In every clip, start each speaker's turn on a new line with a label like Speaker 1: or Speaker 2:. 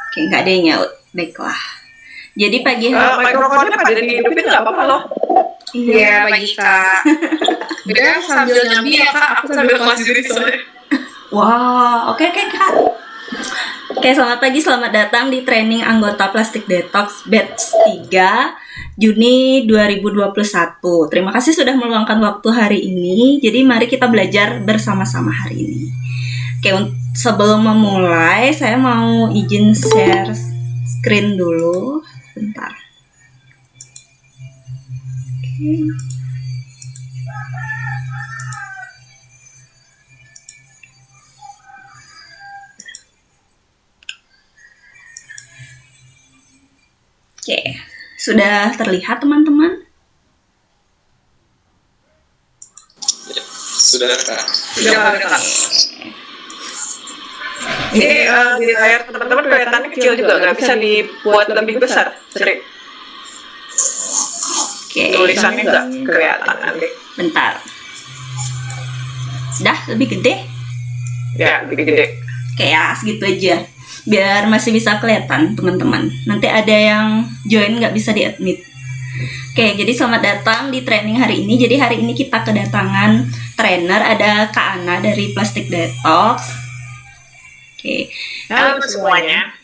Speaker 1: Oke, nggak ada yang nyaut. Baiklah. Jadi pagi hari...
Speaker 2: Mikrofonnya pada dihidupin nggak apa-apa loh.
Speaker 3: Iya, pagi Kak. Udah sambil nyambi ya Kak, aku sambil kelas diri soalnya.
Speaker 1: Wah, oke Kak. Oke, selamat pagi, selamat datang di training anggota Plastik Detox batch 3 Juni 2021. Terima kasih sudah meluangkan waktu hari ini. Jadi mari kita belajar bersama-sama hari ini. Oke, sebelum memulai saya mau izin share screen dulu. Bentar. Oke. Oke, sudah terlihat teman-teman?
Speaker 4: Sudah Kak.
Speaker 2: Sudah Kak. Ini di layar teman-teman kelihatannya kecil juga, nggak bisa dibuat lebih besar, Sri.
Speaker 1: Oke.
Speaker 2: Tulisannya nggak kelihatan nanti.
Speaker 1: Bentar. Dah lebih gede?
Speaker 2: Ya, lebih gede.
Speaker 1: Oke ya, segitu aja. Biar masih bisa kelihatan teman-teman. Nanti ada yang join nggak bisa di-admit. Oke, jadi selamat datang di training hari ini. Jadi hari ini kita kedatangan trainer, ada Kak Ana dari Plastik Detox. Oke.
Speaker 2: Halo semuanya.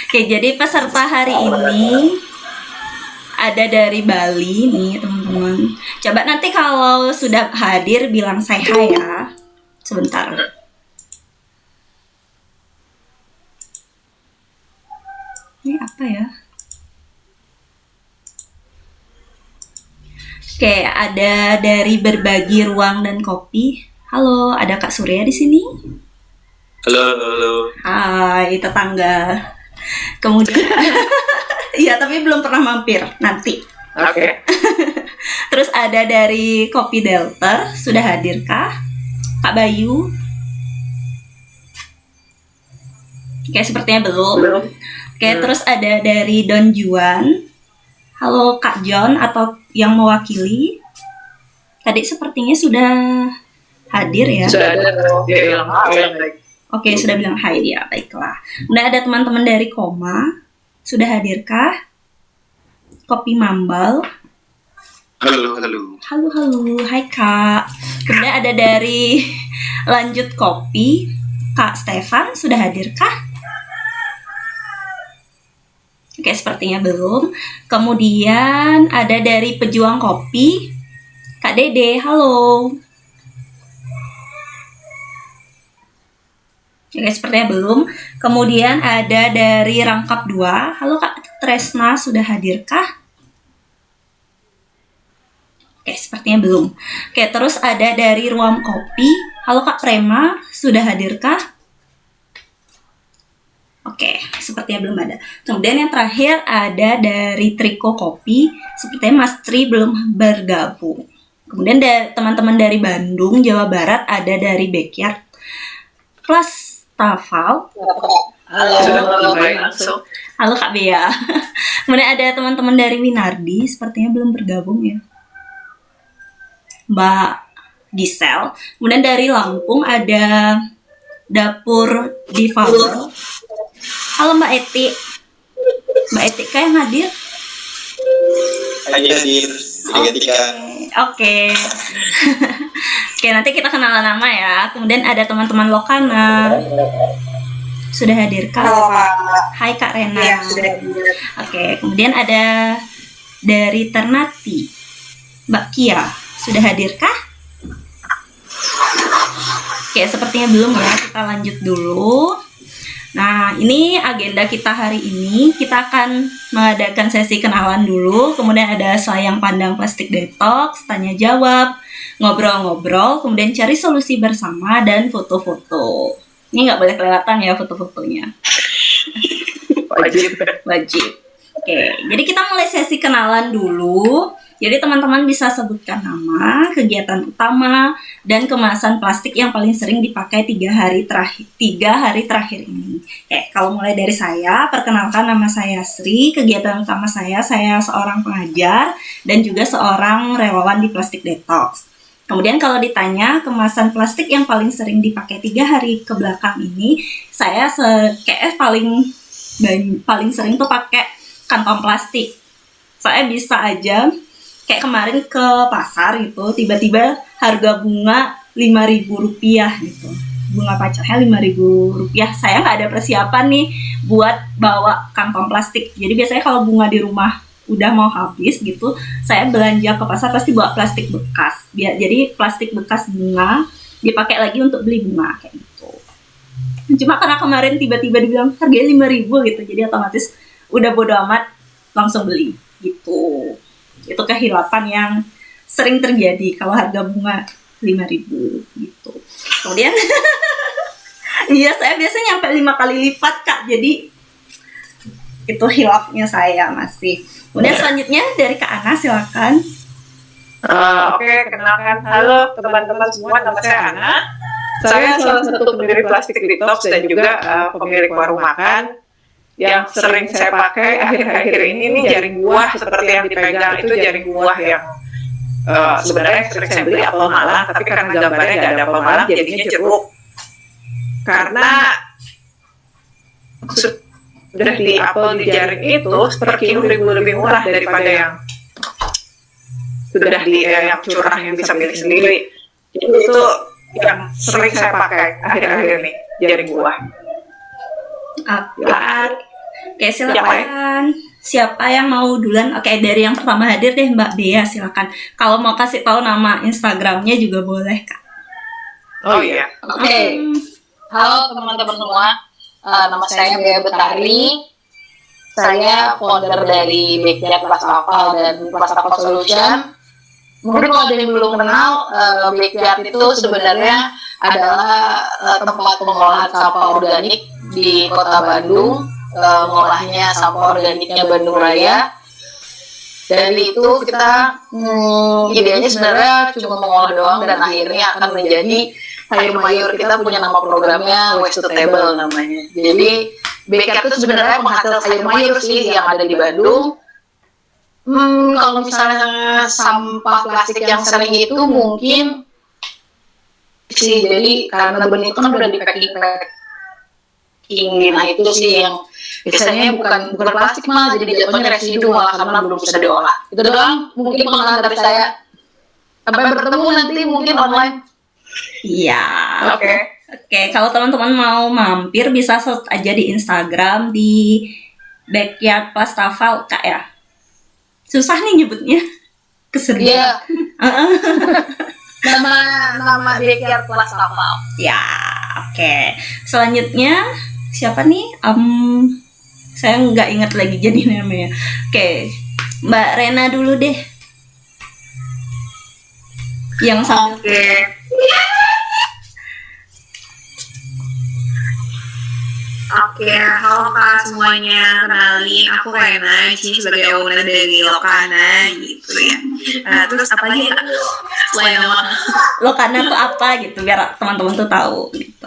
Speaker 1: Oke, jadi peserta hari ini ada dari Bali nih teman-teman. Coba nanti kalau sudah hadir bilang say hi ya. Sebentar. Ini apa ya? Oke, ada dari Berbagi Ruang dan Kopi. Halo, ada Kak Surya di sini.
Speaker 4: Halo.
Speaker 1: Hai, tetangga. Kemudian, iya tapi belum pernah mampir. Nanti.
Speaker 2: Oke.
Speaker 1: Terus ada dari Kopi Delta, sudah hadirkah? Kak Bayu. Oke, sepertinya belum. Oke, terus ada dari Don Juan. Halo Kak John atau yang mewakili. Tadi sepertinya sudah hadir ya.
Speaker 2: Sudah ada yang baik.
Speaker 1: Oke, sudah bilang hai dia. Baiklah. Kemudian ada teman-teman dari Koma. Sudah hadirkah? Kopi Mambal.
Speaker 4: Halo.
Speaker 1: Halo. Hai Kak. Kemudian ada dari Lanjut Kopi. Kak Stefan, sudah hadirkah? Oke, sepertinya belum. Kemudian ada dari Pejuang Kopi, Kak Dede, halo. Oke, sepertinya belum. Kemudian ada dari Rangkap 2, halo Kak Tresna, sudah hadirkah? Oke, sepertinya belum. Oke, terus ada dari Ruang Kopi, halo Kak Prema, sudah hadirkah? Oke, sepertinya belum ada. Kemudian yang terakhir ada dari Triko Kopi, sepertinya Mas Tri belum bergabung. Kemudian teman-teman dari Bandung, Jawa Barat ada dari Backyard Plus Tafal. Halo Kak Bea. Kemudian ada teman-teman dari Winardi, sepertinya belum bergabung ya. Mbak Gisel. Kemudian dari Lampung ada Dapur Difabel. Halo Mbak Eti. Mbak Etika yang hadir?
Speaker 4: Hadir. Oke.
Speaker 1: Oke, nanti kita kenalan nama ya. Kemudian ada teman-teman Lokana. Sudah hadirkah?
Speaker 3: Halo Kak.
Speaker 1: Hai Kak Rena.
Speaker 3: Iya, sudah.
Speaker 1: Oke, kemudian ada dari Ternati. Mbak Kia, sudah hadirkah? Oke, sepertinya belum ya. Kita lanjut dulu. Nah, ini agenda kita hari ini. Kita akan mengadakan sesi kenalan dulu. Kemudian ada sayang pandang Plastik Detox, tanya jawab, ngobrol-ngobrol, kemudian cari solusi bersama, dan foto-foto. Ini nggak boleh kelewatan ya foto-fotonya. Wajib. Oke, jadi kita mulai sesi kenalan dulu. Jadi teman-teman bisa sebutkan nama, kegiatan utama, dan kemasan plastik yang paling sering dipakai 3 hari terakhir ini. Kalau mulai dari saya, perkenalkan nama saya Sri, kegiatan utama saya seorang pengajar dan juga seorang relawan di Plastik Detox. Kemudian kalau ditanya kemasan plastik yang paling sering dipakai 3 hari ke belakang ini, saya kayak paling sering tuh pakai kantong plastik. Saya bisa aja kayak kemarin ke pasar gitu, tiba-tiba harga bunga Rp5.000 gitu. Bunga pacarnya Rp5.000. Saya nggak ada persiapan nih buat bawa kantong plastik. Jadi biasanya kalau bunga di rumah udah mau habis gitu, saya belanja ke pasar pasti bawa plastik bekas. Jadi plastik bekas bunga dipakai lagi untuk beli bunga kayak gitu. Cuma karena kemarin tiba-tiba dibilang harganya 5.000 gitu, jadi otomatis udah bodo amat langsung beli gitu. Itu kehilapan yang sering terjadi kalau harga bunga 5.000 gitu. Kemudian iya, saya biasanya nyampe 5 kali lipat Kak, jadi itu hilafnya saya masih. Kemudian selanjutnya dari Kak Ana, silakan.
Speaker 2: Oke, kenalkan. Halo teman-teman semua, nama saya Ana. Saya salah satu pendiri Plastik Detox dan juga pemilik warung makan. Yang sering saya pakai akhir-akhir ini jaring buah seperti yang dipegang itu jaring buah yang sebenarnya sering saya beli apel malang, tapi karena gambarnya nggak ada apel malang jadinya jeruk. Karena sudah di apel di jaring itu per kilo lebih murah daripada yang sudah di yang curah yang bisa milih sendiri. Jadi itu yang sering saya pakai akhir-akhir ini jaring buah.
Speaker 1: Oke, silakan. Siapa yang mau duluan? Oke, dari yang pertama hadir deh Mbak Bea, silakan. Kalau mau kasih tahu nama Instagramnya juga boleh Kak.
Speaker 2: Oh iya.
Speaker 3: Oke. Halo teman-teman semua. Nama saya Bea Betari. Saya founder dari Backyard Plastafal dan Plastafal Solution. Mungkin kalau ada yang belum kenal, Backyard itu sebenarnya adalah tempat pengolahan sampah organik di Kota Bandung. Mengolahnya sampah organiknya Bandung Raya. Dari itu kita idenya sebenarnya cuma mengolah doang dan akhirnya akan menjadi sayur mayur. Kita punya nama programnya Waste to Table namanya. Jadi Backyard itu sebenarnya penghasil sayur mayur sih yang ada di Bandung. Kalau misalnya sampah plastik yang sering itu mungkin sih, jadi karena benih itu kan udah di packing, nah itu sih yang biasanya bukan plastik malah jadi jatuhnya residu malah karena belum bisa diolah. Itu doang mungkin pengenalan dari saya. Sampai bertemu nanti mungkin online.
Speaker 1: Iya.
Speaker 2: Oke.
Speaker 1: Oke, kalau teman-teman mau mampir bisa search aja di Instagram di Backyard Plastafal Kak ya. Susah nih nyebutnya. Keseru.
Speaker 3: Iya. Nama Backyard Plastafal.
Speaker 1: Ya, oke. Selanjutnya siapa nih? Saya nggak ingat lagi jadi namanya. Oke, Mbak Rena dulu deh. Yang sambil.
Speaker 3: Oke. Oke, halo Kak semuanya, kenalin aku Rena, di sini sebagai owner dari Lokana gitu ya. Terus apa lagi Kak? Selain nama
Speaker 1: Lokana tuh apa gitu biar teman-teman tuh tahu gitu.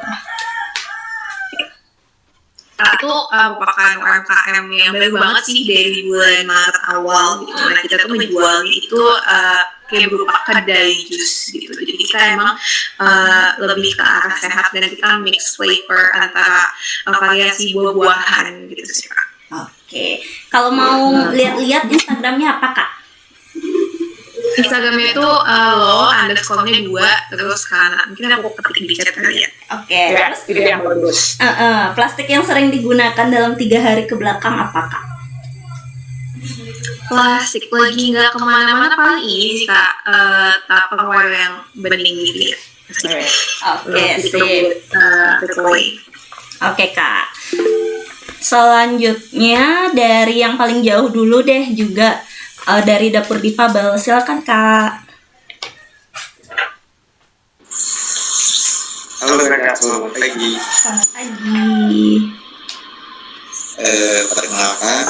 Speaker 3: itu merupakan UMKM yang baru banget sih dari bulan Maret awal gitu. Nah kita tuh menjualnya itu kayak berupa kedai jus gitu. Jadi kita emang lebih ke arah sehat dan kita mix flavor antara variasi buah-buahan gitu sih Kak.
Speaker 1: Oke, kalau mau lihat-lihat Instagramnya apa Kak?
Speaker 3: Instagramnya itu lo_nya 2 terus kanan. Mungkin aku ketik di chat kali ya.
Speaker 1: Oke,
Speaker 2: Ya,
Speaker 1: terus
Speaker 2: itu yang bagus.
Speaker 1: plastik yang sering digunakan dalam 3 hari ke belakang apa Kak?
Speaker 3: Plastik lagi nggak kemana-mana paling ini sih Kak, Tupperware yang bening gitu ya.
Speaker 1: Oke,
Speaker 3: Itu
Speaker 1: sip.
Speaker 3: takeaway.
Speaker 1: Oke Kak. Selanjutnya dari yang paling jauh dulu deh juga dari dapur Difabel. Silakan Kak.
Speaker 4: Halo Kak, selamat pagi.
Speaker 1: Selamat pagi.
Speaker 4: Perkenalkan,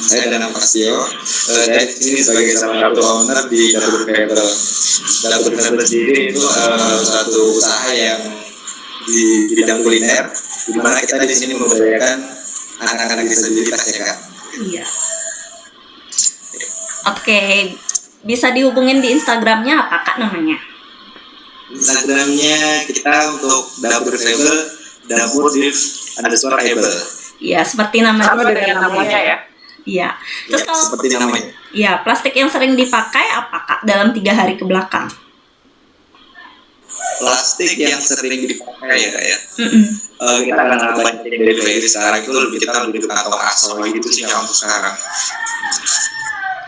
Speaker 4: saya Danang Pasio. Saya di sini sebagai salah satu owner di Dapur Difabel. Dapur Difabel sendiri itu satu usaha yang di bidang kuliner, di mana kita di sini memberdayakan anak-anak disabilitas ya Kak.
Speaker 1: Iya. Oke, bisa dihubungin di Instagramnya apa Kak namanya?
Speaker 4: Instagramnya kita untuk dapur able, dapur_able.
Speaker 1: Ya, seperti nama
Speaker 2: Sama
Speaker 1: juga
Speaker 2: dengan namanya ya.
Speaker 1: Iya. Terus kalau
Speaker 4: Seperti namanya.
Speaker 1: ya, plastik yang sering dipakai apa Kak dalam 3 hari ke belakang?
Speaker 4: Plastik yang sering dipakai ya.
Speaker 1: Mm-mm.
Speaker 4: Kita karena banyak yang dari sekarang itu lebih kita lebih ke kantong aksoi gitu sih kalau untuk sekarang.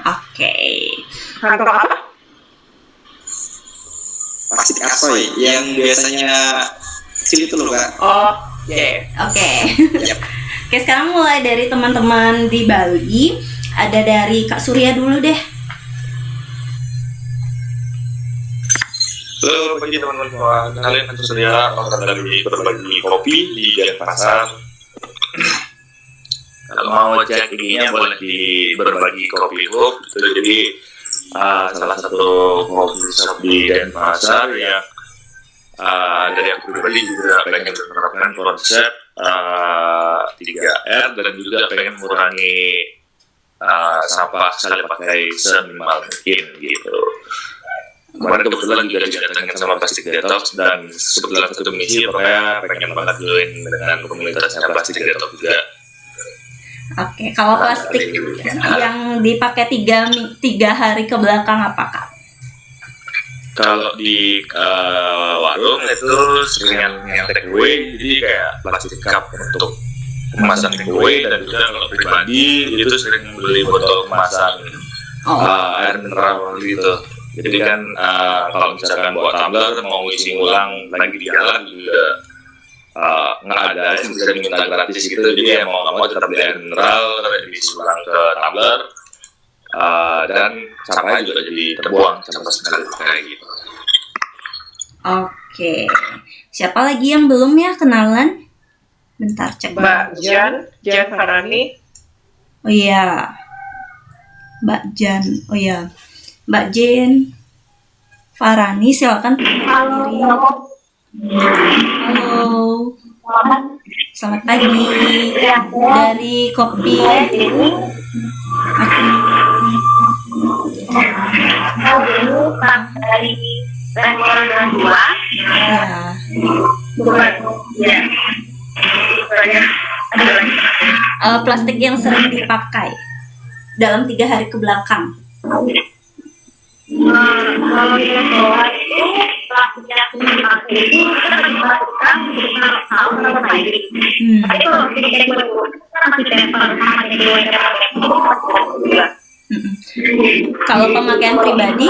Speaker 1: Oke.
Speaker 2: Kantong apa?
Speaker 4: Plastik aksoi yang biasanya kecil itu loh Kak.
Speaker 2: Oh, yeah.
Speaker 1: Oke.
Speaker 4: Yap.
Speaker 1: Oke, sekarang mulai dari teman-teman di Bali. Ada dari Kak Surya dulu deh.
Speaker 5: Halo pagi teman-teman semua, kalian tentu saja owner dari berbagi kopi di Denpasar. Kalau mau cek IG-nya boleh di berbagi kopi hub. Itu jadi salah satu kopi shop di Denpasar yang dari aku pribadi juga pengen menerapkan konsep 3R dan juga pengen mengurangi sampah sekali pakai seminimal mungkin gitu. Kemarin kebetulan juga didatangin sama Plastik Detox dan kebetulan satu misi pokoknya pengen banget join dengan komunitasnya Plastik Detox juga.
Speaker 1: Oke, kalau plastik yang dipakai 3 hari ke belakang apa Kak?
Speaker 5: Kalau di warung itu sering yang take away, jadi kayak plastik cup untuk kemasan take away, dan juga kalau pribadi itu sering beli botol kemasan air mineral gitu. Jadi kan kalau misalkan buat tumbler mau isi ulang lagi di jalan juga nggak ada yang bisa diminta gratis gitu. Jadi ya mau nggak mau tetap beli air mineral, diisi ulang ke tumbler, dan sampahnya juga jadi terbuang sampah sekali kayak gitu.
Speaker 1: Oke. Siapa lagi yang belum ya kenalan? Bentar cek.
Speaker 2: Mbak Jan Farani.
Speaker 1: Oh iya. Mbak Jan. Oh iya. Mbak Jen Farani, silakan perkenalkan diri. Halo. Selamat pagi. Dari kopi. Plastik yang sering dipakai dalam 3 hari ke belakang.
Speaker 6: Kalau yang bawah itu plastik yang dipakai itu kita dimasukkan untuk tahu atau baik. Tapi kalau kita masih tempel sama juga.
Speaker 1: Kalau pemakaian pribadi,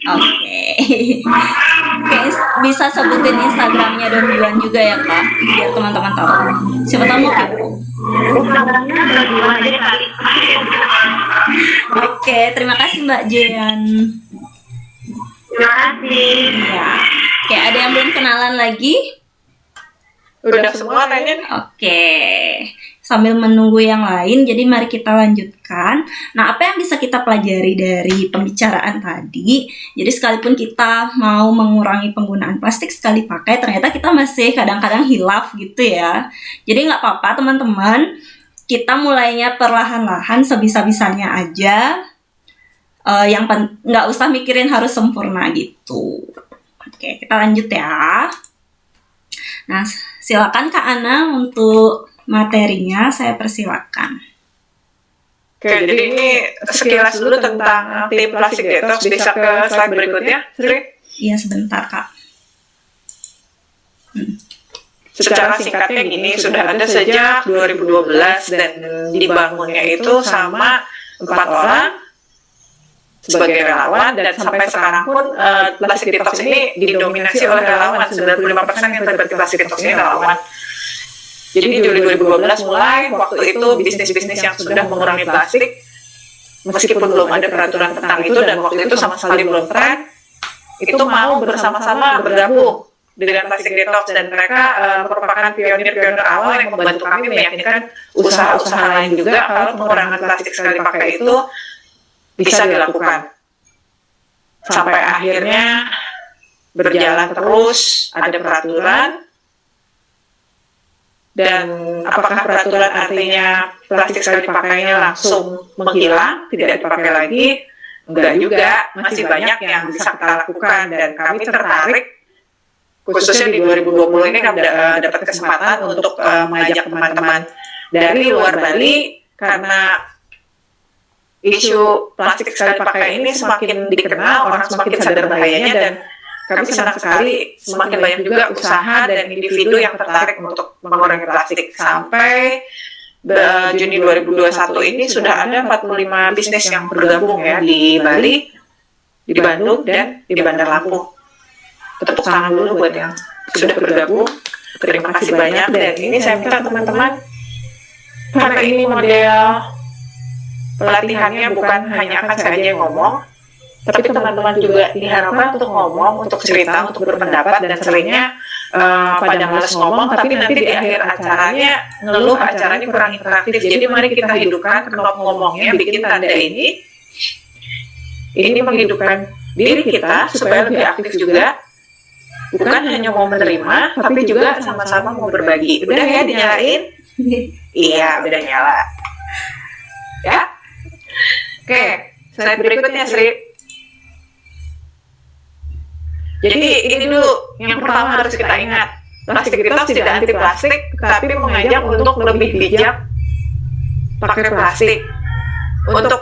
Speaker 1: oke. Bisa sebutin Instagramnya Don Juan juga ya Kak, biar teman-teman tahu. Siapa tahu mau kepo. Oke, terima kasih Mbak Jian.
Speaker 6: Terima kasih.
Speaker 1: Ya. Oke, ada yang belum kenalan lagi?
Speaker 2: Udah semua kayaknya.
Speaker 1: Oke. Sambil menunggu yang lain, jadi mari kita lanjutkan. Nah, apa yang bisa kita pelajari dari pembicaraan tadi? Jadi sekalipun kita mau mengurangi penggunaan plastik sekali pakai, ternyata kita masih kadang-kadang hilaf gitu ya. Jadi nggak apa-apa teman-teman, kita mulainya perlahan-lahan sebisa-bisanya aja. Nggak usah mikirin harus sempurna gitu. Oke, kita lanjut ya. Nah, silakan Kak Ana untuk materinya, saya persilakan.
Speaker 2: Oke, jadi ini sekilas dulu tentang tim Plastik Detox. Bisa ke slide berikutnya, Sri?
Speaker 1: Iya, sebentar Kak.
Speaker 2: Secara singkatnya gini, sudah ada sejak 2012 dan dibangunnya itu sama 4 orang sebagai relawan, dan sampai sekarang pun Plastik Detox ini didominasi oleh relawan. 95% yang terlibat di Plastik Detox ini relawan. Jadi di Juli 2012 mulai, waktu itu bisnis-bisnis yang sudah mengurangi plastik, meskipun belum ada peraturan tentang itu dan waktu itu sama sekali belum tren, itu mau bersama-sama bergabung dengan Plastik Detox, dan mereka merupakan pionir-pionir awal yang membantu kami meyakinkan usaha-usaha lain juga kalau pengurangan plastik sekali pakai itu bisa dilakukan. Sampai akhirnya berjalan terus, ada peraturan. Dan apakah peraturan artinya plastik sekali pakainya langsung menghilang, tidak dipakai lagi? Enggak juga, masih banyak yang bisa kita lakukan dan kami tertarik khususnya di 2020 ini kami dapat kesempatan untuk mengajak teman-teman dari luar Bali karena isu plastik sekali pakai ini semakin dikenal, orang semakin sadar bahayanya dan kami senang sekali semakin banyak juga usaha dan individu yang tertarik untuk mengurangi plastik. Sampai Juni 2021 ini sudah ada 45 bisnis yang bergabung ya di Bali, di Bandung, dan di Bandar Lampung. Tepuk tangan dulu buat yang sudah bergabung. Terima kasih banyak. Dan ini saya minta teman-teman, karena ini model pelatihannya bukan hanya akan saya aja yang ngomong, tapi teman-teman juga diharapkan untuk ngomong, untuk cerita, untuk berpendapat, dan seringnya pada males ngomong, tapi nanti di akhir acaranya ngeluh acaranya kurang interaktif. Jadi mari kita hidupkan knop ngomongnya, bikin tanda ini menghidupkan diri kita supaya lebih aktif juga. Bukan hanya mau menerima, tapi juga sama-sama mau berbagi. Udah ya dinyalain? Iya, udah nyala. Ya? Oke, slide berikutnya, Sri. Jadi ini dulu yang pertama harus kita ingat. Plastik Detox tidak anti plastik, tapi mengajak untuk lebih bijak pakai plastik. Untuk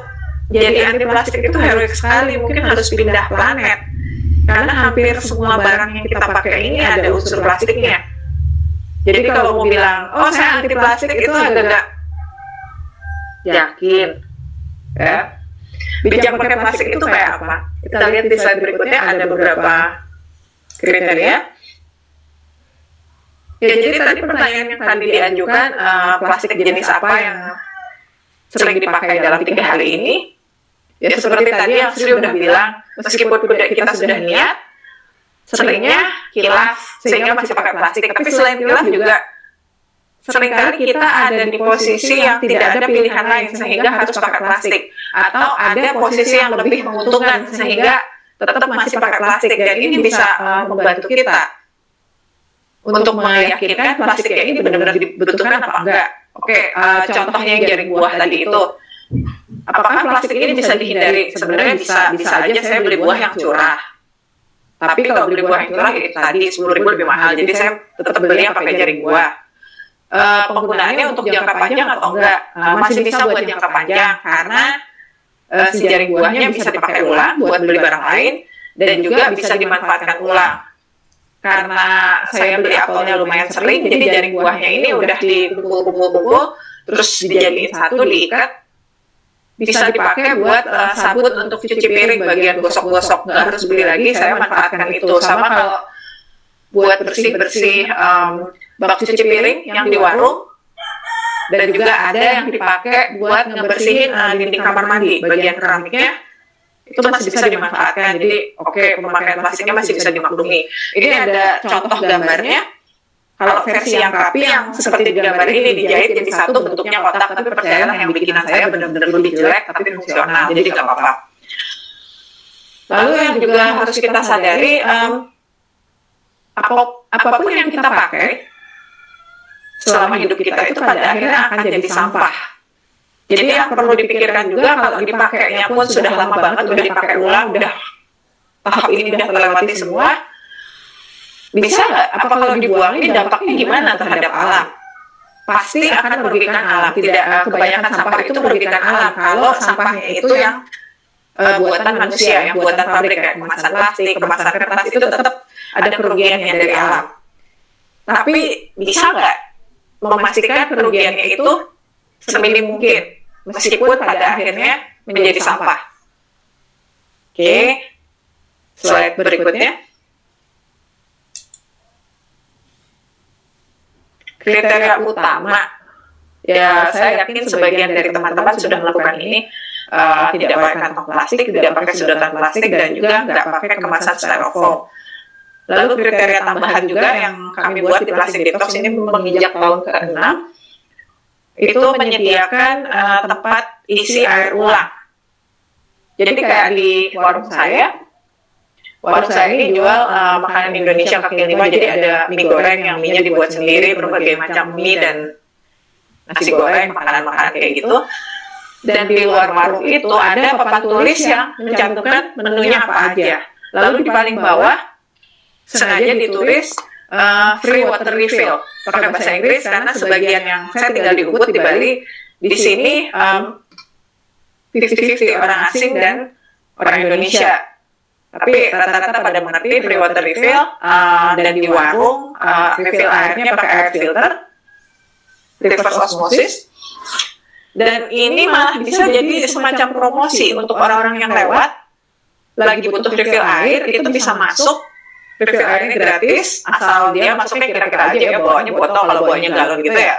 Speaker 2: jadi anti plastik itu heroik sekali, mungkin harus pindah planet. Karena hampir semua barang yang kita pakai ini ada unsur plastiknya. Jadi kalau mau bilang, oh saya anti plastik, itu agak-agak yakin. Ya. Bijak pakai plastik itu kayak apa? Kita lihat di slide berikutnya ada beberapa kriteria. Ya, jadi tadi pertanyaan yang tadi diajukan, plastik jenis apa yang sering dipakai dalam 3 hal ini? Ya seperti tadi yang Sri udah bilang, meskipun kita sudah niat, seringnya kilaf sehingga masih pakai plastik. Tapi selain kilaf juga, seringkali kita ada di posisi yang tidak ada pilihan lain sehingga harus pakai plastik. Atau ada posisi yang lebih menguntungkan sehingga tetap masih pakai plastik. Dan ini bisa membantu kita untuk meyakinkan plastiknya ini benar-benar dibutuhkan apa enggak. Oke, contohnya yang jaring buah tadi itu. Apakah plastik ini bisa dihindari? Sebenarnya bisa aja saya beli buah yang curah. Tapi kalau beli buah yang curah itu tadi 10.000 lebih mahal. Jadi saya tetap beli yang pakai jaring buah. Penggunaannya untuk jangka panjang atau enggak? Masih bisa buat jangka panjang karena si jaring buahnya bisa dipakai ulang buat beli barang lain dan juga bisa dimanfaatkan ulang. Karena saya beli apelnya lumayan sering, jadi jaring buahnya ini udah dikumpul-kumpul, terus dijadiin satu, diikat, bisa dipakai buat sabut untuk cuci piring bagian gosok-gosok. Nggak harus beli lagi, saya manfaatkan itu. Sama kalau buat bersih-bersih bak cuci piring yang di warung, dan juga ada yang dipakai buat ngebersihin dinding kamar mandi, bagian keramiknya itu masih bisa dimanfaatkan. Jadi pemakaian plastiknya masih bisa dimaklumi. Ini ada contoh gambarnya. Kalau versi yang rapi yang seperti di gambar ini dijahit jadi satu, bentuknya kotak, tapi percayalah yang bikinan saya benar-benar lebih jelek tapi fungsional, jadi nggak apa-apa. Lalu yang juga harus kita sadari, apapun yang kita pakai selama hidup kita itu pada akhirnya akan jadi sampah. Jadi yang perlu dipikirkan juga, kalau dipakainya pun sudah lama banget, udah dipakai ulang, udah tahap ini udah terlewati semua, bisa nggak? Apa kalau dibuang ini dampaknya gimana terhadap alam? Pasti akan merugikan alam. Tidak kebanyakan sampah itu merugikan alam. Kalau sampahnya itu yang buatan manusia, yang buatan pabrik kayak kemasan plastik, kemasan kertas, itu tetap ada kerugiannya dari alam. Tapi bisa nggak memastikan kerugiannya itu seminim mungkin, meskipun pada akhirnya menjadi sampah? Oke, slide berikutnya. Kriteria utama, ya saya yakin sebagian dari teman-teman sudah melakukan ini, tidak pakai kantong plastik, tidak pakai sedotan plastik, dan juga nggak pakai kemasan styrofoam. Lalu kriteria tambahan juga yang kami buat di Plastik Detox ini menginjak tahun ke-6, itu menyediakan tempat isi air ulang. Jadi kayak di warung saya ini jual makanan Indonesia kaki lima, jadi ada mie goreng yang mie-nya dibuat sendiri, berbagai macam mie dan nasi goreng, makanan-makanan kayak gitu. Dan di luar warung itu ada papan tulis yang mencantumkan menunya apa aja. Lalu di paling bawah sengaja ditulis free water refill pakai bahasa Inggris, karena sebagian yang saya tinggal di Ubud di Bali, di sini 50-50 orang asing dan orang Indonesia. Tapi rata-rata pada mengerti free water refill, dan di warung refill airnya pakai air filter, reverse osmosis. Dan ini malah bisa jadi semacam promosi untuk orang-orang yang lewat lagi butuh refill air, itu bisa masuk, refill airnya gratis, asal dia masuknya kira-kira aja ya, bawanya botol, kalau bawanya galon gitu ya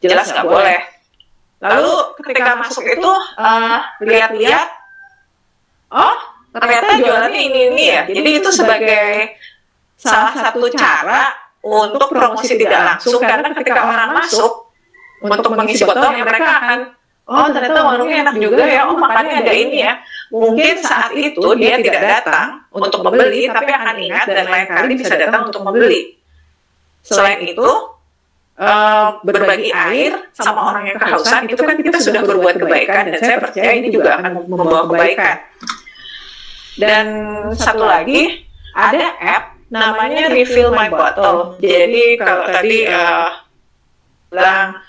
Speaker 2: jelas nggak boleh. Lalu ketika masuk itu lihat-lihat, oh ternyata jualannya ini ya. Jadi itu sebagai salah satu cara untuk promosi tidak langsung, karena ketika orang masuk untuk mengisi botolnya, mereka akan, oh ternyata warungnya enak juga ya, oh makannya ada ini ya. Mungkin saat itu dia tidak datang untuk membeli, tapi akan ingat dan lain kali bisa datang untuk membeli. Selain itu, berbagi air sama orang yang kehausan, itu kan kita sudah berbuat kebaikan, dan saya percaya ini juga akan membawa kebaikan. Dan satu lagi, ada app namanya Refill My Bottle. Jadi kalau tadi bilang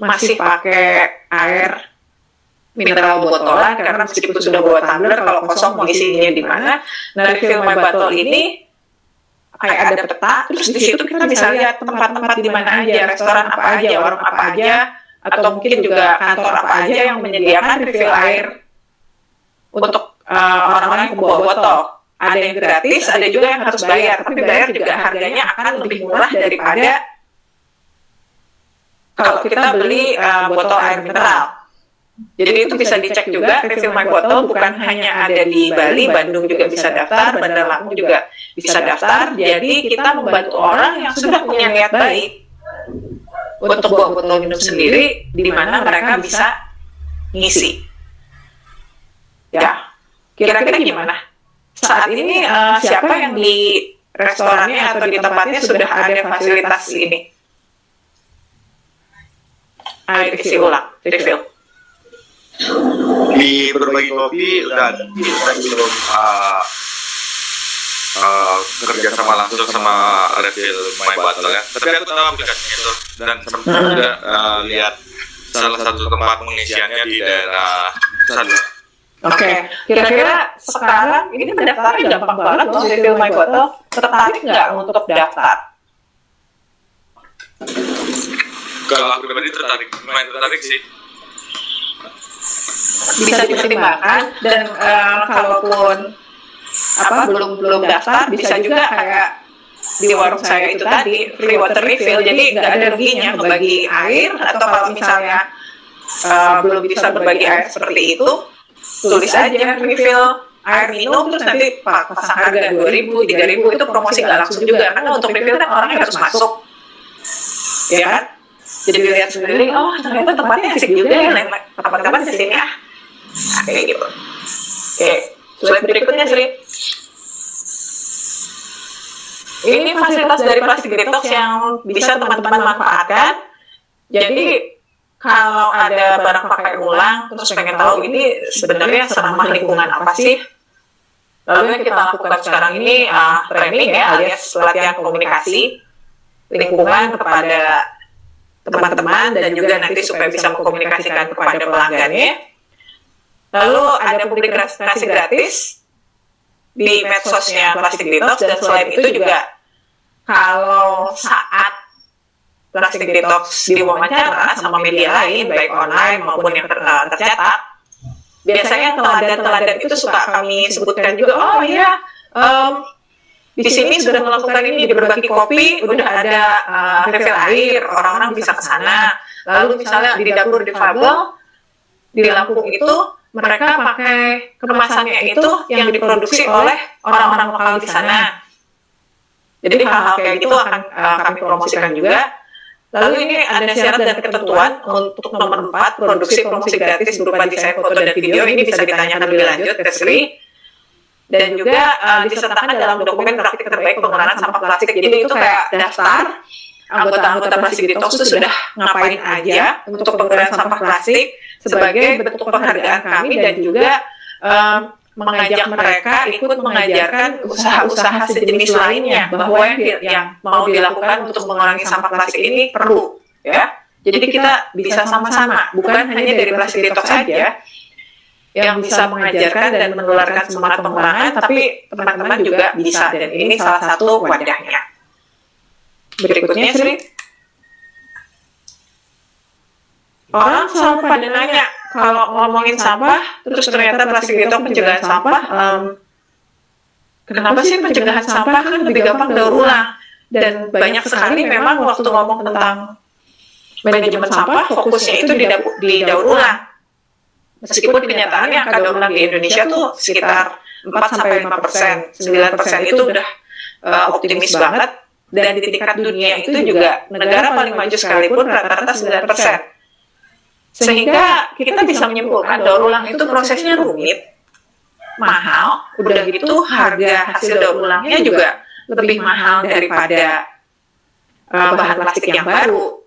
Speaker 2: masih pakai air mineral botolan, karena meskipun sudah bawa tumbler, kalau kosong mau isinya di mana. Nah, Refill My Bottle ini kayak ada peta, terus di situ kita bisa lihat tempat-tempat di mana aja, restoran apa aja, warung apa aja, atau mungkin juga kantor apa aja yang menyediakan refill air untuk orang-orang yang bawa botol. Ada yang gratis, ada juga yang harus bayar, tapi bayar juga harganya akan lebih murah daripada kalau kita beli botol air mineral. Jadi itu bisa dicek juga, Refill My Bottle bukan hanya ada di Bali, Bandung juga bisa daftar, Bandar Lampung juga bisa daftar. Jadi kita membantu orang yang sudah punya niat baik untuk bawa botol minum sendiri, di mana mereka bisa ngisi. Ya, kira-kira gimana? Saat ini siapa yang di restorannya atau di tempatnya sudah ada fasilitas ini? Air isi ulang, refill.
Speaker 5: Di berbagi kopi udah ada, kita belum kerja sama langsung sama Refill My Bottle ya. Tapi aku tahu aplikasinya itu, dan sempat juga lihat salah satu tempat pengisiannya di daerah sana.
Speaker 2: Oke, kira-kira sekarang ini pendaftaran gampang banget loh, Refill My Bottle. Tertarik nggak untuk daftar?
Speaker 5: Kalau aku pribadi tertarik sih.
Speaker 2: Bisa dipertimbangkan, dan kalaupun belum daftar, bisa juga kayak di warung saya itu tadi, free water refill. Jadi nggak ada ruginya membagi air, atau kalau misalnya belum bisa berbagi air seperti itu, tulis aja refill air minum, terus nanti pasang harga 2.000, 3.000, itu promosi nggak langsung juga, karena untuk refill kan orangnya harus masuk, ya kan? Jadi dilihat sendiri, oh ternyata tempatnya asik juga ya, kapan-kapan ke sini ah. Nah, kayak gitu. Oke, slide berikutnya Sri. Ini fasilitas dari Plastik Detox yang bisa teman-teman manfaatkan. Jadi kalau ada barang pakai ulang, terus pengen tahu ini sebenarnya seramah lingkungan apa sih? Lalu yang kita lakukan sekarang ini training ya, alias pelatihan komunikasi lingkungan kepada teman-teman, dan juga nanti supaya bisa mengkomunikasikan kepada pelanggannya. Lalu ada publikasi gratis di medsosnya Plastik Detox, dan selain itu juga kalau saat Plastik Detox diwawancara sama media lain, baik online maupun yang tercetak, biasanya teladan-teladan itu suka kami sebutkan juga, oh iya, di sini sudah melakukan ini, di berbagi kopi udah ada refill air, orang-orang bisa ke sana. Lalu misalnya di dapur difabel di Lampung itu, mereka pakai kemasannya itu yang diproduksi oleh orang-orang lokal di sana. Jadi hal-hal kayak gitu akan kami promosikan juga. Lalu ini ada syarat dan ketentuan untuk nomor 4, produksi promosi gratis berupa desain, foto, dan video. Ini bisa ditanyakan lebih lanjut ke Sri. Dan juga disertakan dalam dokumen praktik terbaik pengurangan sampah plastik. Jadi itu kayak daftar, anggota-anggota plastik detox itu sudah ngapain aja untuk pengurangan sampah plastik sebagai bentuk penghargaan kami dan juga mengajak mereka ikut mengajarkan usaha-usaha sejenis lainnya bahwa yang mau dilakukan untuk mengurangi sampah plastik ini perlu, ya. Jadi kita bisa sama-sama, bukan hanya dari plastik detox saja yang bisa mengajarkan dan menularkan semangat pengurangan, tapi teman-teman juga bisa, dan ini salah satu wadahnya. Berikutnya, Sri. Orang selalu pada nanya, kalau ngomongin sampah, terus ternyata plastik detox pencegahan sampah, kenapa sih pencegahan sampah kan lebih gampang daur ulang? Dan banyak sekali memang waktu ngomong tentang manajemen sampah, fokusnya itu di daur ulang. Meskipun kenyataannya angka daur ulang di Indonesia tuh sekitar 4-5%, 9% itu udah optimis banget, dan di tingkat dunia itu juga negara paling maju sekalipun rata-rata 9%. Sehingga kita bisa menyimpulkan daur ulang itu prosesnya rumit, mahal, udah gitu harga hasil daur ulangnya juga lebih mahal daripada bahan plastik yang baru.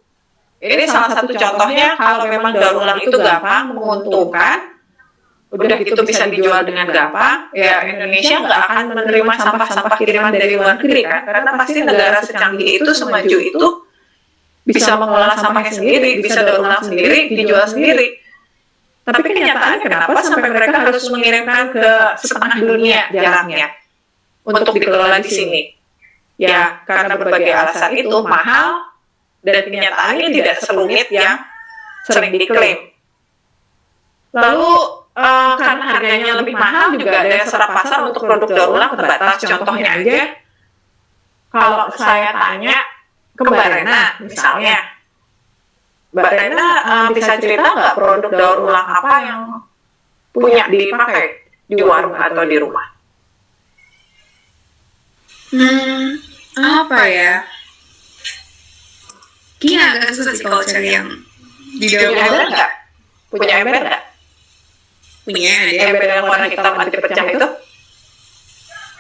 Speaker 2: Ini salah satu contohnya, kalau memang daur ulang itu gampang, menguntungkan, udah gitu bisa dijual dengan gampang, ya Indonesia nggak akan menerima sampah-sampah kiriman dari luar negeri kan, karena pasti negara secanggih itu, semaju itu, bisa mengolah sampahnya sendiri, bisa daur ulang sendiri, dijual sendiri. Tapi kenyataannya kenapa sampai mereka harus mengirimkan ke setengah dunia jaraknya untuk dikelola di sini? Ya, karena berbagai alasan itu mahal, dan kenyataannya tidak serumit yang sering diklaim. Lalu, karena harganya lebih mahal, juga daya serap pasar untuk produk daur ulang terbatas. Contohnya aja, kalau saya tanya ke Mbak Rena misalnya, Mbak Rena bisa cerita nggak produk daur ulang apa yang punya dipakai di warung atau di rumah?
Speaker 3: Apa ya? Kayaknya agak susah sih kalau cari yang di daur
Speaker 2: Punya ember
Speaker 3: ulang.
Speaker 2: nggak? Punya ember nggak?
Speaker 3: Punya ada.
Speaker 2: Ember yang warna hitam anti pecah itu?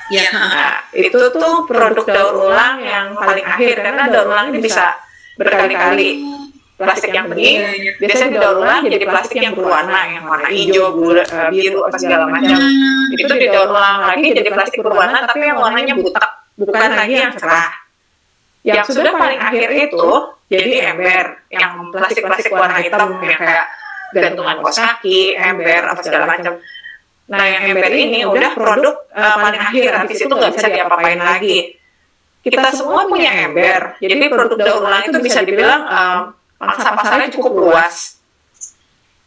Speaker 3: Ya.
Speaker 2: Nah, itu tuh produk daur ulang yang paling akhir, karena daur ulang ini bisa berkali-kali. Plastik yang bening biasanya didaur ulang jadi plastik yang berwarna, yang warna hijau, biru, apa segala macam. Itu didaur ulang lagi jadi plastik berwarna, tapi yang warnanya butek, bukan lagi yang cerah. Yang sudah paling akhir itu jadi ember, yang plastik-plastik warna hitam yang kayak gantungan kaos kaki, ember, apa segala macam. Nah, yang ember ini udah produk paling akhir, habis itu nggak bisa diapa-apain lagi. Kita semua punya ember, jadi produk daur ulang itu bisa dibilang pangsa pasarnya cukup luas.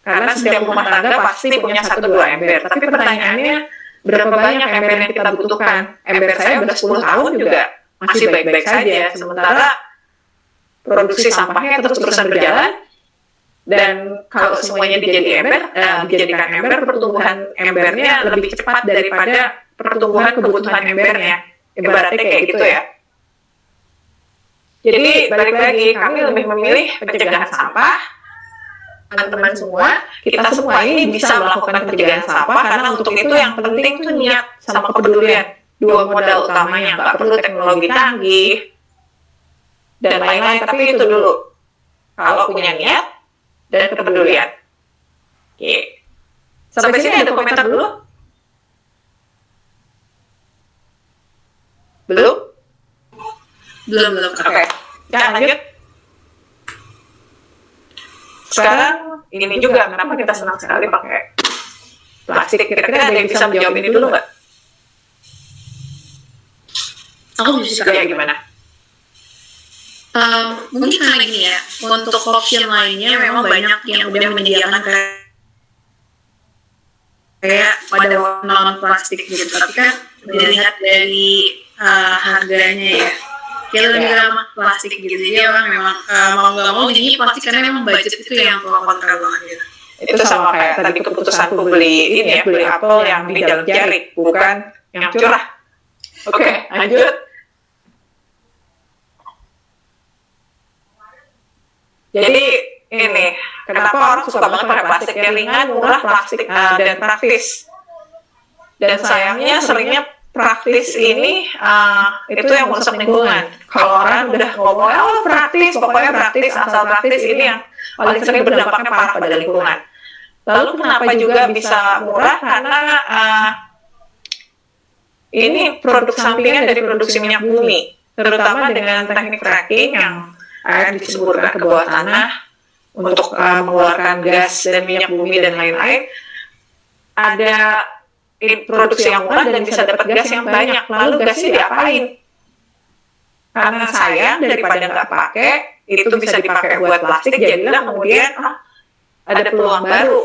Speaker 2: Karena setiap rumah tangga pasti punya 1-2 ember. Tapi pertanyaannya, berapa banyak ember yang kita butuhkan? Ember saya udah 10 tahun juga masih baik-baik saja, sementara produksi sampahnya terus-terusan berjalan. Dan kalau semuanya dijadikan ember, pertumbuhan embernya lebih cepat daripada pertumbuhan kebutuhan embernya. Ibaratnya kayak gitu ya. Jadi balik lagi, kami lebih memilih pencegahan sampah. Teman-teman semua, kita semua ini bisa melakukan pencegahan sampah, karena untuk itu yang penting tuh niat sama kepedulian. Dua modal utamanya, nggak perlu teknologi canggih dan lain-lain, tapi itu dulu. Kalau punya niat dan kepedulian. Oke. Sampai sini ada komentar dulu? Belum?
Speaker 3: Belum.
Speaker 2: Oke. Ya, lanjut. Sekarang ini juga kenapa kita senang sekali pakai plastik. Kira-kira ada yang bisa menjawab ini dulu nggak?
Speaker 3: Aku bisa.
Speaker 2: Ya, gimana?
Speaker 3: Mungkin karena gini ya, untuk option lainnya memang banyak yang udah menyediakan kayak pada non plastik gitu, tapi kan dilihat dari harganya ya, kayak lebih ramah plastik gitu. Jadi orang memang mau nggak mau jadi plastik, karena memang budget itu yang pro kontra banget gitu.
Speaker 2: Itu sama kayak tadi keputusanku beli ini ya, beli apel yang di dalam jari, bukan yang curah. Oke, lanjut. Jadi ini, kenapa orang suka banget pakai plastik yang ringan, murah, plastik dan praktis. Dan sayangnya seringnya praktis ini itu yang merusak lingkungan. Kalau orang udah ngomong, oh praktis, pokoknya praktis, asal praktis, ini yang paling sering berdampaknya parah pada lingkungan. Lalu kenapa juga bisa murah? Karena ini produk sampingan dari produksi minyak bumi, terutama dengan teknik fracking yang air disemburkan ke bawah tanah untuk mengeluarkan gas dan minyak bumi dan lain-lain. Ada produksi yang murah dan bisa dapat gas yang banyak. Lalu gasnya diapain? Karena sayang, daripada nggak pakai, itu bisa dipakai buat plastik, jadilah kemudian ada peluang baru.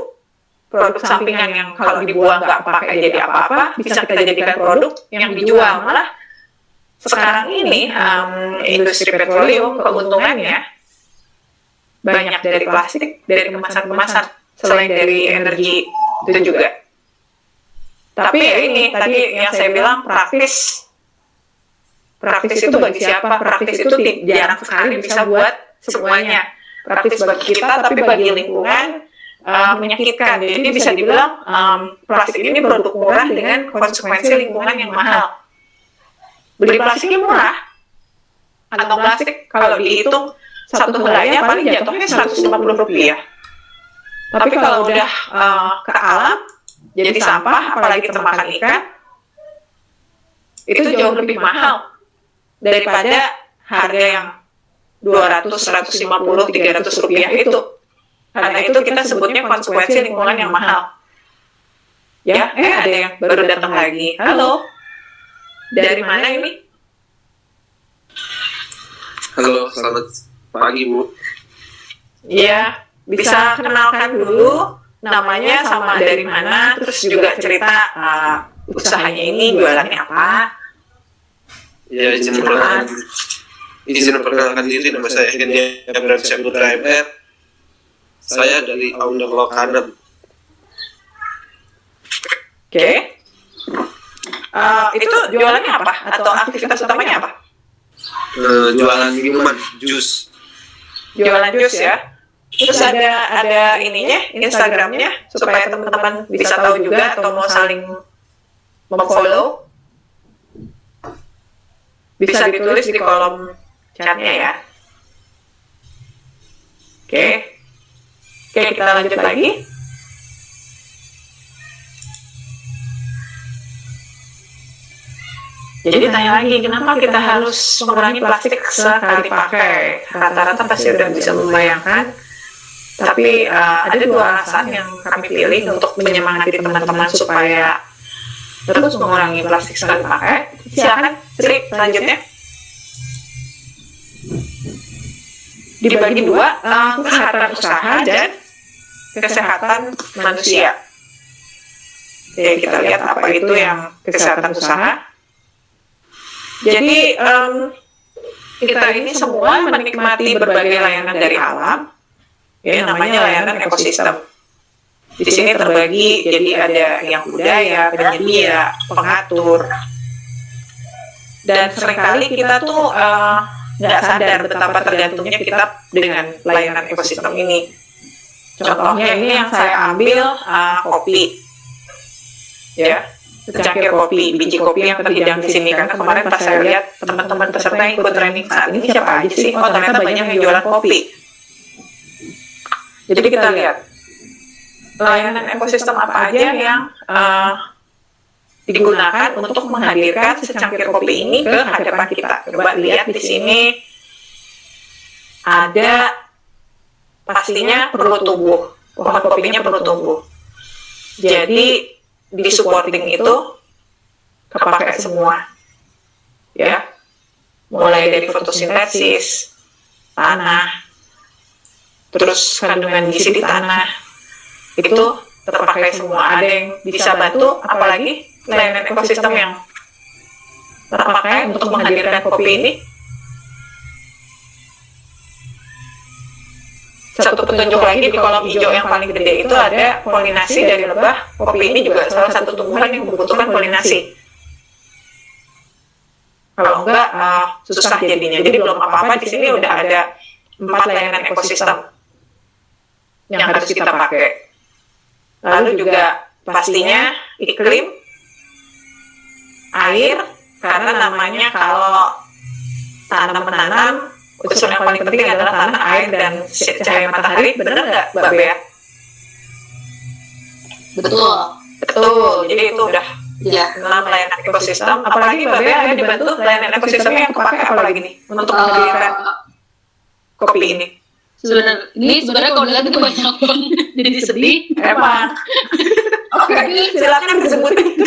Speaker 2: Produk sampingan yang kalau dibuang nggak pakai jadi apa-apa, bisa kita jadikan produk yang dijual. Malah sekarang ini industri petroleum keuntungannya banyak dari plastik, dari kemasan-kemasan, selain dari energi itu juga. Tapi ya ini tadi yang saya bilang praktis. Praktis itu bagi siapa? Praktis itu jarang sekali bisa buat semuanya. Praktis bagi kita, tapi bagi lingkungan menyakitkan. Jadi bisa dibilang plastik ini produk murah dengan konsekuensi lingkungan yang mahal. Beli plastiknya murah, atau plastik kalau dihitung satu helainya paling jatuhnya Rp150. Tapi kalau udah ke alam, jadi sampah, apalagi termakan ikan, itu jauh lebih mahal daripada harga yang 200, 150, 300 rupiah itu. Karena itu kita sebutnya konsekuensi lingkungan yang mahal. Ya, ada yang baru datang lagi. Halo, dari mana ini?
Speaker 7: Halo, selamat pagi Bu.
Speaker 2: Iya, bisa kenalkan dulu namanya sama dari mana, terus juga cerita usahanya ini jualannya apa.
Speaker 7: Ya, izin memperkenalkan diri, nama saya Hendy Abraham Syahputra MR. Saya dari owner Lokana.
Speaker 2: Oke. Itu jualannya apa? Atau aktivitas utamanya apa?
Speaker 7: Jualan minuman, jus.
Speaker 2: Jualan jus ya. Terus ada ininya, Instagramnya, supaya teman-teman bisa tahu juga atau mau saling memfollow. Bisa ditulis di kolom chatnya ya. Oke, kita lanjut lagi. Jadi tanya lagi, kenapa kita harus mengurangi plastik sekali pakai? Rata-rata pasti udah bisa membayangkan. Tapi ada dua alasan yang kami pilih untuk menyemangati teman-teman supaya terus mengurangi plastik sekali pakai. Silakan, Sri, selanjutnya. Dibagi dua, kesehatan usaha dan kesehatan manusia. Jadi kita lihat apa itu yang kesehatan usaha. Jadi kita ini semua menikmati berbagai layanan dari alam. Ya, namanya layanan ekosistem. Di sini terbagi, jadi ada yang budaya, penyedia, pengatur. Dan seringkali kita tuh nggak sadar betapa tergantungnya kita dengan layanan ekosistem ini. Contohnya ini yang saya ambil kopi. Ya, secangkir kopi, biji kopi yang terhidang di sini. Karena kemarin pas saya lihat teman-teman peserta yang ikut training saat ini siapa aja sih? Oh, ternyata banyak yang jualan kopi. Jadi kita lihat layanan ekosistem apa aja yang digunakan untuk menghadirkan secangkir kopi ini ke hadapan kita. Coba lihat di sini ada pastinya perlu tumbuh, pohon kopinya perlu tumbuh. Jadi di supporting itu kepake semua, ya, mulai dari fotosintesis, tanah, terus kandungan gizi di tanah, itu terpakai semua. Ada yang bisa bantu, apalagi layanan ekosistem yang terpakai untuk menghadirkan kopi ini. Satu petunjuk lagi di kolom hijau yang paling gede itu ada polinasi dari lebah. Kopi ini juga salah satu tumbuhan yang membutuhkan polinasi. Kalau enggak, susah jadinya. Jadi belum apa-apa, di sini udah ada 4 layanan ekosistem yang harus kita pakai. Lalu juga pastinya iklim. air, karena namanya kalau tanam menanam, unsur yang paling penting adalah tanah, air, dan cahaya matahari. Bener nggak, Mbak Bea?
Speaker 3: Betul.
Speaker 2: Betul, jadi itu udah
Speaker 3: Iya.
Speaker 2: 6 layanan ekosistem. Apalagi Mbak Bea ada dibantu layanan ekosistemnya yang kepake apalagi nih untuk mendirikan kopi ini.
Speaker 3: Sebenarnya kalau dilihat itu banyak banget, jadi sedih.
Speaker 2: Emang. Oke, silakan disebutin.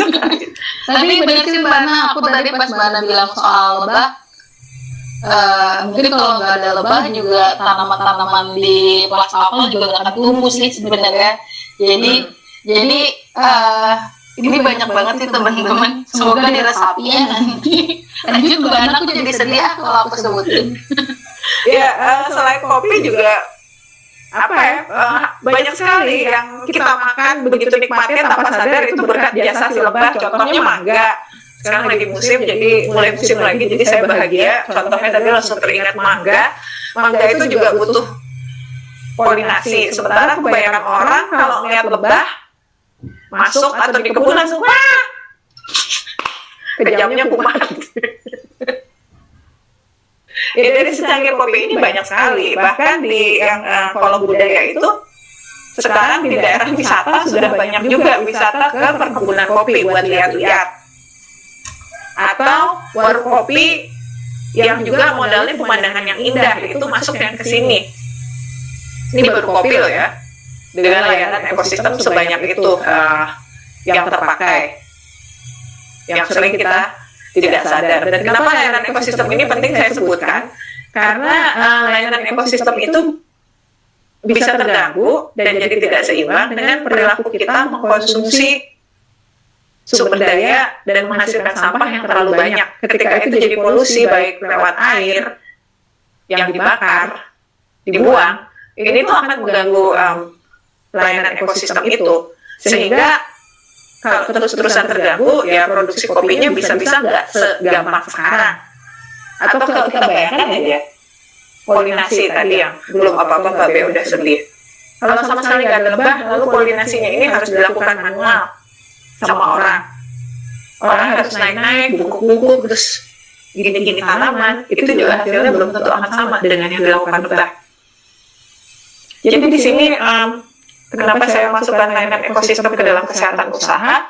Speaker 3: Tapi benar sih Mbak Ana, aku tadi pas Mbak Ana bilang soal lebah, mungkin kalau nggak ada lebah juga tanaman-tanaman di Plaza juga nggak akan tumbuh sih sebenarnya. Jadi ini banyak banget sih teman-teman. Semoga diresapi ya nanti. Lanjut Mbak Ana, aku jadi sedih kalau aku sebutin.
Speaker 2: Ya, selain kopi juga banyak sekali yang kita makan begitu nikmatnya tanpa sadar itu berkat jasa si lebah. Contohnya mangga. Sekarang lagi musim, jadi mulai musim lagi, jadi saya bahagia. Contohnya tadi langsung teringat mangga. Mangga itu juga butuh polinasi. Sementara kebanyakan orang kalau melihat lebah masuk atau di kebun langsung wah, kejamnya kumat. Ya, dari secangkir kopi ini banyak sekali. Bahkan di yang kolom budaya itu sekarang di daerah wisata sudah banyak juga wisata ke perkebunan kopi buat lihat-lihat. Atau warung kopi yang juga modalnya pemandangan yang indah, itu masuk yang ke sini. Ini baru kopi loh ya. Dengan layanan ekosistem sebanyak itu yang terpakai. Yang sering kita tidak sadar. Dan kenapa layanan ekosistem ini penting saya sebutkan? Karena layanan ekosistem itu bisa terganggu dan jadi tidak seimbang dengan perilaku kita mengkonsumsi sumber daya dan menghasilkan sampah yang terlalu banyak. Ketika itu jadi polusi baik lewat air yang dibakar, dibuang, ini tuh akan mengganggu layanan ekosistem itu. Sehingga kalau terus-terusan terganggu, ya produksi kopinya bisa-bisa nggak segampang sekarang. Atau kalau kita bayangkan aja, polinasi tadi yang belum apa-apa Mbak Bea udah sedih. Kalau sama sekali nggak ada lebah, lalu polinasinya ini harus dilakukan manual sama orang. Orang harus naik-naik, bungkuk-bungkuk, terus gini-gini tanaman, itu juga hasilnya belum tentu akan sama dengan yang dilakukan lebah. Jadi di sini kenapa saya masukkan layanan ekosistem ke dalam kesehatan usaha?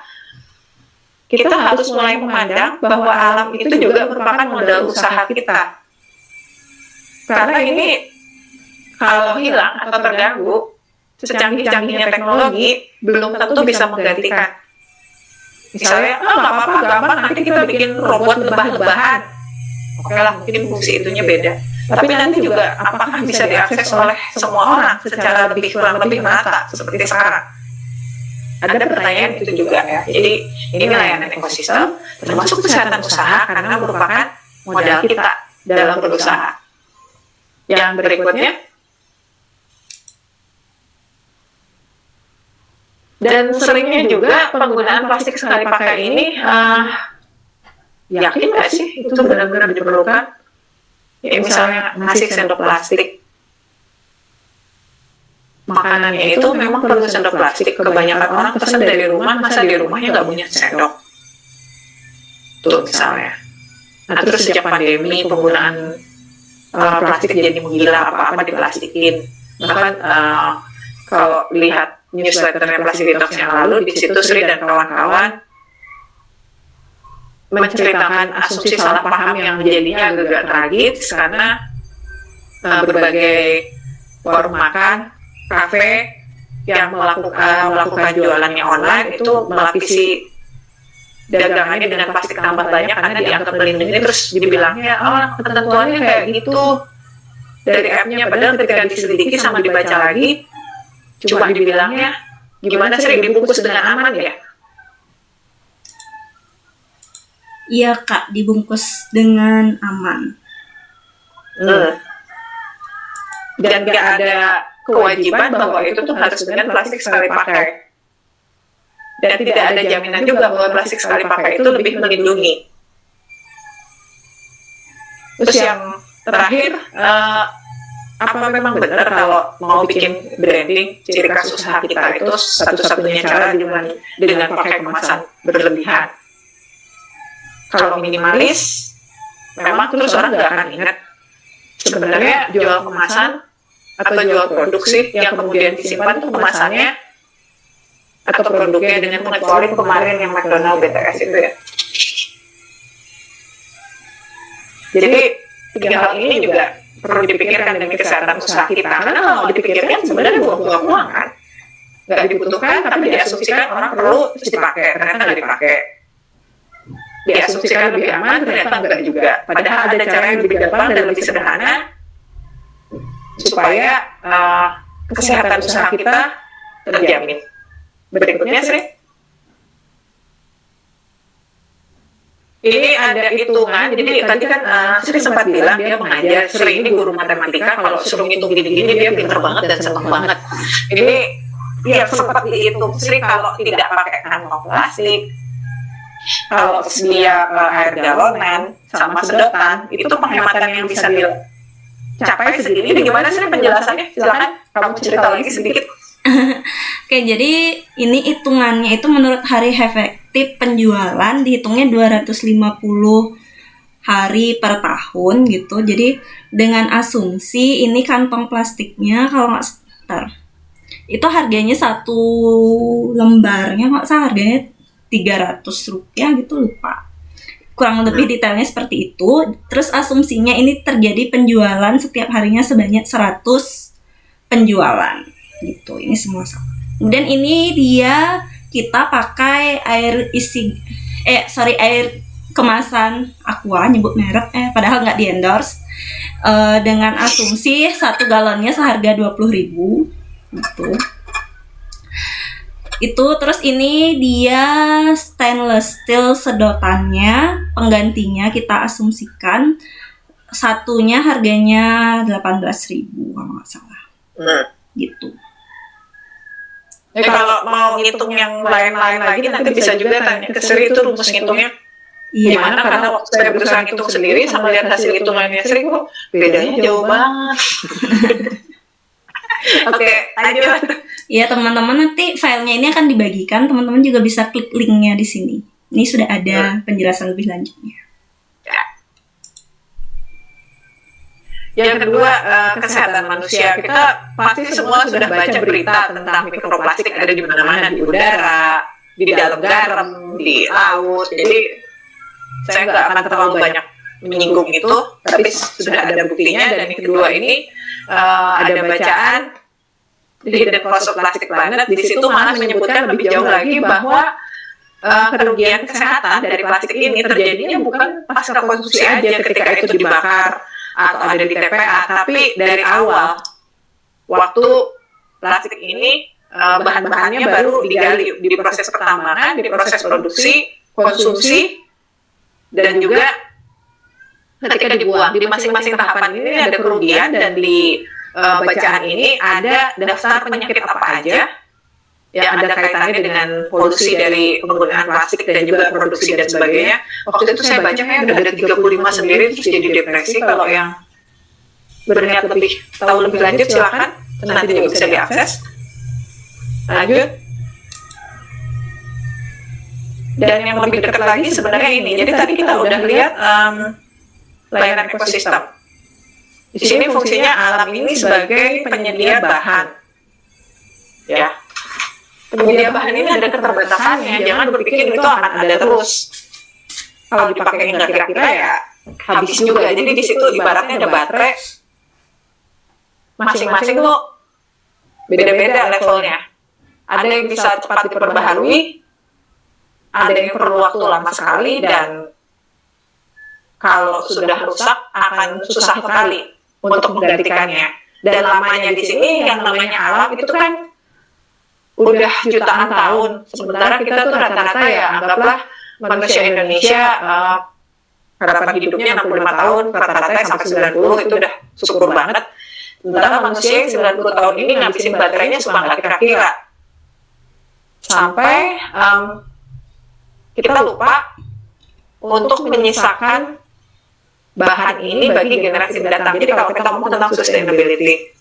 Speaker 2: Kita harus mulai memandang bahwa alam itu juga merupakan modal usaha kita. Karena ini kalau hilang atau terganggu, secanggih-canggihnya teknologi belum tentu bisa menggantikan. Misalnya, nggak apa-apa, gampang, nanti kita bikin robot lebah-lebahan. Oke lah, mungkin fungsi itunya beda. Tapi nanti juga apakah bisa diakses oleh semua orang secara kurang lebih merata seperti sekarang? Ada pertanyaan itu juga ya. Jadi ini layanan ekosistem termasuk kesehatan usaha karena merupakan modal kita dalam berusaha. Yang berikutnya, dan seringnya juga penggunaan plastik sekali pakai ini, yakin nggak sih itu benar-benar diperlukan? Ya, misalnya ngasih sendok plastik, makanannya itu memang perlu sendok plastik. Kebanyakan orang pesan dari rumah, masa di rumahnya nggak punya sendok. Tuh misalnya. Nah terus sejak pandemi penggunaan plastik jadi menggila, apa-apa diplastikin. Bahkan kalau lihat newsletternya Plastik Detox yang lalu, di situ Sri dan kawan-kawan menceritakan asumsi salah paham yang jadinya agak tragis karena berbagai warung makan, kafe yang melakukan jualannya online itu melapisi dagangannya dengan plastik tambah banyak karena dianggap melindungi, terus dibilangnya ketentuannya kayak gitu dari app-nya, padahal ketika diselidiki sama dibaca lagi cuma dibilangnya gimana sih dibungkus dengan aman ya.
Speaker 1: Iya Kak, dibungkus dengan aman.
Speaker 2: Dan nggak ada kewajiban bahwa itu tuh harus dengan plastik sekali pakai. Dan tidak ada jaminan juga bahwa plastik sekali pakai itu lebih melindungi. Terus yang terakhir, apa memang benar kalau mau bikin branding ciri khas usaha kita itu satu-satunya cara dengan pakai kemasan berlebihan? kalau minimalis, memang terus orang nggak akan ingat. Sebenarnya jual kemasan atau jual produksi yang kemudian disimpan itu kemasannya atau produknya dengan mengecuali kemarin yang McDonald BTS itu ya. Jadi tiga hal ini juga perlu dipikirkan demi kesehatan usaha kita. Karena kalau dipikirkan sebenarnya buang-buang uang kan, nggak dibutuhkan tapi diasumsikan orang perlu terus dipakai, ternyata nggak dipakai. Diasumsikan lebih aman, ternyata enggak juga. Padahal ada cara yang lebih gampang dan lebih sederhana supaya kesehatan usaha kita terjamin. Berikutnya, Sri. Ini ada hitungan, jadi tadi kan Sri sempat bilang dia mengajar, Sri ini guru matematika, kalau suruh ngitung gini-gini dia pinter banget dan senang banget. Ini ya sempat dihitung, Sri kalau tidak pakai kantong plastik, kalau dia air galonan sama sedotan, itu penghematan yang bisa dicapai segini. Gimana sih penjelasannya? Silakan kamu cerita lagi sedikit.
Speaker 1: Oke, jadi ini hitungannya itu menurut hari efektif penjualan dihitungnya 250 hari per tahun gitu. Jadi dengan asumsi ini kantong plastiknya kalau nggak itu harganya satu lembarnya nggak salah harganya 300 rupiah gitu, lupa. Kurang lebih detailnya seperti itu. Terus asumsinya ini terjadi penjualan setiap harinya sebanyak 100 penjualan gitu. Ini semua sama. Kemudian ini kita pakai air kemasan Aqua, nyebut merek padahal nggak di endorse, dengan asumsi 1 galonnya seharga 20.000 gitu. Itu terus ini dia stainless steel sedotannya, penggantinya kita asumsikan satunya harganya 18.000 kalau nggak salah. Gitu.
Speaker 2: Kalau mau ngitung yang lain-lain lagi nanti bisa juga tanya ke Sri itu rumus ngitungnya gimana, karena waktu saya berusaha ngitung sendiri sama lihat hasil hitungannya Sri kok bedanya jauh banget. Oke, lanjut.
Speaker 1: Ya teman-teman, nanti filenya ini akan dibagikan, teman-teman juga bisa klik linknya di sini. Ini sudah ada penjelasan lebih lanjutnya.
Speaker 2: Yang kedua, kesehatan manusia. Kita pasti semua sudah baca berita tentang mikroplastik ada di mana-mana, di udara, di dalam garam, di laut. Jadi saya nggak akan terlalu banyak menyinggung itu, tapi sudah ada buktinya. Dan yang kedua ini ada bacaan di Hidden Cost of Plastic Planet. Di situ malah menyebutkan lebih jauh lagi bahwa kerugian kesehatan dari plastik ini terjadinya bukan pasca konsumsi aja ketika itu dibakar atau ada di TPA, tapi dari awal waktu plastik ini bahan-bahannya baru digali di proses pertambangan, di proses produksi, konsumsi, dan juga ketika dibuang. Di masing-masing tahapan ini ada kerugian, dan di bacaan ini ada daftar penyakit apa aja yang ada kaitannya dengan polusi dari penggunaan plastik dan juga produksi dan sebagainya. Waktu itu saya baca udah ada 35 sendiri, terus jadi depresi. Kalau yang berniat lebih tahu lebih lanjut silakan, nanti juga bisa diakses. Lanjut. Dan yang lebih dekat lagi sebenarnya ini. Jadi tadi kita udah lihat layanan ekosistem. Di sini fungsinya alam ini sebagai penyedia bahan. Ya. Penyedia bahan ini ada keterbatasannya, jangan berpikir itu akan ada terus. Kalau dipakai nggak kira-kira ya habis juga. Jadi di situ ibaratnya ada baterai, masing-masing tuh beda-beda levelnya. Ada yang bisa cepat diperbaharui, ada yang perlu waktu lama sekali, dan kalau sudah rusak akan susah sekali untuk menggantikannya. Dan lamanya di sini yang namanya alam itu kan udah jutaan tahun. Sementara kita tuh rata-rata ya anggaplah manusia Indonesia harapan hidupnya 65 tahun, rata-rata sampai 90 itu udah syukur banget. Sementara manusia yang 90 tahun ini ngabisin baterainya suka nggak kira-kira. Sampai kita lupa untuk menyisakan bahan ini bagi generasi mendatang. Jadi kalau kita ngomong tentang sustainability,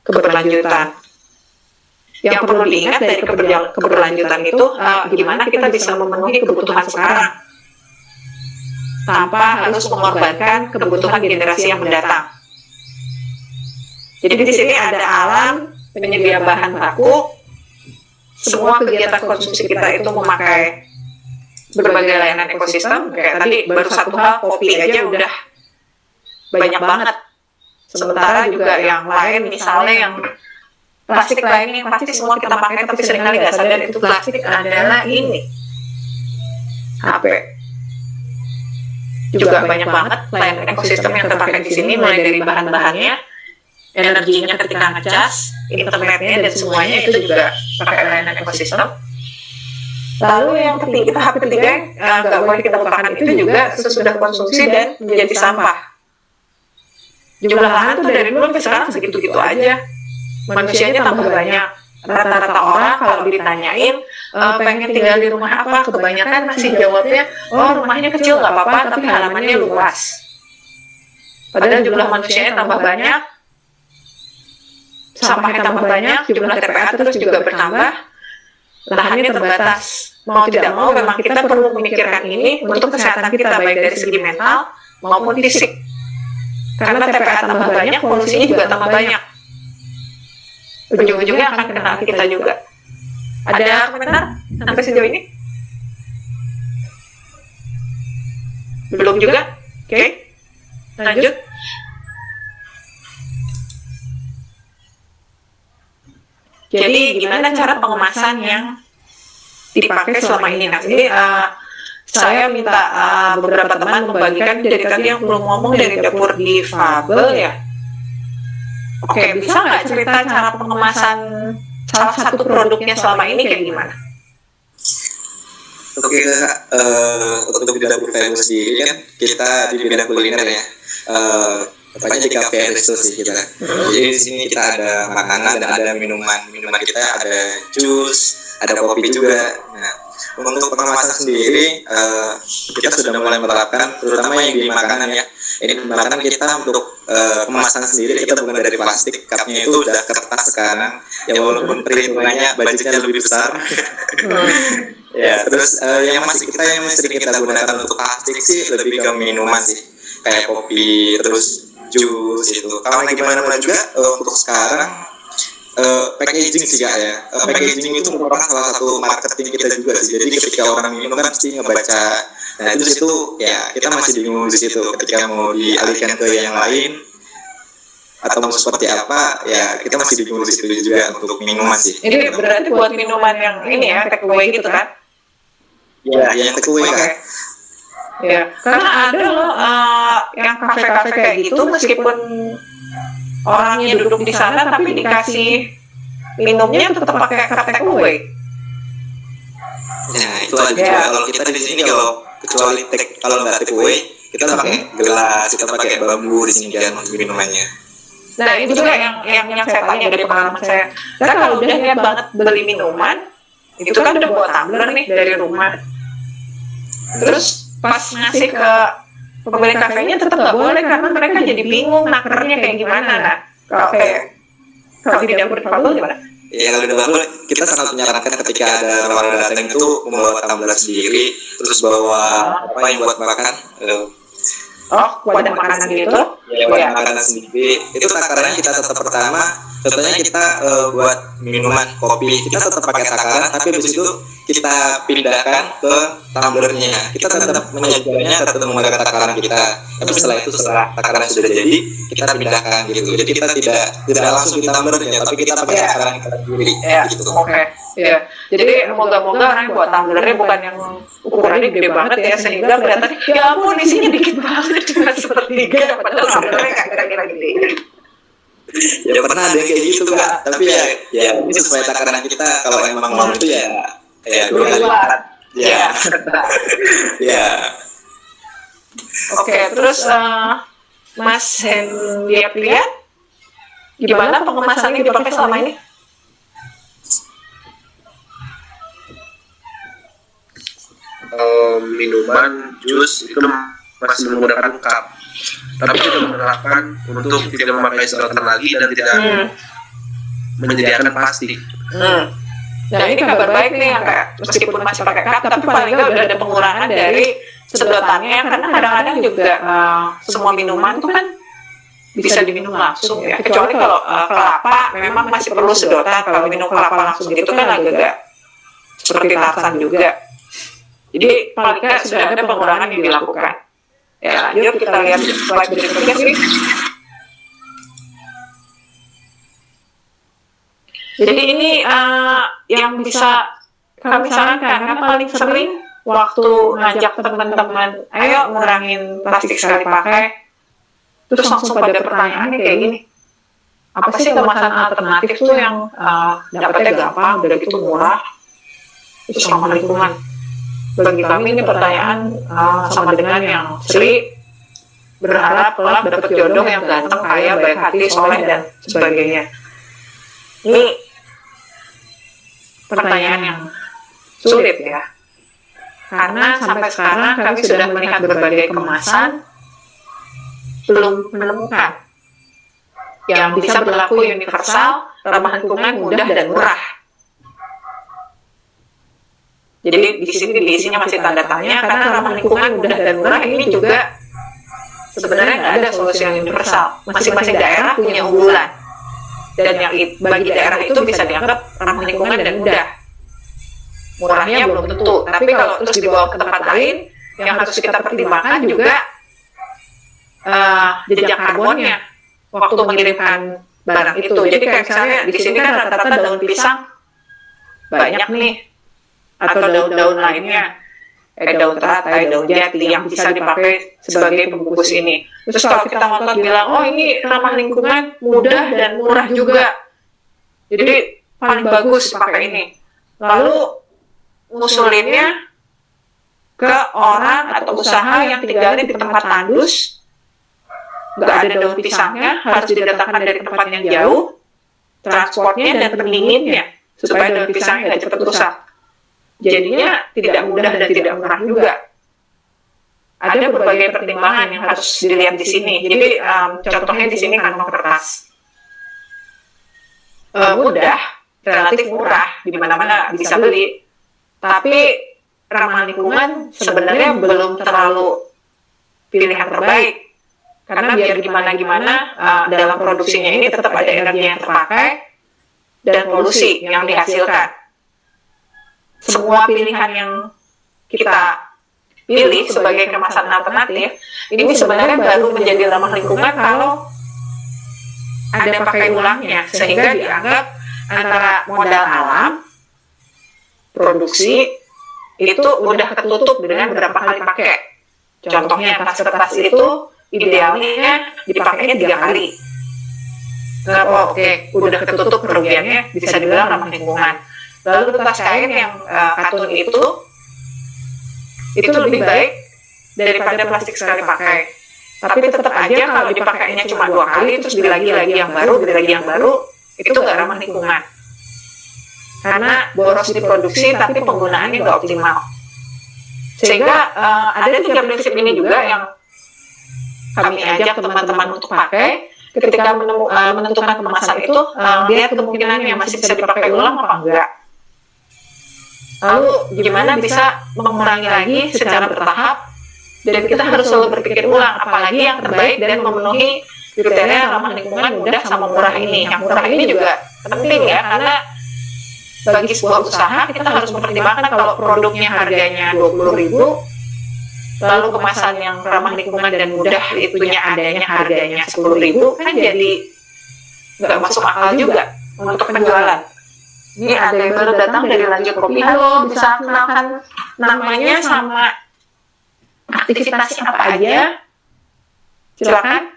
Speaker 2: keberlanjutan, yang perlu diingat dari keberlanjutan itu gimana kita bisa memenuhi kebutuhan sekarang. tanpa harus mengorbankan kebutuhan generasi yang mendatang. Jadi di sini ada alam, penyedia bahan baku, semua kegiatan konsumsi kita itu memakai berbagai layanan ekosistem. Kayak tadi baru satu hal, kopi aja udah banyak banget. Sementara juga yang lain, misalnya yang plastik lain yang pasti semua kita pakai tapi seringkali nggak sadar itu plastik adalah ini HP. Juga banyak banget layanan ekosistem yang terpakai di sini, mulai dari bahan-bahannya, energinya ketika ngecas, internetnya dan semuanya itu juga pakai layanan ekosistem. Lalu yang ketiga, tahap ketiga nggak boleh kita lupakan itu juga sesudah konsumsi dan menjadi sampah. Jumlah lahan tuh dari dulu sampai sekarang segitu-gitu aja. Manusianya tambah banyak. Rata-rata orang kalau ditanyain pengen tinggal di rumah apa, kebanyakan masih jawabnya, oh rumahnya kecil nggak apa-apa tapi halamannya luas. Padahal jumlah manusianya tambah banyak, sampahnya tambah banyak, jumlah TPA terus juga bertambah, lahannya terbatas. Mau tidak mau memang kita perlu memikirkan ini untuk kesehatan kita, baik dari segi mental maupun fisik. Karena TPA tambah banyak, polusinya juga tambah banyak. Ujung-ujungnya akan kena kita juga. Ada komentar sampai sejauh ini? Belum juga? Oke. Lanjut. Jadi gimana cara pengemasan yang dipakai selama ini? Nah, ini saya minta beberapa teman membagikan dari tadi yang belum ngomong dari dapur difabel ya. Oke, bisa nggak cerita cara pengemasan salah satu produknya selama ini kayak gimana?
Speaker 4: Oke, untuk di dapur Febel sendiri kan kita di bidang kuliner ya. Tepatnya di Cafe Resto sih kita. Jadi di sini kita ada makanan dan ada minuman. Minuman kita ada jus, ada kopi juga. Nah, untuk pengemasan sendiri kita sudah mulai menerapkan, terutama yang di makanan ya. Ini makanan kita untuk kemasan sendiri kita bukan dari plastik, cupnya itu udah kertas sekarang. Ya walaupun perhitungannya budgetnya lebih besar. Ya terus yang masih sering kita gunakan untuk plastik sih lebih ke minuman sih, kayak kopi terus jus itu. Kalau gimana juga untuk sekarang packaging sih Kak ya. Packaging itu merupakan salah satu marketing kita juga sih. Jadi ketika orang minum kan pasti ngebaca. Nah itu situ ya kita masih bingung di situ ketika mau dialihkan ke yang lain atau mau seperti apa ya kita masih bingung di situ juga untuk minuman sih.
Speaker 2: Ini berarti buat minuman yang ini ya take away gitu kan?
Speaker 4: Ya yang take away kan.
Speaker 2: Ya karena ada loh yang kafe-kafe kayak gitu meskipun orangnya duduk di sana tapi dikasih minumnya tetap pakai cup take away.
Speaker 4: Nah itu aja juga. Kalau kita di sini kalau kecuali kalau nggak take away kita pakai gelas, kita pakai bambu di sini kan untuk minumannya.
Speaker 2: Nah itu juga yang saya tanya dari pengalaman saya. Saya kalau udah niat banget beli minuman itu kan udah bawa tumbler nih dari rumah. Terus pas ngasih ke pemilik kafenya tetap nggak boleh karena mereka jadi bingung nakernya kayak gimana. Nah kalau di dapur difabel gimana?
Speaker 4: Ya kalau di dapur kita sangat menyarankan ketika ada orang datang itu membawa tumbler sendiri, terus bawa apa yang buat makan.
Speaker 2: Wadah makanan gitu?
Speaker 4: Ya wadah makanan sendiri. Itu takarannya kita tetap pertama. Contohnya kita buat minuman kopi kita tetap pakai takaran, tapi habis itu kita pindahkan ke tumblernya. Kita tetap menyajikannya tetap menggunakan takaran kita. Tapi setelah takaran sudah jadi, kita pindahkan gitu. Jadi kita tidak langsung di tumblernya, tapi kita pakai takaran kita sendiri. Gitu.
Speaker 2: Oke. Ya. Jadi moga-moga orang yang buat tumblernya bukan yang ukurannya gede banget ya sehingga kelihatan ya ampun isinya dikit banget cuma sepertiga padahal tumblernya kira-kira gede.
Speaker 4: Ya pernah ada yang kayak gitu Kak, tapi ya ini sesuai takaran kita. Kalau emang mau itu ya 2 kali lipat. Ya.
Speaker 2: Oke, terus Mas Hendriya gimana pengemasannya dipakai selama ini?
Speaker 7: Minuman, jus itu masih menggunakan cup. Tapi kita menerapkan untuk tidak memakai sedotan lagi dan tidak menyediakan plastik.
Speaker 2: Nah ini kabar baik nih yang kayak meskipun masih pakai cup, tapi paling nggak udah ada pengurangan dari sedotannya, karena kadang-kadang juga semua minuman itu kan bisa diminum langsung ya, kecuali kalau kelapa memang masih perlu sedotan. Kalau minum kelapa langsung gitu kan agak-agak seperti Tarsan juga. Jadi paling nggak sudah ada pengurangan yang dilakukan. Ya lanjut kita lihat slide berikutnya sih. Jadi ini yang bisa kami sarankan, karena paling sering waktu ngajak teman-teman, ayo ngurangin plastik sekali pakai, terus langsung pada pertanyaannya kayak gini, apa sih kemasan alternatif tuh yang dapetnya gampang, udah gitu murah, terus ramah lingkungan. Bagi kami ini pertanyaan sama dengan yang Sri berharap kelak dapet jodoh yang ganteng, kaya, baik hati, soleh, dan sebagainya. Ini pertanyaan yang sulit ya, karena sampai sekarang kami sudah melihat berbagai kemasan, belum menemukan yang bisa berlaku universal, ramah lingkungan, mudah, dan murah. Jadi di sini isinya masih tanda tanya, karena ramah lingkungan, mudah, dan murah ini juga sebenarnya nggak ada solusi yang universal. Masing-masing daerah punya unggulan, dan yang bagi daerah itu bisa dianggap ramah lingkungan dan mudah. Murahnya belum tentu, tapi kalau terus dibawa ke tempat lain, yang harus kita pertimbangkan juga jejak karbonnya waktu mengirimkan barang itu. Jadi kayak misalnya di sini kan rata-rata daun pisang banyak nih, atau daun-daun lainnya, daun teratai, daun jati yang bisa dipakai sebagai pembungkus ini. Terus kalau kita ngotot bilang, oh ini ramah lingkungan, mudah, dan murah juga, jadi paling bagus pakai ini. Lalu ngusulinnya ke orang atau usaha yang tinggalnya di tempat tandus, nggak ada daun pisangnya, harus didatangkan dari tempat yang jauh, transportnya dan pendinginnya, supaya daun pisangnya nggak cepat rusak. Jadinya tidak mudah dan tidak murah juga. Ada berbagai pertimbangan yang harus dilihat di sini. Jadi contohnya di sini kantong kertas. Mudah, relatif murah, di mana-mana bisa beli. Tapi ramah lingkungan sebenarnya belum terlalu pilihan terbaik. Karena biar gimana-gimana dalam produksinya ini tetap ada energi yang terpakai dan polusi yang dihasilkan. Semua pilihan yang kita pilih sebagai kemasan alternatif ini sebenarnya baru menjadi ramah lingkungan kalau ada pakai ulangnya, sehingga dianggap antara modal alam, produksi itu udah ketutup dengan berapa kali pakai. Contohnya tas kertas itu idealnya dipakainya 3 kali. Kenapa? Oke, udah ketutup, kerugiannya bisa dibilang ramah lingkungan. Lalu tas kain yang katun itu lebih baik daripada plastik sekali pakai. Tapi tetap aja kalau dipakainya cuma 2 kali, terus beli lagi yang baru, itu nggak ramah lingkungan. Karena boros diproduksi tapi penggunaannya nggak optimal. Sehingga ada 3 prinsip ini juga yang kami ajak teman-teman untuk pakai. Ketika menentukan kemasan itu, lihat kemungkinannya masih bisa dipakai ulang apa enggak. Lalu gimana bisa mengurangi lagi secara bertahap, dan kita harus selalu berpikir ulang apalagi yang terbaik dan memenuhi kriteria ramah lingkungan, mudah, sama murah ini. Yang murah ini juga penting ya, karena bagi sebuah usaha kita harus mempertimbangkan kalau produknya harganya 20.000, lalu kemasan yang ramah lingkungan dan mudah itunya adanya harganya 10.000, kan jadi nggak masuk akal juga untuk penjualan. Ini ada yang baru datang dari Lanjut Kopi. Halo, bisa kenalkan namanya sama aktivitasnya apa aja? Silakan.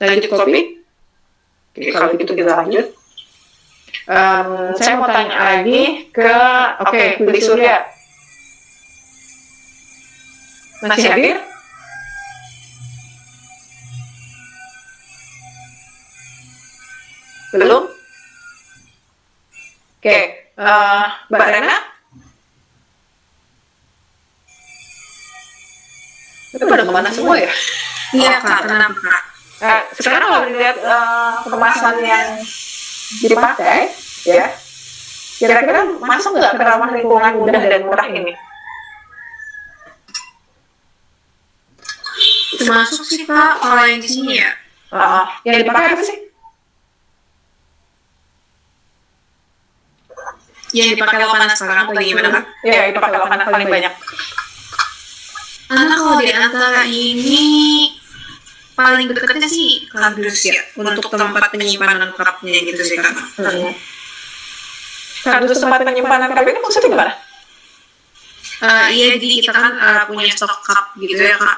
Speaker 2: Lanjut Kopi. Oke, kalau gitu kita lanjut. Saya mau tanya lagi ke Beli Surya. Masih hadir? Belum? Oke, Mbak Rena? Itu pada kemana semua ya?
Speaker 1: Iya Kak, kenapa Kak?
Speaker 2: Sekarang kalau dilihat kemasan yang dipakai, ya, kira-kira masuk nggak ke ramah lingkungan mudah dan murah ini?
Speaker 3: Termasuk sih Kak, kalau yang di sini ya.
Speaker 2: Yang dipakai apa sih?
Speaker 3: Yang dipakai lawan anak sekarang atau gimana Kak?
Speaker 2: Ya, itu pakai anak paling banyak.
Speaker 3: Anak kalau di antara ini paling dekatnya sih kardus ya, untuk tempat penyimpanan cupnya gitu sih Kak.
Speaker 2: Kardus tempat penyimpanan cup ini maksudnya gimana?
Speaker 3: Iya, jadi kita kan punya stok cup gitu ya Kak.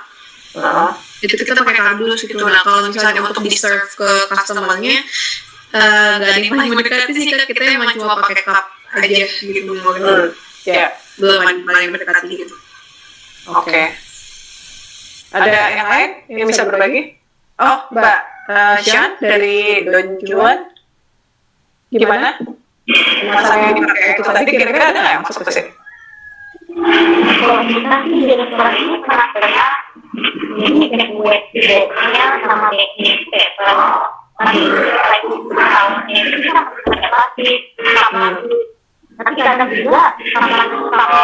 Speaker 3: Itu kita pakai kardus gitu. Nah kalau misalnya untuk di serve ke customer-nya, nggak ada yang paling mendekati sih Kak. Kita emang cuma pakai cup aja gitu.
Speaker 2: Ya.
Speaker 3: Belum paling mendekati gitu.
Speaker 2: Oke. Ada yang lain yang bisa berbagi? Oh, Mbak Jean dari Don Juan, gimana? Masalah yang dipakai itu tadi kira-kira ada nggak yang masuk ke sini?
Speaker 6: Kalau kita sih di restoran ini karakternya ini kayak backnya sama backnya paper. Tapi tahunnya itu kita pakai plastik sama nanti ada juga sama itu sama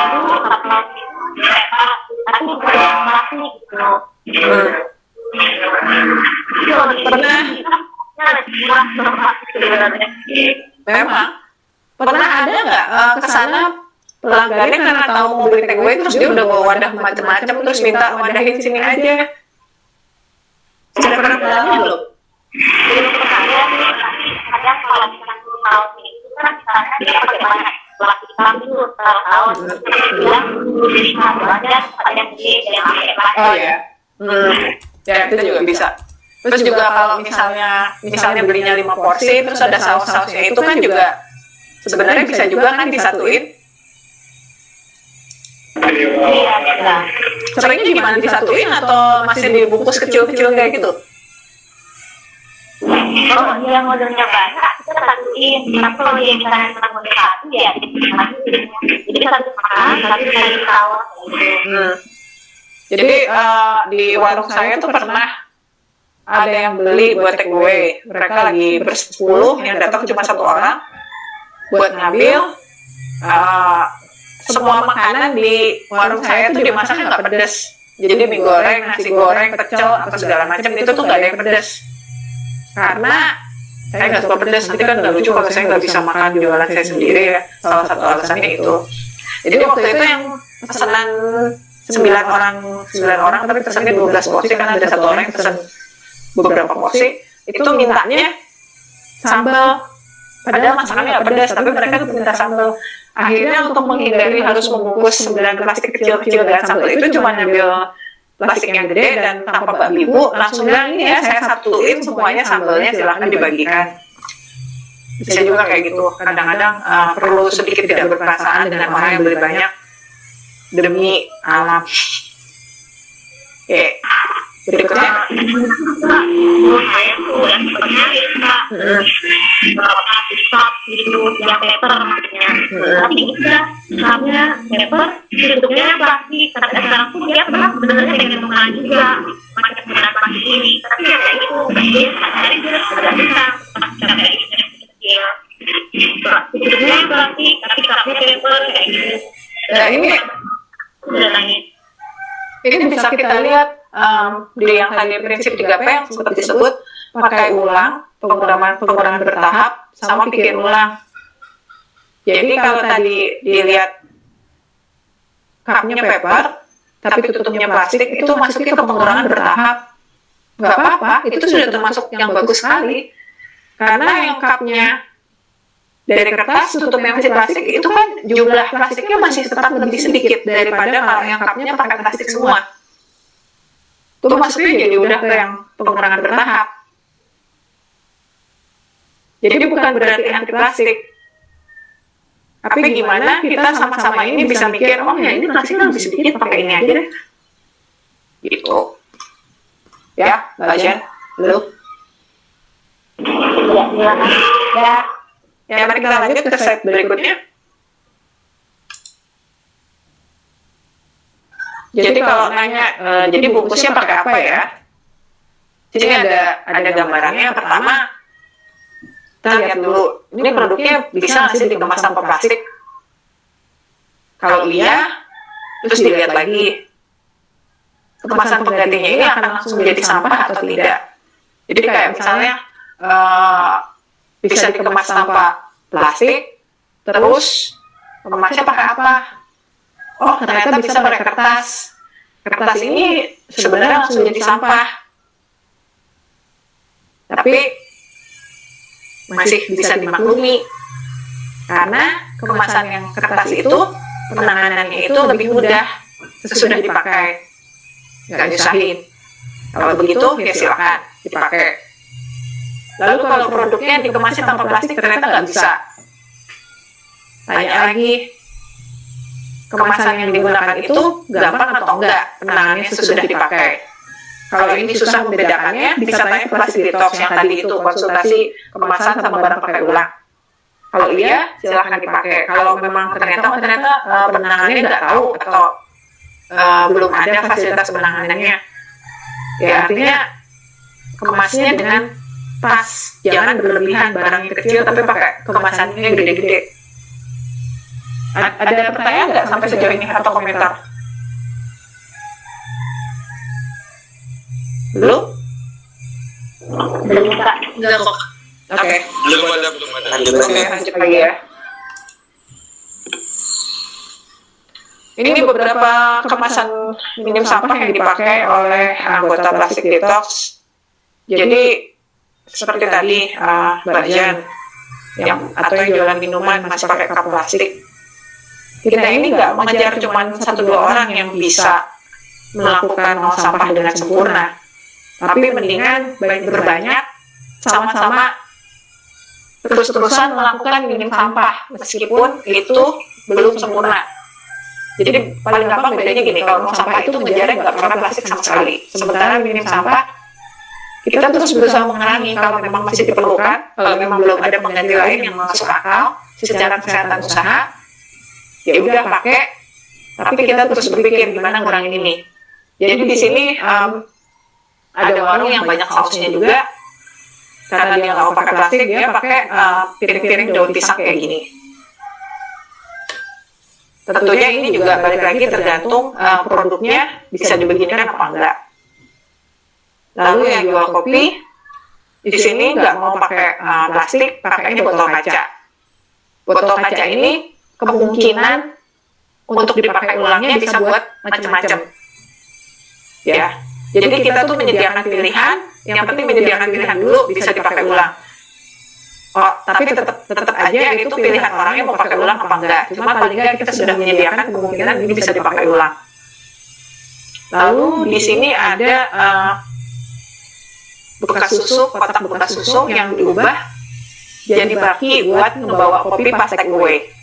Speaker 6: tapi bukan plastik gitu.
Speaker 2: Memang pernah ada nggak kesana pelanggannya karena tahu mau beli take away terus dia udah bawa wadah macam-macam terus minta wadahin sini aja. Sudah pernah pelanggan belum?
Speaker 6: Kadang kalau misalkan tahun itu kan misalnya dia pakai banyak plastik itu tahun bilang wadah ada yang gede ada yang pakai plastik.
Speaker 2: Oh ya. Ya itu juga bisa. Terus juga kalau misalnya belinya 5 porsi terus ada saus-sausnya itu kan juga sebenarnya bisa juga kan disatuin. Seringnya gimana disatuin atau masih dibungkus kecil-kecil kayak gitu?
Speaker 6: Kalau dia modelnya banyak kita satuin. Tapi kalau dia misalnya cuma model satu ya jadi satu makan satu kali saus.
Speaker 2: Jadi di warung saya tuh pernah ada yang beli buat take away. Mereka lagi bersepuluh, yang datang cuma 1 orang buat ngambil. Semua makanan di warung saya tuh dimasaknya nggak pedas. Jadi mie goreng, nasi goreng, pecel, apa segala macam itu tuh nggak ada yang pedas. Karena saya nggak suka pedas, nanti kan nggak lucu kalau saya nggak bisa makan jualan saya sendiri ya. Salah satu alasannya itu. Jadi waktu itu yang pesanan 9 orang tapi pesannya 12 porsi karena ada 1 orang yang pesan beberapa porsi, itu mintanya sambal. Padahal masakannya nggak pedas, tapi mereka tuh minta sambal. Akhirnya untuk menghindari harus membungkus 9 plastik kecil-kecil dengan sambal itu cuma ngambil plastik yang gede dan tanpa babi bu langsung bilang ini ya saya satuin semuanya sambalnya silahkan dibagikan. Bisa juga kayak gitu. Kadang-kadang perlu sedikit tidak berperasaan dengan orang yang beli banyak demi alam. Oke, berikutnya.
Speaker 6: Saya tuh yang sebenarnya beberapa stop gitu yang paper maksudnya. Tapi juga karena paper bentuknya plastik. Tapi sekarang tuh dia pernah sebenarnya dengan menggunakan juga macam menggunakan plastik ini. Tapi ya kayak gitu, dia dari dia sudah bisa cara kayak gitu kecil. Bentuknya plastik, tapi cupnya paper kayak gitu.
Speaker 2: Nah ini
Speaker 6: udah nangis.
Speaker 2: Ini bisa kita lihat di yang tadi prinsip 3P yang sempat disebut pakai ulang, pengurangan bertahap, sama pikir ulang. Jadi kalau tadi dilihat cupnya paper, tapi tutupnya plastik, itu masuknya ke pengurangan bertahap. Nggak apa-apa, itu sudah termasuk yang bagus sekali. Karena yang cupnya dari kertas, tutupnya masih plastik, itu kan jumlah plastiknya masih tetap lebih sedikit daripada kalau yang cupnya pakai plastik semua. Itu masuknya jadi udah ke yang pengurangan bertahap. Jadi bukan berarti anti plastik. Tapi gimana kita sama-sama ini bisa mikir, oh ya ini plastiknya lebih sedikit, pakai ini aja deh. Gitu. Ya, Mbak Jen, lu.
Speaker 6: Ya.
Speaker 2: Ya, mari kita lanjut ke slide berikutnya. Jadi kalau nanya, jadi bungkusnya pakai apa ya? Di sini ada gambarannya. Yang pertama, kita lihat dulu, ini produknya bisa nggak sih dikemas tanpa plastik? Kalau iya, terus dilihat lagi, kemasan penggantinya ini akan langsung menjadi sampah atau tidak. Jadi kayak misalnya bisa dikemas tanpa plastik, terus kemasnya pakai apa? Oh, ternyata bisa pakai kertas. Kertas ini sebenarnya langsung jadi sampah, tapi masih bisa dimaklumi karena kemasan yang kertas itu penanganannya itu lebih mudah sesudah dipakai, nggak nyusahin. Kalau begitu ya silakan dipakai. Lalu kalau produknya dikemasnya tanpa plastik ternyata nggak bisa, tanya lagi, kemasan yang digunakan itu gampang atau enggak penanganannya sesudah dipakai. Kalau ini susah membedakannya, bisa tanya ke Plastik Detox yang tadi itu, konsultasi kemasan sama barang pakai ulang. Kalau iya, silahkan dipakai. Kalau memang ternyata penanganannya nggak tahu atau belum ada fasilitas penanganannya, ya artinya kemasnya dengan pas, jangan berlebihan, barangnya kecil tapi pakai kemasannya gede-gede. Ada pertanyaan nggak sampai sejauh ini atau komentar? Belum?
Speaker 6: Belum Kak.
Speaker 3: Enggak kok.
Speaker 2: Oke.
Speaker 5: Belum ada.
Speaker 2: Oke, lanjut lagi ya. Ini beberapa kemasan minim sampah yang dipakai oleh anggota Plastik Detox. Jadi seperti tadi Mbak Jan atau yang jualan minuman masih pakai cup plastik. Kita ini nggak mengejar cuma 1-2 orang yang bisa melakukan nol sampah dengan sempurna, tapi mendingan berbanyak sama-sama terus-terusan melakukan minim sampah meskipun itu belum sempurna. Jadi paling gampang bedanya gini, kalau nol sampah itu mengejarnya nggak pernah plastik sama sekali, sementara minim sampah kita terus berusaha mengurangi kalau memang masih diperlukan, kalau memang belum ada pengganti lain yang masuk akal secara kesehatan usaha, ya udah pakai, tapi kita terus berpikir gimana ngurangin ini. Jadi di sini ada warung yang banyak sausnya juga, karena dia nggak mau pakai plastik, dia pakai piring-piring daun pisang kayak gini. Tentunya ini juga balik lagi tergantung produknya bisa dibeginikan apa enggak. Lalu yang jual kopi di sini nggak mau pakai plastik, pakainya botol kaca. Botol kaca ini kemungkinan untuk dipakai ulangnya bisa buat macam-macam. Ya, jadi kita tuh menyediakan pilihan. Yang penting menyediakan pilihan dulu bisa dipakai ulang. Oh, tapi tetap aja itu pilihan orangnya mau pakai ulang apa enggak. Cuma paling enggak kita sudah menyediakan kemungkinan ini bisa dipakai ulang. Lalu di sini ada bekas susu, kotak bekas susu yang diubah jadi baki buat membawa kopi pas take away.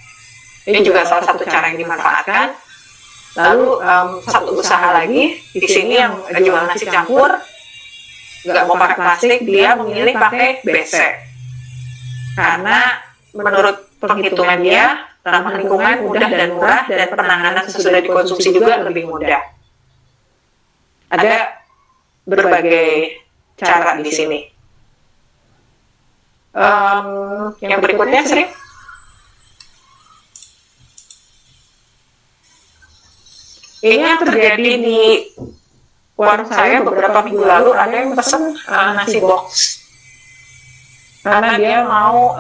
Speaker 2: Ini juga salah satu cara yang dimanfaatkan. Lalu satu usaha lagi di sini yang jual nasi campur, nggak mau pakai plastik, dia memilih pakai BC karena menurut penghitungan dia ramah lingkungan, mudah dan murah, dan penanganan sesudah dikonsumsi juga lebih mudah. Ada berbagai cara di sini. Yang berikutnya sering. Ini yang terjadi di warung saya beberapa minggu lalu, ada yang pesen nasi box karena dia mau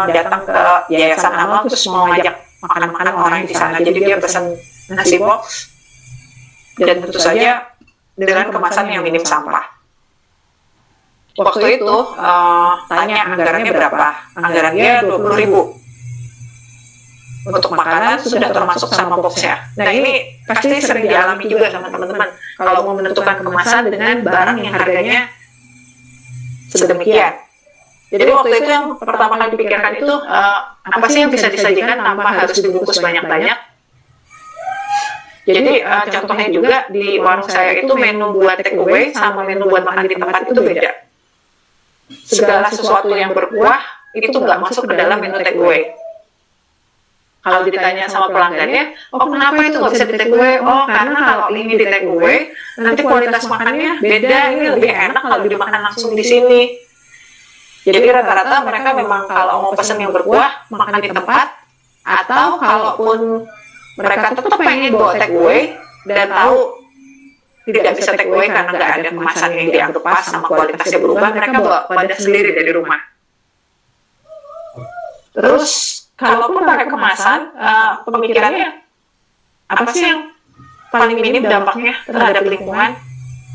Speaker 2: datang ke Yayasan Amal terus mau ngajak makan-makan orang di sana. Jadi dia pesen nasi box dan tentu saja dengan kemasan yang minim sampah. Waktu itu tanya anggarannya berapa? Anggarannya 20.000 untuk makanan sudah termasuk sama boxnya. Nah ini pasti sering dialami juga sama teman-teman kalau mau menentukan kemasan dengan barang yang harganya sedemikian. Jadi waktu itu yang pertama kali dipikirkan itu apa sih yang bisa disajikan tanpa harus dibungkus banyak-banyak. Jadi contohnya juga di warung saya itu menu buat take away sama menu buat makan di tempat itu beda. Segala sesuatu yang berkuah itu nggak masuk ke dalam menu take away. Kalau ditanya sama pelanggannya, oh kenapa itu nggak bisa di take away? Oh karena kalau ini di take away nanti kualitas makannya beda, ini lebih enak kalau dimakan langsung di sini. Jadi rata-rata mereka memang kalau mau pesen yang berkuah makan di tempat, atau kalaupun mereka tetap pengen bawa take away dan tahu tidak bisa take away karena nggak ada kemasan yang dianggap pas sama kualitasnya berubah, mereka bawa wadah sendiri dari rumah. Terus kalaupun pakai kemasan, pemikirannya apa sih yang paling minim dampaknya terhadap lingkungan?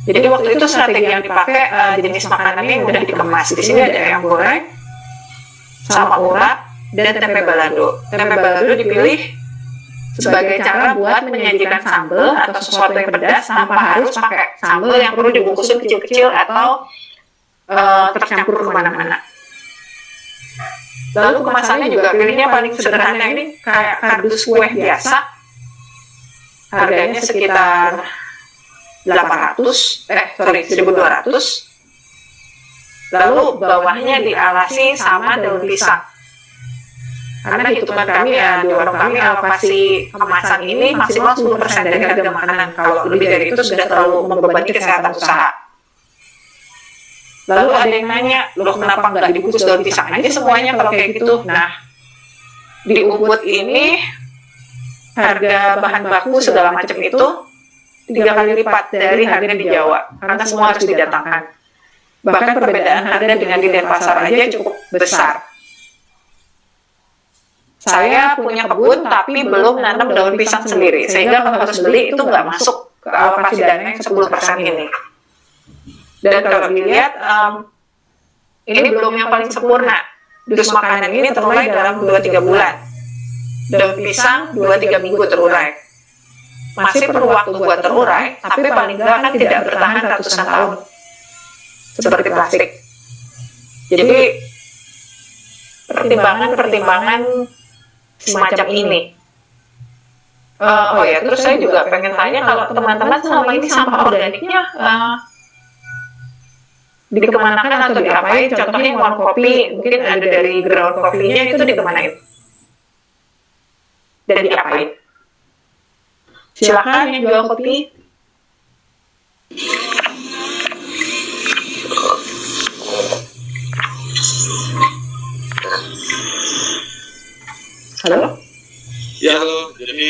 Speaker 2: Jadi waktu itu strategi yang dipakai jenis makanannya yang udah dikemas. Di sini ada ayam goreng, sama urap, dan tempe balado. Tempe balado dipilih sebagai cara buat menyajikan sambal atau sesuatu yang pedas tanpa harus pakai sambal yang perlu dibungkusin kecil-kecil atau tercampur kemana-mana. Lalu kemasannya juga pilihnya paling sederhana, ini kayak kardus kue biasa. Harganya sekitar 1.200. Lalu bawahnya dialasi sama daun pisang. Karena hitungan kami di warung kami alokasi kemasan ini maksimal 10% dari harga makanan. Kalau lebih dari itu sudah terlalu membebani kesehatan usaha. Lalu ada yang nanya, loh kenapa nggak dibungkus daun pisang aja semuanya kalau kayak gitu? Nah, di Ubud ini harga bahan baku segala macam itu 3 kali lipat dari harga di Jawa, karena semua harus didatangkan. Bahkan perbedaan harga dengan di Denpasar aja cukup besar. Saya punya kebun tapi belum nanam daun pisang sendiri, sehingga kalau harus beli itu nggak masuk ke alokasi dana yang 10% ini. Dan kalau dilihat, ini belum yang paling sempurna. Dus makanan ini terurai dalam 2-3 bulan. Daun pisang 2-3 minggu terurai. Masih perlu waktu buat terurai, tapi paling nggak kan tidak bertahan ratusan tahun. Seperti plastik. Jadi, pertimbangan semacam ini. Oh ya, terus saya juga pengen tanya kalau teman-teman selama ini sampah organiknya dikemanakan atau diapain? Contohnya yang warung kopi, mungkin ada dari ground coffee-nya itu dikemanain? Dan diapain? Silakan yang jual kopi. Halo?
Speaker 5: Ya, halo. Jadi,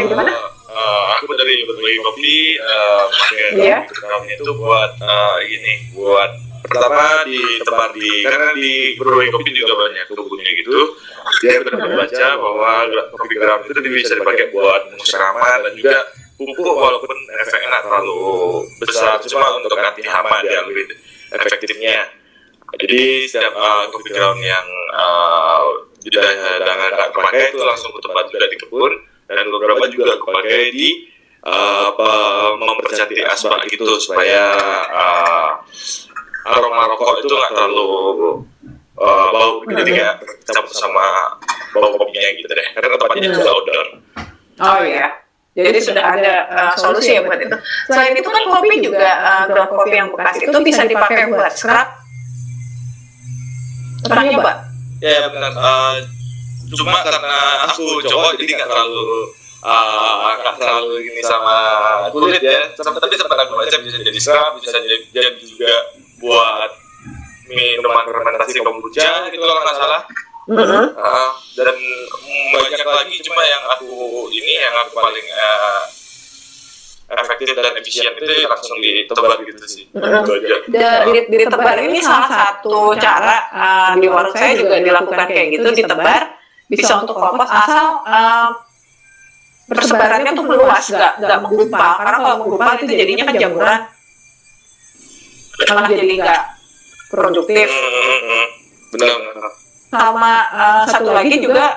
Speaker 2: gimana?
Speaker 5: aku dari berbagi kopi, pakai backgroundnya itu buat ini, buat pertama ditebar karena di berbagi kopi juga banyak kebunnya gitu. Dia benar membaca bahwa kopi ground itu bisa dipakai buat musyawarah dan juga pupuk, walaupun efeknya nggak terlalu besar, cuma untuk anti hama dia lebih efektifnya. Jadi setiap kopi ground yang sudah nggak kepakai itu langsung ketempat juga di kebun, dan beberapa juga kepakai di mempercantik asbak gitu supaya aroma rokok itu nggak terlalu bau, jadi kayak campur sama bau kopinya gitu deh, karena tempatnya juga outdoor.
Speaker 2: Oh iya, jadi sudah ada solusi ya buat itu. Selain itu kan kopi juga, ground kopi yang bekas itu bisa dipakai buat scrub. Pernah nyoba?
Speaker 5: Ya benar. Cuma karena aku cowok jadi nggak terlalu ini sama kulit ya. Tapi sempat aku baca bisa jadi scrub, bisa jadi juga buat minuman fermentasi kombucha gitu kalau nggak salah. Dan banyak lagi, cuma yang aku paling efektif dan efisien itu langsung ditebar gitu sih.
Speaker 2: Ditebar ini salah satu cara di warung saya juga dilakukan kayak gitu, ditebar bisa untuk kompos asal persebarannya tuh meluas, nggak menggumpal, karena kalau menggumpal itu jadinya kan jamuran, malah jadi nggak produktif.
Speaker 5: Benar.
Speaker 2: Sama satu lagi juga,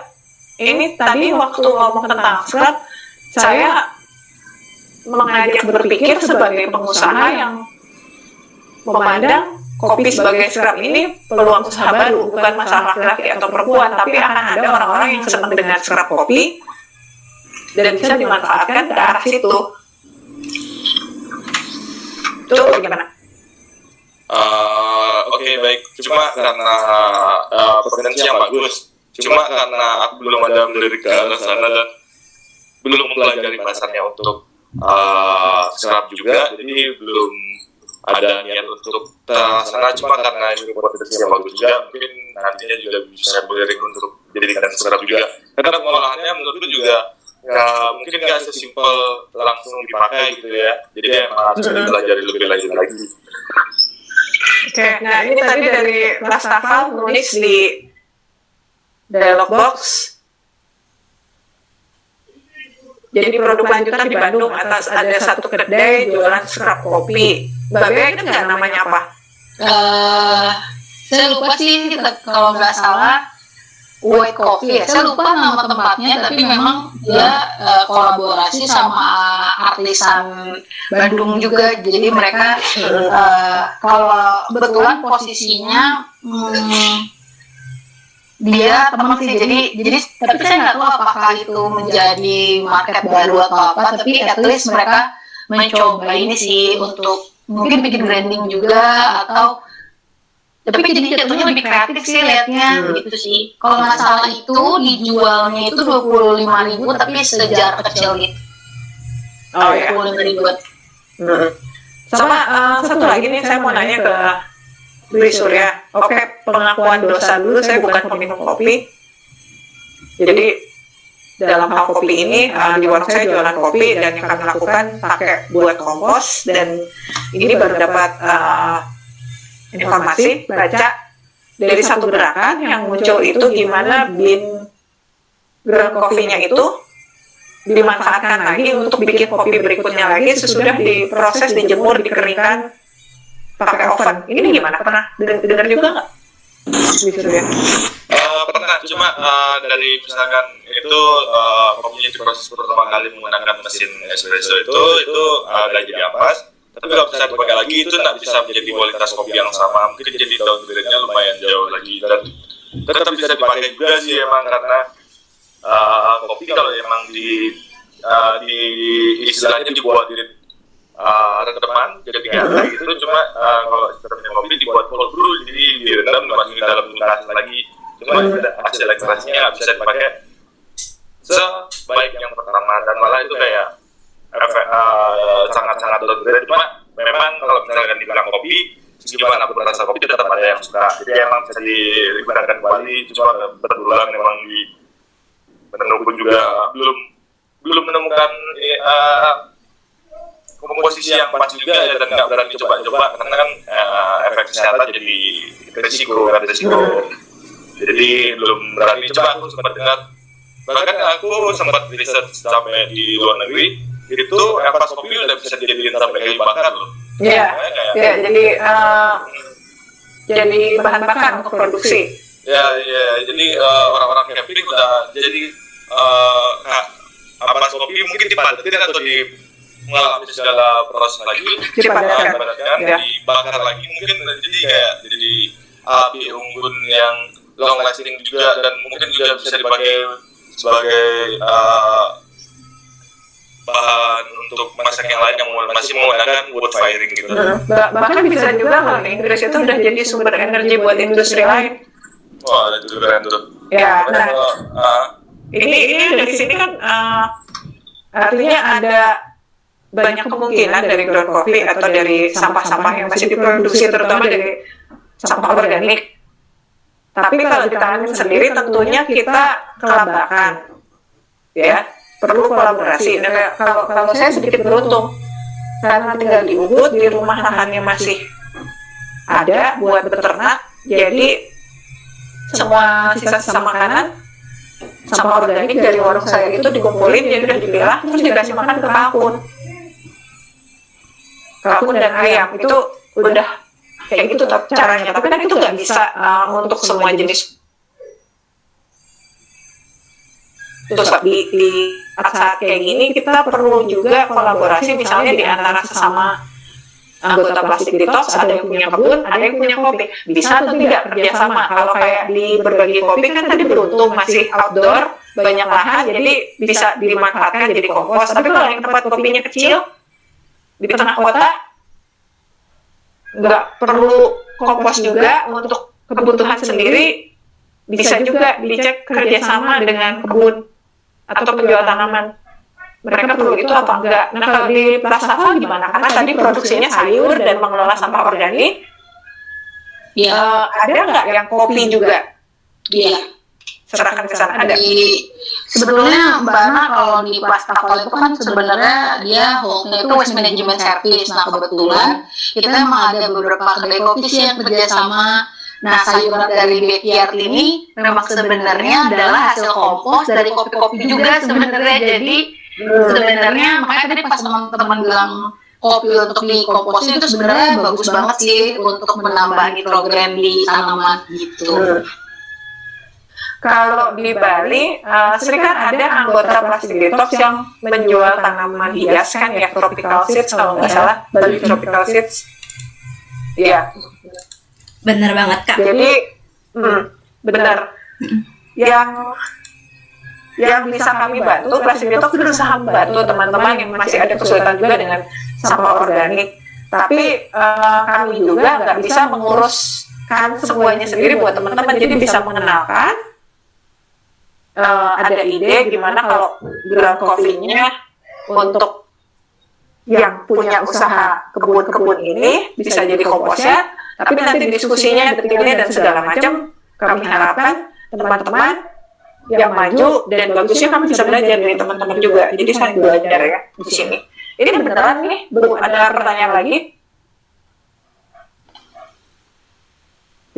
Speaker 2: ini tadi waktu ngomong tentang scrub, saya mengajak berpikir sebagai pengusaha yang memandang kopi sebagai scrub ini peluang usaha baru, bukan masalah laki-laki atau perempuan, tapi akan ada orang-orang yang senang dengan scrub kopi dan bisa dimanfaatkan ke arah situ. Itu bagaimana?
Speaker 5: Oke, baik. Cuma karena potensi yang bagus. Cuma karena aku belum ada melirik ke arah sana dan belum mempelajari pasarnya untuk scrub juga, jadi belum ada niat untuk terlaksana, cuma karena ini potensi yang bagus juga, mungkin nantinya juga bisa beriring untuk dijadikan serap juga. Karena pengolahannya menurutku juga mungkin nggak sesimpel langsung dipakai gitu ya. Jadi emang harus dipelajari lebih lanjut lagi.
Speaker 2: Oke, nah ini tadi dari Rastafal nulis di dialog box. Jadi produk lanjutan di Bandung atas ada satu kedai jualan scrap kopi. Mbak Bea itu nggak namanya apa?
Speaker 3: Saya lupa sih, kalau nggak salah White Coffee ya. Saya lupa nama tempatnya, tapi memang dia kolaborasi sama artisan Bandung juga. Jadi mereka kalau kebetulan posisinya dia teman sih, jadi tapi saya nggak tahu apakah itu menjadi market baru atau apa, tapi at least mereka mencoba ini sih untuk mungkin bikin branding juga, atau tapi jadi jatuhnya lebih kreatif sih liatnya gitu sih. Kalau nggak salah itu dijualnya itu 25.000 tapi sejar kecil gitu.
Speaker 2: Oh ya.
Speaker 3: 25.000.
Speaker 2: Sama satu lagi nih, saya mau nanya ke Dwi Surya. Oke, pengakuan dosa dulu, saya bukan peminum kopi. Jadi dalam hal kopi ini, di warung saya jualan kopi dan yang kami lakukan pakai buat kompos, dan ini baru dapat informasi, baca dari satu gerakan yang muncul itu gimana bin ground coffee-nya itu dimanfaatkan lagi untuk bikin kopi berikutnya lagi sesudah diproses, dijemur, dikeringkan pakai oven. Ini gimana? Pernah dengar juga nggak?
Speaker 5: Pernah, cuma dari misalkan itu kopinya diproses pertama kali menggunakan mesin espresso itu agak jadi ampas. Tapi kalau bisa dipakai lagi itu nggak bisa menjadi kualitas kopi yang sama, mungkin jadi downgrade-nya lumayan jauh lagi, dan tetap bisa dipakai juga sih emang, karena kopi kalau emang di istilahnya dibuat di rendaman ketika gitu, cuma kalau sistemnya kopi dibuat cold brew, jadi direndam dimasukin dalam kulkas lagi, cuma hasil ekstrasinya nggak bisa dipakai sebaik yang pertama, dan malah itu kayak sangat-sangat downgrade. Cuma memang kalau misalkan dibilang kopi, gimana aku merasa kopi tetap ada yang suka, jadi emang bisa digunakan kembali. Cuma kebetulan memang di menurutku juga belum menemukan komposisi yang pas juga ya, dan nggak berani coba-coba karena kan efek kesehatan jadi resiko. Jadi belum berani coba. Aku sempat dengar, bahkan aku sempat riset sampai di luar negeri, itu ampas kopi udah bisa dijadiin sampai kayu bakar loh.
Speaker 2: Iya, jadi bahan bakar untuk produksi.
Speaker 5: Ya, jadi orang-orang camping udah jadi ampas kopi mungkin dipadetin atau mengalami segala proses lagi, dipadatkan, dibakar lagi, mungkin jadi api unggun yang long lasting juga, dan mungkin juga bisa dipakai sebagai bahan untuk masak yang lain yang masih menggunakan wood firing gitu.
Speaker 2: Bahkan bisa juga kalau di Inggris itu udah jadi sumber energi buat industri lain.
Speaker 5: Wah, itu keren tuh.
Speaker 2: Ya, nah, ini dari sini kan artinya ada banyak kemungkinan dari ground coffee atau dari sampah-sampah yang masih diproduksi, terutama dari sampah organik. Tapi kalau ditanganin sendiri tentunya kita kelabakan, ya. Perlu kolaborasi. Nah, kalau saya sedikit beruntung karena tinggal di Ubud, di rumah lahannya masih ada buat beternak, jadi semua sisa-sisa makanan, sampah organik dari warung saya itu dikumpulin, jadi udah dipilah, terus dikasih makan ke kalkun dan ayam. Itu udah kayak gitu caranya, tapi kan itu nggak bisa untuk semua jenis. Terus di saat kayak gini kita perlu juga kolaborasi, misalnya di antara sesama anggota Plastik Detox, ada yang punya kebun, ada yang punya kopi, bisa atau tidak kerjasama. Kalau kayak di berbagi kopi kan tadi beruntung masih outdoor, banyak lahan, jadi bisa dimanfaatkan jadi kompos. Tapi kalau yang tempat kopinya kecil di tengah kota, nggak perlu kompos juga untuk kebutuhan sendiri, bisa juga dicek kerjasama dengan kebun atau penjual tanaman. mereka perlu itu apa enggak. Nah kalau di Plastafal gimana? Karena tadi produksinya sayur dan mengelola sampah organik,
Speaker 3: Iya.
Speaker 2: ada nggak yang kopi juga?
Speaker 3: Iya.
Speaker 2: Serahkan ke sana, ada.
Speaker 3: Sebetulnya Mbak Ana kalau di Plastafal itu kan sebenarnya dia holdnya itu waste management service. Nah kebetulan kita emang ada beberapa kedai kopi sih yang kerjasama. Nah sayuran dari backyard ini memang sebenarnya adalah hasil kompos dari kopi-kopi juga sebenarnya. Jadi sebenarnya makanya tadi pas teman-teman bilang kopi untuk dikompos itu sebenarnya bagus banget sih untuk menambah nitrogen di tanaman gitu.
Speaker 2: Kalau di Bali, sering kan ada anggota Plastik Detox yang menjual tanaman hias kan ya, tropical seeds kalau nggak salah, Bali tropical seeds. Iya,
Speaker 1: Bener banget Kak.
Speaker 2: jadi benar. Yang bisa kami bantu, Plastik Detox berusaha membantu teman-teman yang masih ada kesulitan juga dengan sampah organik. Tapi kami juga nggak bisa menguruskan semuanya sendiri buat teman-teman, jadi bisa mengenalkan. Ada ide gimana kalau ground coffee-nya untuk yang punya usaha kebun-kebun ini bisa jadi komposnya, tapi nanti diskusinya, detailnya dan segala macam kami harapkan teman-teman yang maju dan bagusnya kami bisa belajar dari teman-teman juga, jadi saling belajar ya di sini. Ini beneran nih, belum ada pertanyaan lagi?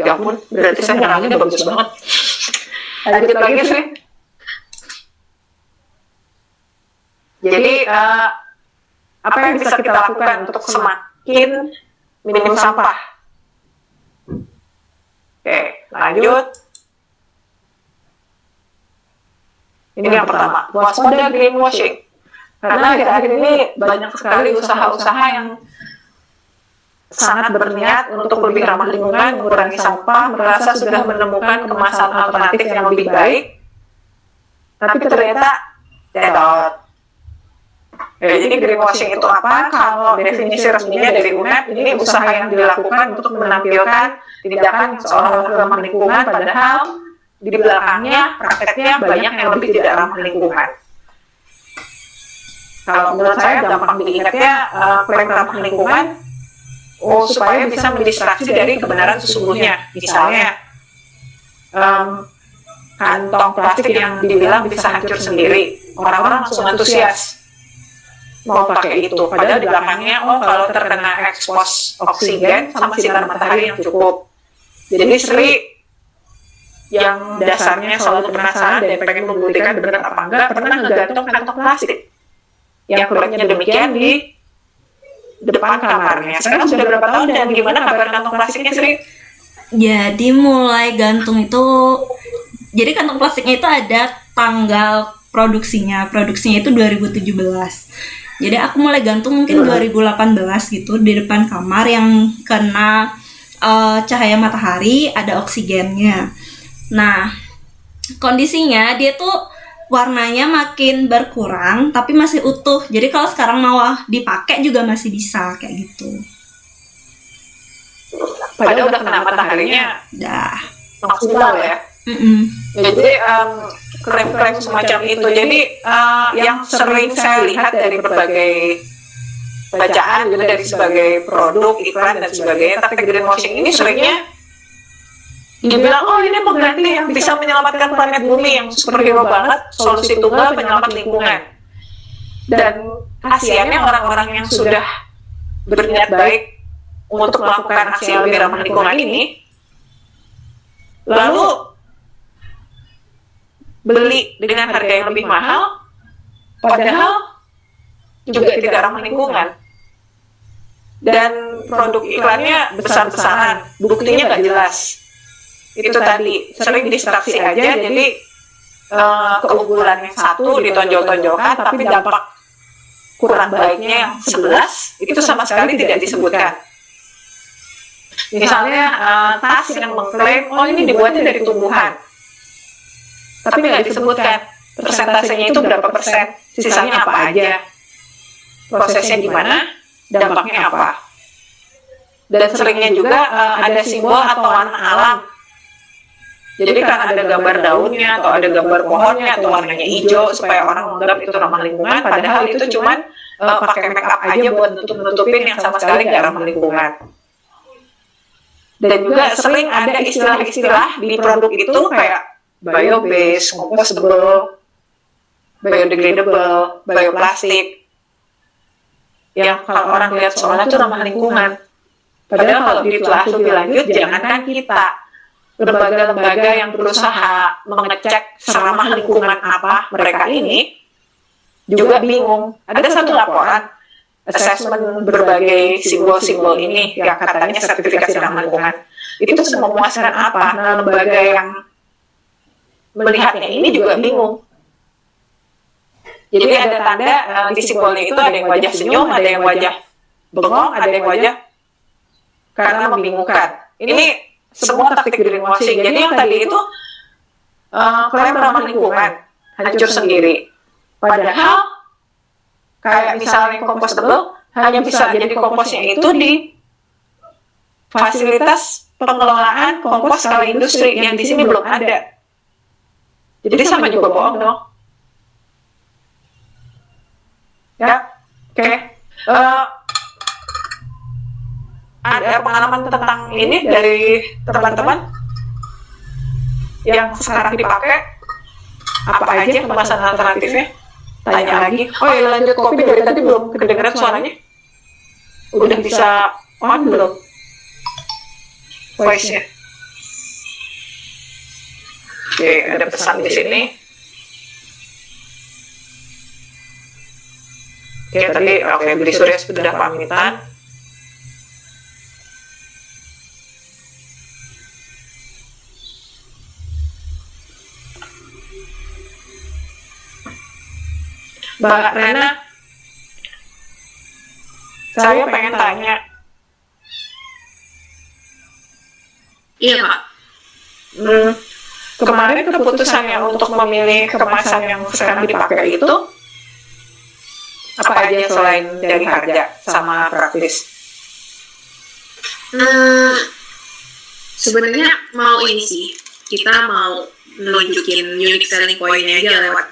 Speaker 2: Ya ampun, berarti saya nyerangnya bagus banget. Lanjut lagi sih. Jadi apa yang bisa kita lakukan untuk semakin minim sampah? Oke, lanjut. Ini yang pertama, waspada greenwashing. Karena akhir-akhir ini banyak sekali usaha-usaha yang sangat berniat untuk lebih ramah lingkungan, mengurangi sampah, merasa sudah menemukan kemasan alternatif yang lebih baik, tapi ternyata tidak. Jadi greenwashing itu apa? Kalau definisi resminya dari UNEP, ini usaha yang dilakukan untuk menampilkan tindakan seolah-olah ramah lingkungan, padahal di belakangnya prakteknya banyak yang lebih tidak ramah lingkungan. Kalau menurut saya gampang diingatnya klaim ramah lingkungan, supaya bisa mendistraksi dari kebenaran sesungguhnya. Misalnya kantong plastik yang dibilang bisa hancur sendiri, orang-orang langsung antusias mau pakai itu, padahal di belakangnya kalau terkena ekspos oksigen sama sinar matahari yang cukup. Jadi Sri yang dasarnya selalu penasaran dan pengen membuktikan benar apa enggak, pernah ngegantung kantong plastik yang proyeknya demikian di depan kamarnya. Sekarang sudah berapa tahun dan gimana kabar kantong plastiknya, Sri?
Speaker 1: Jadi mulai gantung itu, jadi kantong plastiknya itu ada tanggal produksinya itu 2017. Jadi aku mulai gantung mungkin 2018 gitu di depan kamar yang kena cahaya matahari, ada oksigennya. Nah, kondisinya dia tuh warnanya makin berkurang tapi masih utuh. Jadi kalau sekarang mau dipakai juga masih bisa kayak gitu.
Speaker 2: Padahal udah kena mataharinya
Speaker 1: Dah.
Speaker 2: maksimal ya. Jadi klaim-klaim semacam itu. Jadi yang sering saya lihat dari berbagai bacaan gitu, dari sebagai produk, iklan dan sebagainya, taktik greenwashing ini seringnya dibilang, ini pengganti yang bisa menyelamatkan planet bumi, yang superhero banget, solusi tunggal penyelamat lingkungan. Dan kasihannya orang-orang yang sudah berniat baik untuk melakukan aksi yang lebih ramah lingkungan ini, lalu beli dengan harga yang lebih mahal, padahal juga tidak ramah lingkungan. Dan produk iklannya besar-besaran, buktinya nggak jelas. Itu tadi, sering distraksi aja, jadi keunggulan yang satu ditonjol-tonjolkan, tapi dampak kurang baiknya yang 11, itu sama sekali tidak disebutkan. Misalnya tas yang mengklaim, ini dibuatnya dari tumbuhan, tapi nggak disebutkan persentasenya itu berapa persen, sisanya apa aja, prosesnya gimana, dampaknya apa. Dan seringnya juga ada simbol atau warna alam Jadi kan ada gambar daunnya atau ada gambar pohonnya atau warnanya hijau supaya orang menganggap itu ramah lingkungan, padahal itu cuman pakai make up aja buat nutupin yang sama sekali nggak ramah lingkungan. Dan juga sering ada istilah-istilah di produk itu kayak bio-based, compostable, biodegradable, bioplastik. Yang kalau orang lihat soalnya itu ramah lingkungan. Padahal kalau ditelaah lebih lanjut, jangankan kita, lembaga-lembaga yang berusaha mengecek seramah lingkungan apa mereka ini juga bingung. Ada satu laporan assessment berbagai simbol-simbol ini yang katanya sertifikasi ramah lingkungan. Itu memuaskan apa? Nah, lembaga yang melihatnya ini juga bingung. Jadi ada tanda di simbolnya itu ada yang wajah senyum, ada yang wajah bengong, ada yang wajah karena membingungkan. Ini semua taktik greenwashing. Jadi yang tadi itu klaim ramah lingkungan, hancur sendiri. Padahal kayak misalnya compostable hanya bisa jadi komposnya itu di fasilitas pengelolaan kompos skala industri yang di sini belum ada. Jadi sama juga bohong dong. Ya, oke. Ada pengalaman tentang ini dari teman-teman yang sekarang dipakai, apa aja kemasan alternatifnya? Tanya lagi. Oh ya, lanjut kopi dari tadi belum kedengeran suaranya? Udah bisa on belum? Voice-nya. Oke, ada pesan di sini. Oke, tadi Beli Surya sudah pamitan. Mbak Rena, saya pengen tanya.
Speaker 6: Iya, Pak.
Speaker 2: Kemarin keputusannya untuk memilih kemasan yang sekarang dipakai itu apa aja selain dari harga sama praktis?
Speaker 6: Sebenarnya mau ini sih, kita mau nunjukin unique selling point-nya aja lewat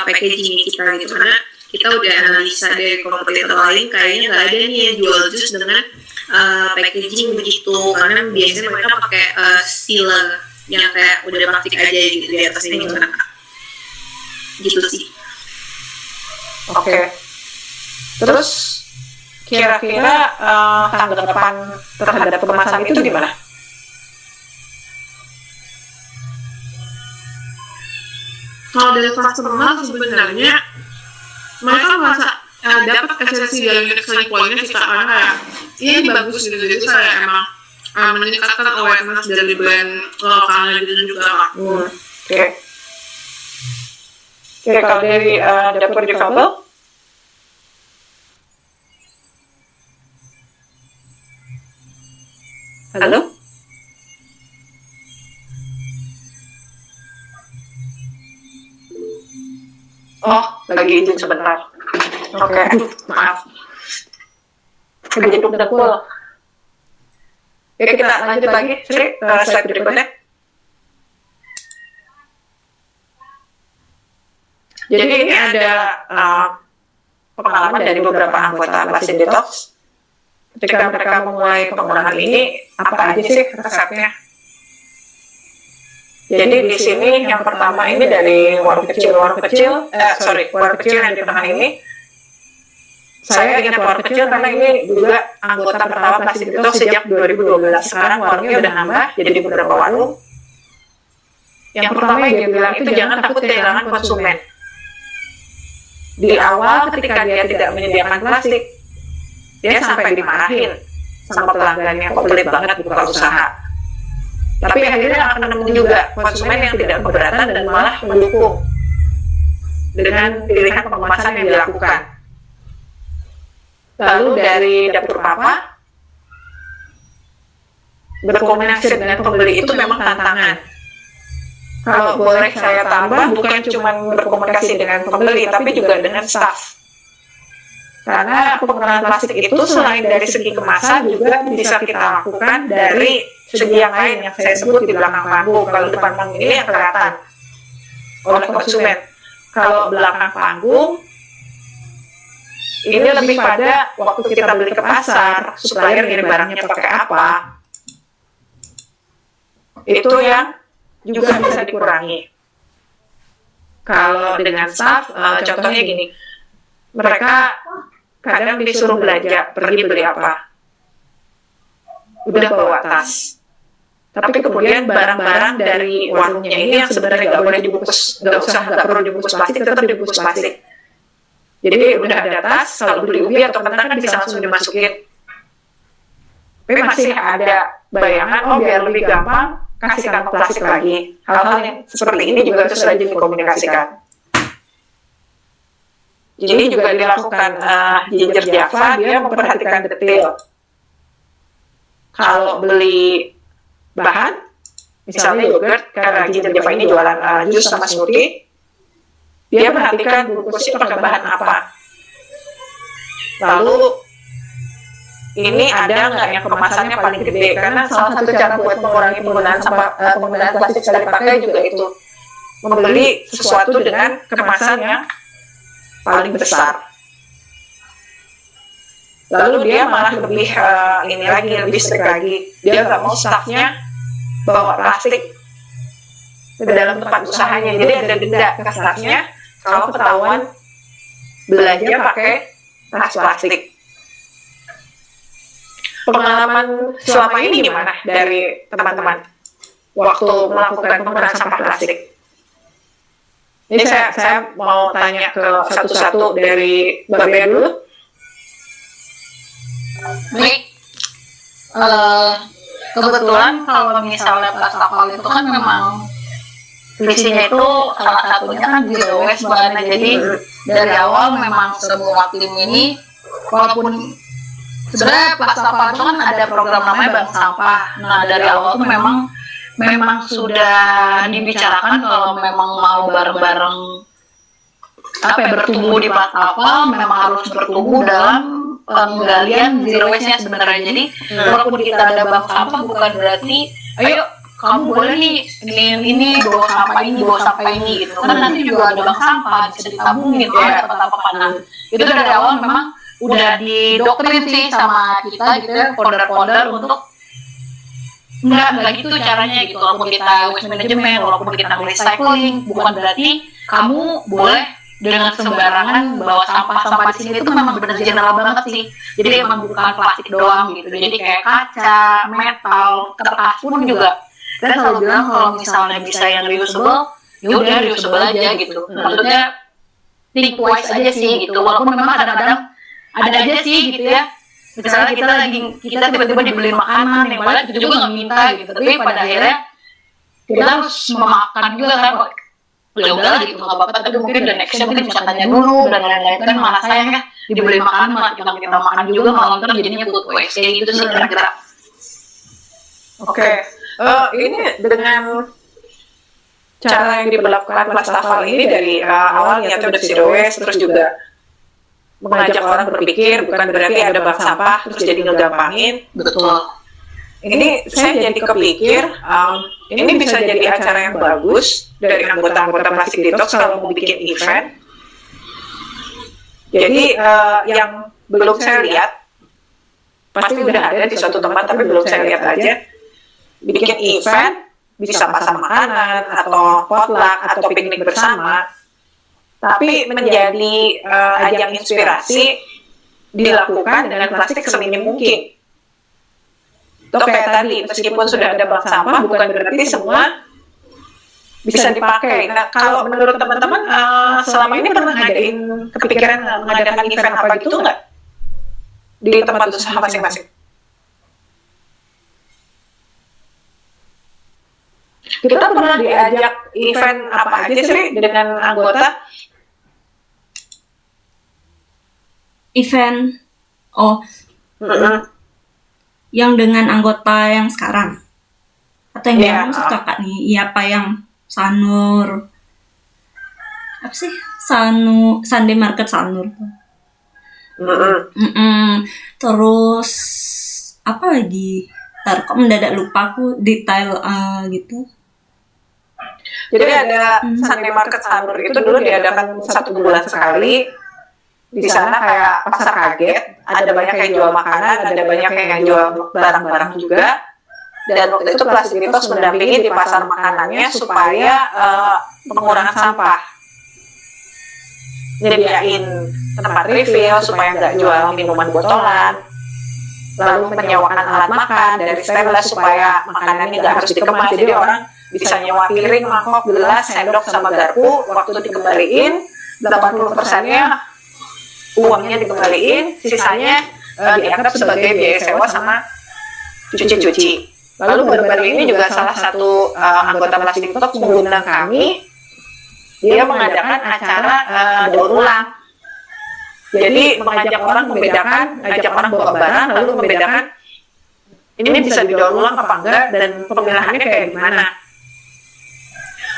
Speaker 6: packaging kita gitu, karena kita udah analisa dari kompetitor lain kayaknya nggak ada nih yang jual jus dengan packaging begitu, karena biasanya mereka pakai sealer yang kayak udah plastik aja gitu di atas ini gitu sih.
Speaker 2: Oke. Terus kira-kira tanggapan terhadap kemasan itu gimana?
Speaker 6: Kalau dari customer sebenarnya mereka merasa dapat esensi dari unique selling point-nya sih, karena kayak ini bagus gitu, jadi saya emang meningkatkan awareness dari brand lokalnya gitu juga.
Speaker 2: Oke, kalau dari dapur difabel? Halo? Oh, lagi izin sebentar. Oke, maaf. Lagi jeduk dapur. Oke, kita lanjut lagi. Sri, slide berikutnya. Jadi ini ada pengalaman dari beberapa anggota Plastic Detox. Ketika mereka memulai penggunaan ini, apa aja sih resepnya? Jadi di sini yang pertama ini dari warung kecil yang di tengah ini. Saya ingat warung kecil karena ini juga anggota pertama Plastic Detox sejak 2012. Sekarang warungnya udah nambah jadi beberapa warung. Yang pertama yang dia bilang itu jangan takut kehilangan konsumen. Di awal ketika dia tidak menyediakan plastik, dia sampai dimarahin sama pelanggannya, kok pelit banget buka usaha. Tapi akhirnya akan nemu juga konsumen yang tidak keberatan dan malah mendukung dengan pilihan pengemasan yang dilakukan. Lalu dari dapur papa, berkomunikasi dengan pembeli itu memang tantangan. Kalau boleh saya tambah, bukan cuma berkomunikasi dengan pembeli, tapi juga dengan staff. Karena penggunaan plastik itu selain dari segi kemasan juga bisa kita lakukan dari segi yang lain yang saya sebut di belakang panggung. Kalau depan panggung ini yang kelihatan oleh konsumen. Kalau belakang panggung ini lebih pada waktu kita beli ke pasar, supplier ngirim barangnya pakai apa. Itu yang juga bisa dikurangi. Kalau dengan staff, contohnya gini, mereka kadang disuruh belanja, pergi beli apa, udah bawa tas. Tapi kemudian barang-barang dari warungnya ini yang sebenarnya nggak boleh dibungkus, nggak perlu dibungkus plastik, tetap dibungkus plastik. Jadi udah ada tas, kalau beli ubi atau kentang kan bisa langsung dimasukin. Tapi masih ada bayangan, oh biar lebih gampang, kasih kantong plastik lagi. Hal-hal yang seperti ini juga harus rajin dikomunikasikan. Jadi juga dilakukan Ginger Java, dia memperhatikan detail. Kalau beli bahan, misalnya yogurt, karena Ginger Java ini jualan jus sama smoothie, dia perhatikan bungkusnya pakai bahan apa. Lalu ini ada nggak yang kemasannya paling gede? Karena salah satu cara buat mengurangi penggunaan plastik sekali pakai juga itu membeli sesuatu dengan kemasan yang paling besar. Lalu dia malah lebih ini lagi, lebih strict lagi. Dia nggak mau staffnya bawa plastik ke dalam tempat usahanya. Jadi ada denda ke staffnya kalau ketahuan belanja pakai tas plastik. Pengalaman selama ini gimana dari teman-teman waktu melakukan penggunaan sampah plastik? Ini saya mau tanya ke satu-satu dari Mbak Bea dulu.
Speaker 3: Baik, kebetulan kalau misalnya Plastafal itu kan memang visinya itu salah satunya kan zero waste Mbak. Jadi dari awal memang semua tim ini, walaupun sebenarnya Plastafal itu kan ada program namanya Bank Sampah. Nah dari awal tuh memang sudah dibicarakan kalau memang mau bareng-bareng bertumbuh di Plastafal, memang harus bertumbuh dalam penggalian zero waste-nya sebenarnya. Jadi walaupun kita ada bank sampah bukan berarti ayo kamu boleh nih ini bawa sampah ini gitu. Kan nanti juga ada bank sampah bisa ditabungin ya tempat apa. Itu dari awal memang udah didoktrin sih sama kita gitu ya, founder untuk enggak gitu caranya gitu. Walaupun kita waste management, walaupun kita recycling, bukan berarti kamu boleh dengan sembarangan bawa sampah di sini. Itu memang benar general banget sih. Jadi emang bukan plastik doang gitu. Jadi kayak kaca, metal, kertas pun juga. Saya selalu bilang kalau misalnya bisa yang reusable, ya udah reusable aja gitu. Maksudnya think twice aja sih gitu. Walaupun memang kadang-kadang ada aja sih gitu ya. Misalnya kita tiba-tiba dibeliin makanan yang padahal kita juga nggak minta gitu. Tapi pada akhirnya kita harus memakan juga kan. Udah gitu nggak apa-apa, tapi mungkin dan nextnya mungkin bisa tanya dulu dan lain-lain. Kan malah sayang ya dibeli makanan malah kita makan juga, malah ntar jadinya food waste kayak gitu sih kira-kira.
Speaker 2: Oke, ini dengan cara yang diberlakukan Plastafal ini dari awal niatnya udah zero waste, terus juga mengajak orang berpikir, bukan berarti ada bank sampah terus jadi ngegampangin.
Speaker 3: Betul.
Speaker 2: Ini saya jadi kepikir, ini bisa jadi acara yang bagus dari anggota-anggota Plastik Detox kalau mau bikin event. Jadi yang belum saya lihat, pasti udah ada di suatu tempat tapi belum saya lihat aja, bikin event bisa pasang makanan atau potluck atau piknik bersama, tapi menjadi ajang inspirasi dilakukan dengan plastik seminim mungkin. Itu kayak tadi, meskipun sudah ada bank sampah, bukan berarti semua bisa dipakai. Nah, kalau menurut teman-teman, selama ini pernah kepikiran mengadakan event apa gitu nggak? Di tempat usaha masing-masing? Kita pernah diajak event apa aja sih dengan anggota?
Speaker 1: Event, yang dengan anggota yang sekarang atau yang maksud kakak nih? Iya, apa yang Sanur? Apa sih? Sunday Market Sanur. Terus apa lagi? Ntar kok mendadak lupa aku detail gitu.
Speaker 2: Jadi ada Sunday Market Sanur itu dulu diadakan 1 bulan sekali. Di sana kayak pasar kaget, ada banyak yang jual makanan, ada banyak yang jual barang-barang juga. Dan waktu itu Plastik Detox mendampingi di pasar makanannya supaya pengurangan sampah. Nyediain tempat refill supaya nggak jual minuman botolan. Lalu menyewakan alat makan dari stainless supaya makanannya nggak harus dikemas. Jadi orang bisa nyewa piring, mangkok, gelas, sendok, sama garpu. Waktu dikembaliin, 80%-nya uangnya dikembaliin, sisanya dianggap sebagai biaya sewa sama cuci-cuci. Lalu baru-baru ini juga salah satu anggota Plastik Detox mengundang kami, dia mengadakan acara daur ulang. Jadi mengajak orang membedakan, ngajak orang bawa barang, lalu membedakan ini bisa didaur ulang apa enggak dan pemilahannya kayak gimana.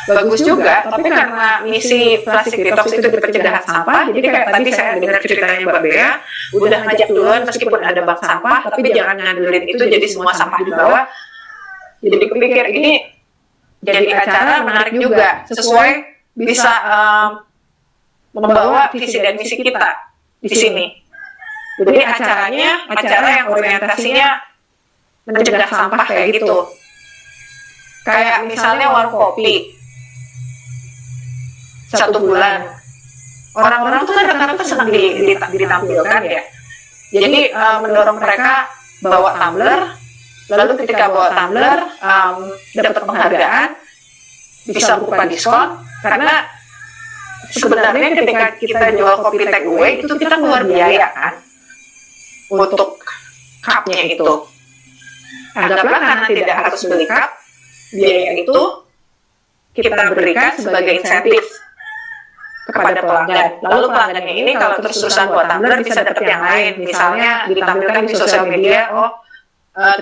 Speaker 2: Bagus juga, tapi karena misi Plastik Detox itu di pencegahan sampah, jadi kayak tadi saya dengar ceritanya Mbak Bea, udah ngajak duluan meskipun ada bank sampah, tapi jangan ngandelin itu jadi semua sampah di bawah. Jadi kepikir ini jadi acara menarik juga, sesuai bisa membawa visi dan misi kita di sini. Jadi acaranya acara yang orientasinya mencegah sampah kayak gitu. Kayak misalnya warung kopi 1 bulan. Orang-orang tuh kan rata-rata senang ditampilkan ya. Jadi mendorong mereka bawa tumbler, lalu ketika bawa tumbler dapat penghargaan, bisa berupa diskon, karena sebenarnya ketika kita jual kopi take away itu kita keluar biaya kan untuk cupnya itu. Anggaplah karena tidak harus beli cup, biaya itu kita berikan sebagai insentif kepada pelanggan. Lalu pelanggannya ini kalau terus-terusan buat tumbler bisa dapat yang lain. Misalnya ditampilkan di sosial media,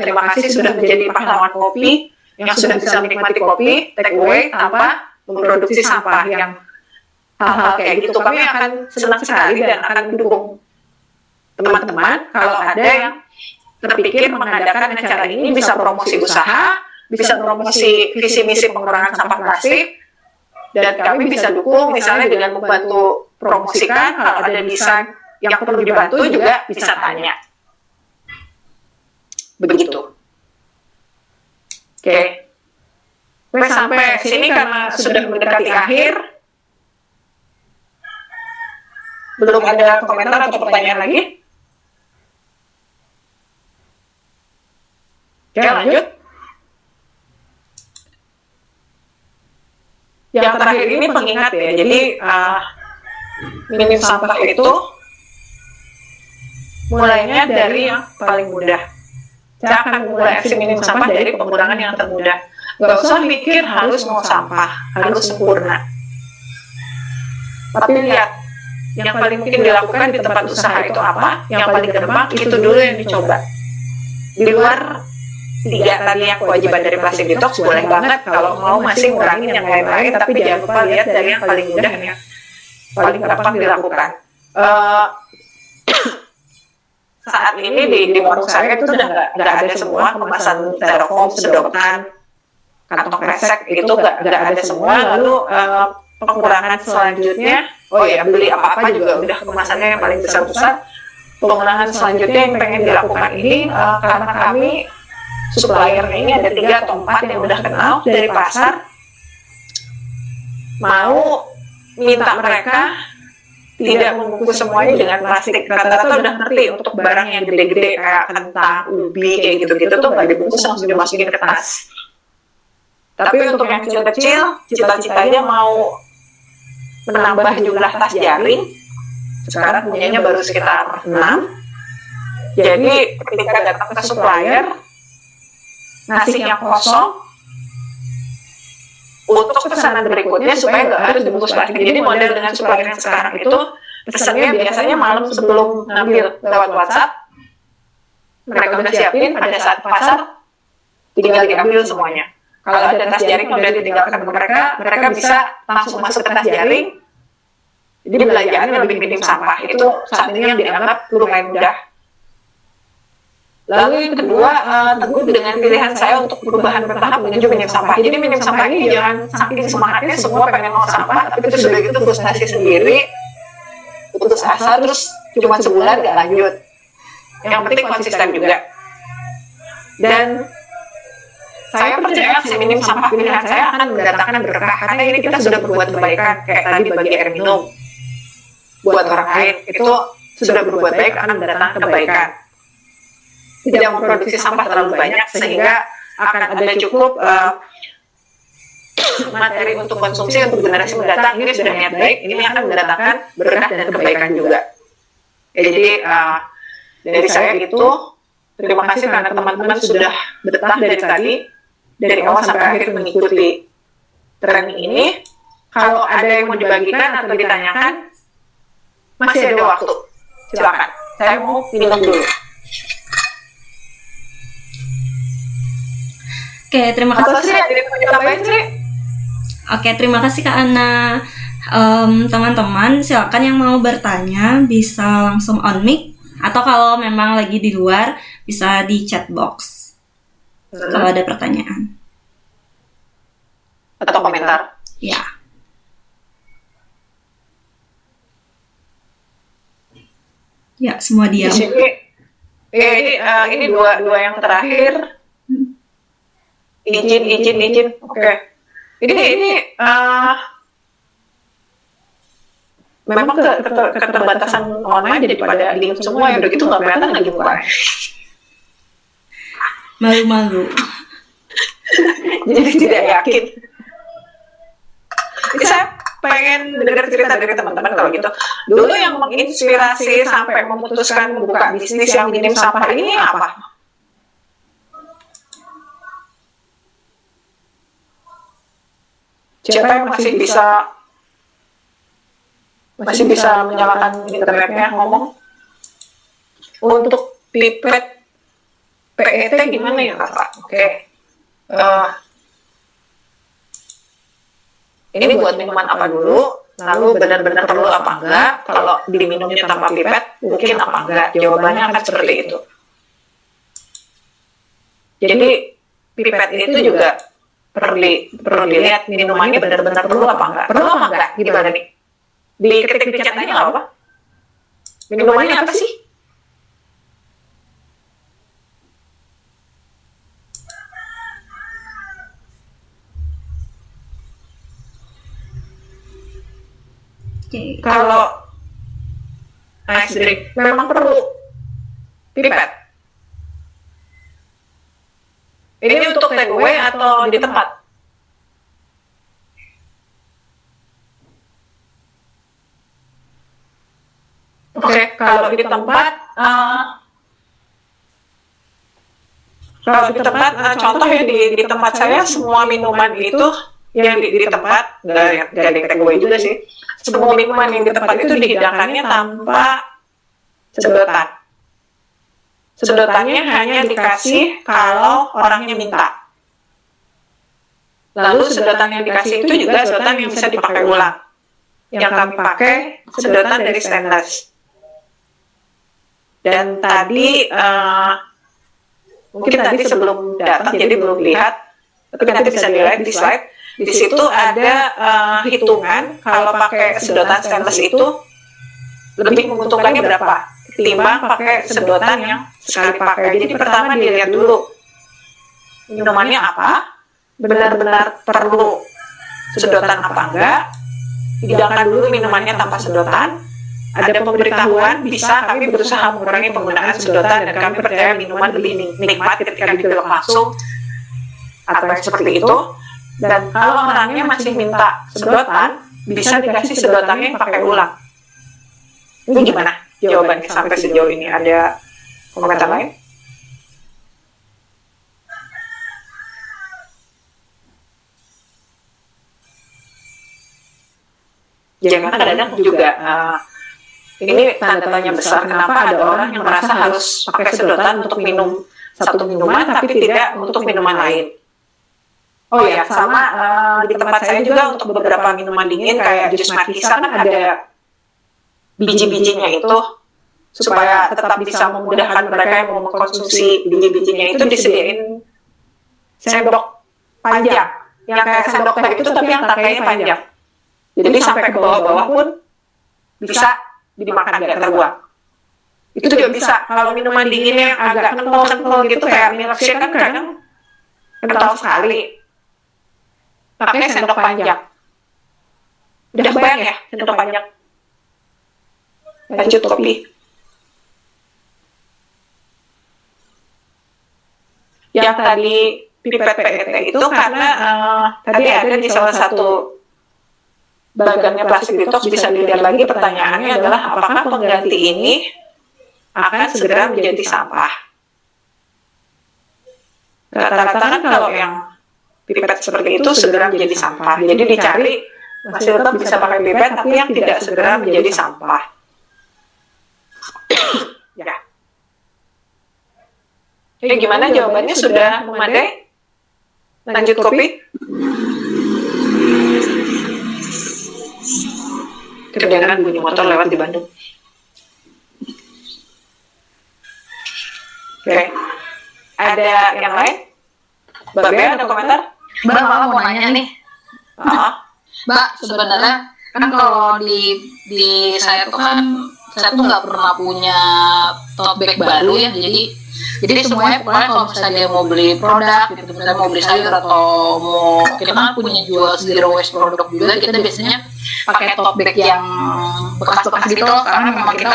Speaker 2: terima kasih sudah menjadi pahlawan kopi yang sudah bisa menikmati kopi take away tanpa memproduksi sampah, yang hal-hal kayak gitu. Kami akan senang sekali dan akan mendukung teman-teman kalau ada yang terpikir mengadakan acara ini, bisa promosi usaha, bisa promosi visi misi pengurangan sampah plastik, dan kami bisa dukung misalnya dengan membantu promosikan. Kalau ada desain yang perlu dibantu juga bisa tanya. Begitu. Oke. Sampai sini karena sudah mendekati akhir, belum ada komentar atau pertanyaan lagi? Oke, lanjut. Yang terakhir ini pengingat ya, jadi minim sampah itu mulainya dari yang paling mudah. Saya akan mulai aksi minim sampah dari pengurangan yang termudah. Gak usah mikir harus mau sampah, harus sempurna. Tapi lihat, yang paling mungkin dilakukan di tempat usaha itu apa, yang paling gampang itu dulu yang dicoba. Di luar 3 tadi yang kewajiban dari Plastik Detox, boleh banget kalau mau masih ngurangin yang lain-lain, tapi jangan lupa lihat dari yang paling mudah, yang paling gampang dilakukan. Saat ini di warung saya itu udah nggak ada semua kemasan styrofoam, sedotan, kantong kresek, itu nggak ada semua. Lalu pengurangan selanjutnya, beli apa-apa juga udah kemasannya yang paling besar-besar. Pengurangan selanjutnya yang pengen dilakukan ini, karena kami suppliernya ini ada 3 atau 4 yang udah kenal dari pasar, mau minta mereka tidak membungkus semuanya dengan plastik. Rata-rata udah ngerti untuk barang yang gede-gede kayak kentang, ubi, kayak gitu-gitu tuh nggak dibungkus, langsung dimasukin ke tas. Tapi untuk yang kecil-kecil, cita-citanya mau menambah jumlah tas jaring. Sekarang punyanya baru sekitar 6. Jadi ketika datang ke supplier, ngasih yang kosong untuk pesanan berikutnya supaya nggak harus dibungkus plastik. Jadi model dengan supplier yang sekarang itu, pesannya biasanya malam sebelum ngambil lewat WhatsApp, mereka udah siapin, pada saat pasar tinggal diambil semuanya. Kalau ada tas jaring udah ditinggalkan ke mereka, mereka bisa langsung masuk ke tas jaring, Jadi belanjaannya lebih minim sampah. Itu saat ini yang dianggap lumayan mudah. Lalu yang kedua, teguh dengan pilihan saya untuk perubahan bertahap menuju minim sampah. Jadi minim sampah ini jangan saking semangatnya semua pengen nol sampah, tapi terus sudah gitu frustasi sendiri, putus asa, terus cuma sebulan gak lanjut. Yang penting konsisten juga. Dan saya percaya si minim sampah pilihan saya akan mendatangkan berkah, karena ini kita sudah berbuat kebaikan, kayak tadi bagi air minum buat orang lain, itu sudah berbuat baik akan mendatangkan kebaikan. Tidak memproduksi sampah terlalu banyak sehingga akan ada cukup materi untuk konsumsi untuk generasi mendatang. Ini sudah niat baik, ini akan mendatangkan berkah dan kebaikan juga. Ya, jadi dari saya itu terima kasih karena teman-teman sudah betah dari tadi, dari awal sampai akhir mengikuti training ini. Kalau ada yang mau dibagikan atau ditanyakan, masih ada waktu. Silakan. Saya mau minum dulu.
Speaker 1: Oke, terima kasih. Oke, terima kasih Kak Ana. Teman-teman, silakan yang mau bertanya bisa langsung on mic, atau kalau memang lagi di luar bisa di chat box kalau ada pertanyaan
Speaker 2: atau komentar.
Speaker 1: Ya. Ya, semua diam.
Speaker 2: Di sini, ini dua yang terakhir. Izin. Oke. Ini memang keterbatasan online jadi pada diem semua ya, udah gitu nggak kelihatan lagi muka.
Speaker 1: Malu-malu.
Speaker 2: Jadi tidak yakin. Ini saya pengen dengar cerita dari teman-teman kalau gitu. Dulu yang menginspirasi sampai memutuskan membuka bisnis yang minim sampah ini apa? Siapa yang masih bisa menyalakan internetnya ngomong? Untuk pipet PET gimana ya Kakak? Oke. Ini buat minuman apa dulu? Lalu benar-benar perlu apa enggak? Kalau diminumnya tanpa pipet, mungkin apa enggak? Jawabannya akan seperti itu. Jadi pipet itu juga perlu dilihat minumannya benar-benar perlu apa enggak? Perlu apa enggak? Gimana nih? Diketik di chat aja nggak apa-apa. Minumannya apa sih?
Speaker 1: Oke.
Speaker 2: Kalau ice drink memang perlu pipet. Ini untuk take away atau di tempat? Oke, kalau di tempat, contoh ya di tempat saya semua minuman itu yang di tempat, nggak ada yang take away juga sih. Semua minuman yang di tempat itu dihidangkannya tanpa sedotan. Sedotannya hanya dikasih kalau orangnya minta. Lalu sedotan yang dikasih itu juga sedotan yang bisa dipakai ulang. Yang kami pakai sedotan dari stainless. Dan tadi, mungkin tadi sebelum datang jadi belum lihat, tapi nanti bisa dilihat di slide. Di situ ada hitungan kalau pakai sedotan stainless itu lebih menguntungkannya berapa ketimbang pakai sedotan yang sekali pakai. Jadi pertama dilihat dulu minumannya apa, benar-benar perlu sedotan apa enggak, hidangkan dulu minumannya tanpa sedotan. Ada pemberitahuan, bisa kami berusaha mengurangi penggunaan sedotan dan kami percaya minuman lebih nikmat ketika dipeluk langsung atau yang seperti itu. Dan kalau orangnya masih minta sedotan, bisa dikasih sedotannya yang pakai ulang. Ini gimana jawabannya sampai sejauh ini? Ada komentar lain? Jangan kadang-kadang juga ini tanda tanya besar, kenapa ada orang yang merasa harus pakai sedotan untuk minum satu minuman tapi tidak untuk minuman lain. Oh ya, sama di tempat saya juga untuk beberapa minuman dingin kayak jus markisa kan ada biji-bijinya itu supaya tetap bisa memudahkan mereka yang mau mengkonsumsi biji-bijinya itu disediain sendok panjang yang kayak sendok teh itu tapi yang tangkainya panjang. Jadi sampai ke bawah-bawah pun bisa dimakan, gak terbuang. Itu juga bisa. Kalau minuman dinginnya yang agak kental-kental gitu kayak milkshake kan kadang kental sekali. Pakai sendok panjang. Udah kebayang ya sendok panjang. Lanjut kopi. Yang tadi pipet PET itu karena tadi ada di salah satu bagangnya plastik detox, bisa dilihat lagi pertanyaannya adalah apakah pengganti ini akan segera menjadi sampah. Rata-rata kan kalau yang pipet seperti itu segera menjadi sampah, jadi dicari masih tetap bisa pakai pipet tapi yang tidak segera menjadi sampah. Ya. Oke, gimana jawabannya, sudah memadai? Lanjut kopi. Kedengaran bunyi motor lewat di Bandung. Oke. Ada yang lain? Mbak Bea ada komentar?
Speaker 3: Mbak, malah mau nanya nih. Mbak, sebenarnya kan kalau di saya tuh kan saya tuh nggak pernah punya tote bag baru ya, jadi semuanya pokoknya kalau misalnya dia mau beli produk gitu, misalnya mau beli sayur atau mau, kita kan punya jual zero waste produk juga, kita biasanya pakai tote bag yang bekas-bekas gitu loh, karena memang kita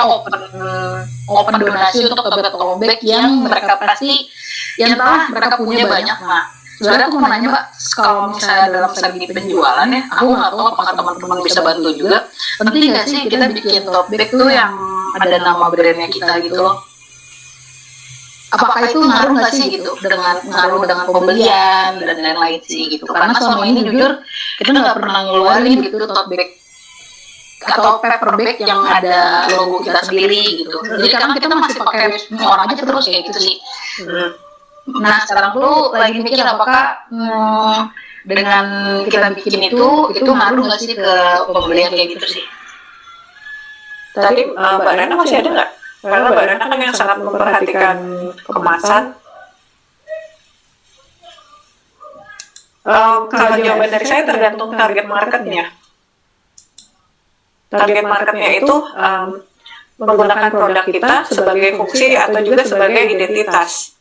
Speaker 3: open donasi untuk tote bag yang mereka pasti yang telah mereka punya banyak. Nah, sebenarnya aku mau nanya Mbak, kalau misalnya dalam segi penjualan ya, aku nggak tahu apakah teman-teman bisa bantu juga. Penting nggak sih kita bikin tote bag tuh yang ada nama brandnya kita gitu loh? Apakah itu ngaruh nggak sih gitu dengan pembelian dan lain-lain sih gitu? Karena selama ini jujur kita nggak pernah ngeluarin gitu tote bag atau paper bag yang ada logo kita sendiri gitu. Jadi kan kita masih pakai orang aja terus kayak gitu sih. Nah, sekarang tuh lagi mikir apakah dengan kita bikin itu ngaruh nggak sih ke pembelian kayak gitu sih?
Speaker 2: Tadi Mbak Rena masih ada nggak? Karena Mbak Rena kan yang sangat memperhatikan kemasan. Kalau jawaban dari saya tergantung target marketnya. Target marketnya itu menggunakan produk kita sebagai fungsi atau juga sebagai identitas.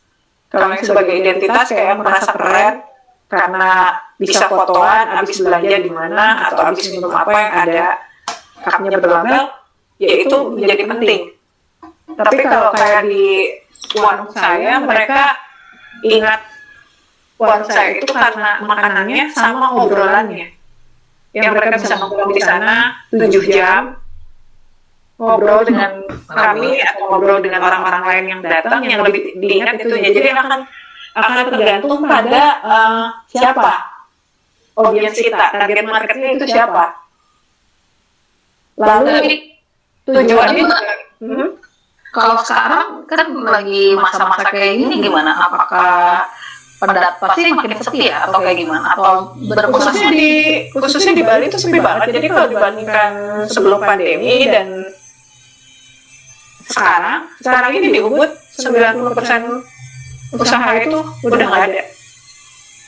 Speaker 2: Kalau yang sebagai identitas kayak merasa keren karena bisa fotoan habis belanja di mana atau habis minum apa yang ada cupnya berlabel, ya itu menjadi penting. Tapi kalau kayak di warung saya, mereka ingat warung saya itu karena makanannya sama obrolannya. Yang mereka bisa ngobrol di sana 7 jam, ngobrol dengan kami atau ngobrol dengan orang-orang lain yang datang, yang lebih diingat itunya. Jadi akan tergantung pada siapa audiens kita, target marketnya itu siapa. Lalu tujuannya
Speaker 3: kalau sekarang kan lagi masa-masa kayak gini gimana? Apakah pendatang pasti makin sepi ya atau kayak gimana? Atau
Speaker 2: khususnya di Bali itu sepi banget. Jadi kalau dibandingkan sebelum pandemi dan sekarang ini di Ubud 90% usaha itu udah nggak ada.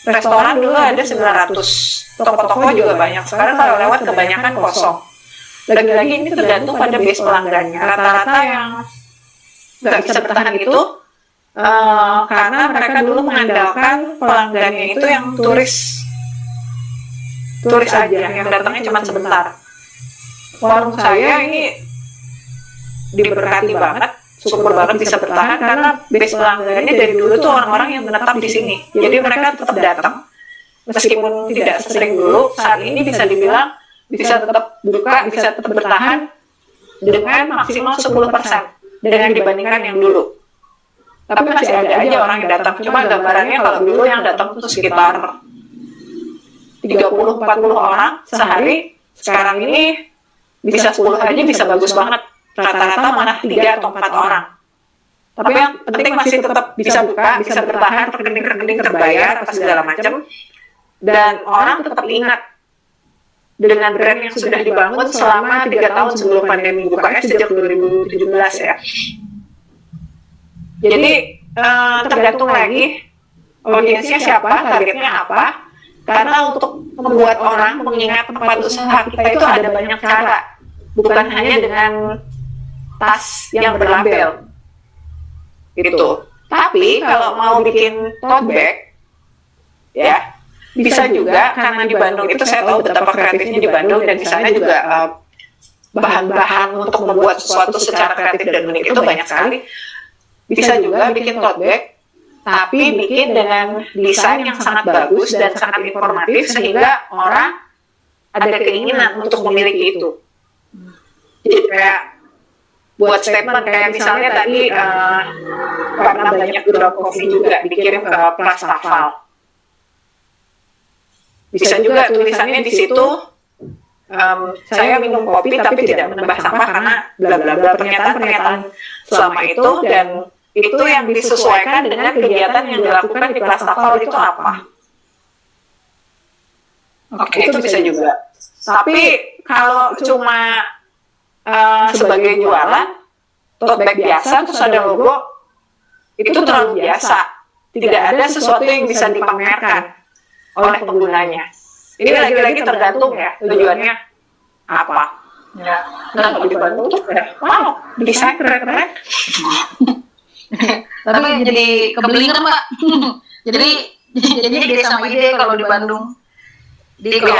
Speaker 2: Restoran dulu ada 900, toko-toko juga banyak. Sekarang kalau lewat kebanyakan kosong. Lagi-lagi ini tergantung pada base pelanggannya. Rata-rata yang nggak bisa bertahan itu karena mereka dulu mengandalkan pelanggannya itu yang turis aja, yang datangnya cuma sebentar. Warung saya ini diberkati banget, syukur banget bisa bertahan karena base pelanggannya dari dulu tuh orang-orang yang menetap di sini. Jadi mereka tetap datang meskipun tidak sesering dulu. Saat ini bisa dibilang bisa tetap buka, bisa tetap bertahan dengan maksimal 10% dengan dibandingkan yang dulu. Tapi masih ada aja orang yang datang. Cuma gambarannya kalau dulu yang datang itu sekitar 30-40 orang sehari. Sekarang ini bisa 10 aja bisa bagus banget. Rata-rata malah 3 atau 4 orang. Tapi yang penting masih tetap bisa buka, bisa bertahan, rekening terbayar, apa segala macam. Dan orang tetap ingat dengan brand yang sudah dibangun selama 3 tahun sebelum pandemi, bukanya sejak 2017 ya. Jadi tergantung lagi audiensnya siapa, targetnya apa. Karena untuk membuat orang mengingat tempat usaha kita itu ada banyak cara, bukan hanya dengan tas yang berlabel gitu. Tapi kalau mau bikin tote bag, ya bisa juga, karena di Bandung itu saya tahu betapa kreatifnya di Bandung, dan di sana juga bahan-bahan untuk membuat sesuatu secara kreatif dan unik itu banyak sekali. Bisa juga bikin tote bag, tapi bikin dengan desain yang sangat bagus dan sangat informatif sehingga orang ada keinginan untuk memiliki itu. Jadi kayak buat statement kayak misalnya tadi karena banyak drop coffee juga dikirim ke Plastafal. Bisa juga tulisannya di situ saya minum kopi tapi tidak menambah sampah karena bla bla bla, pernyataan-pernyataan selama itu, dan itu yang disesuaikan dengan kegiatan yang dilakukan di Plastafal itu apa. Oke, itu bisa juga. Tapi kalau cuma sebagai jualan tote bag biasa terus ada logo, itu terlalu biasa. Tidak ada sesuatu yang bisa dipamerkan oleh penggunanya. Ini lagi-lagi tergantung ya tujuannya apa. Ya. Nah, kalau di Bandung tuh wow, desain keren-keren.
Speaker 3: Tapi jadi kebelingan Mbak. jadi ide sama ide kalau di Bandung. Di ide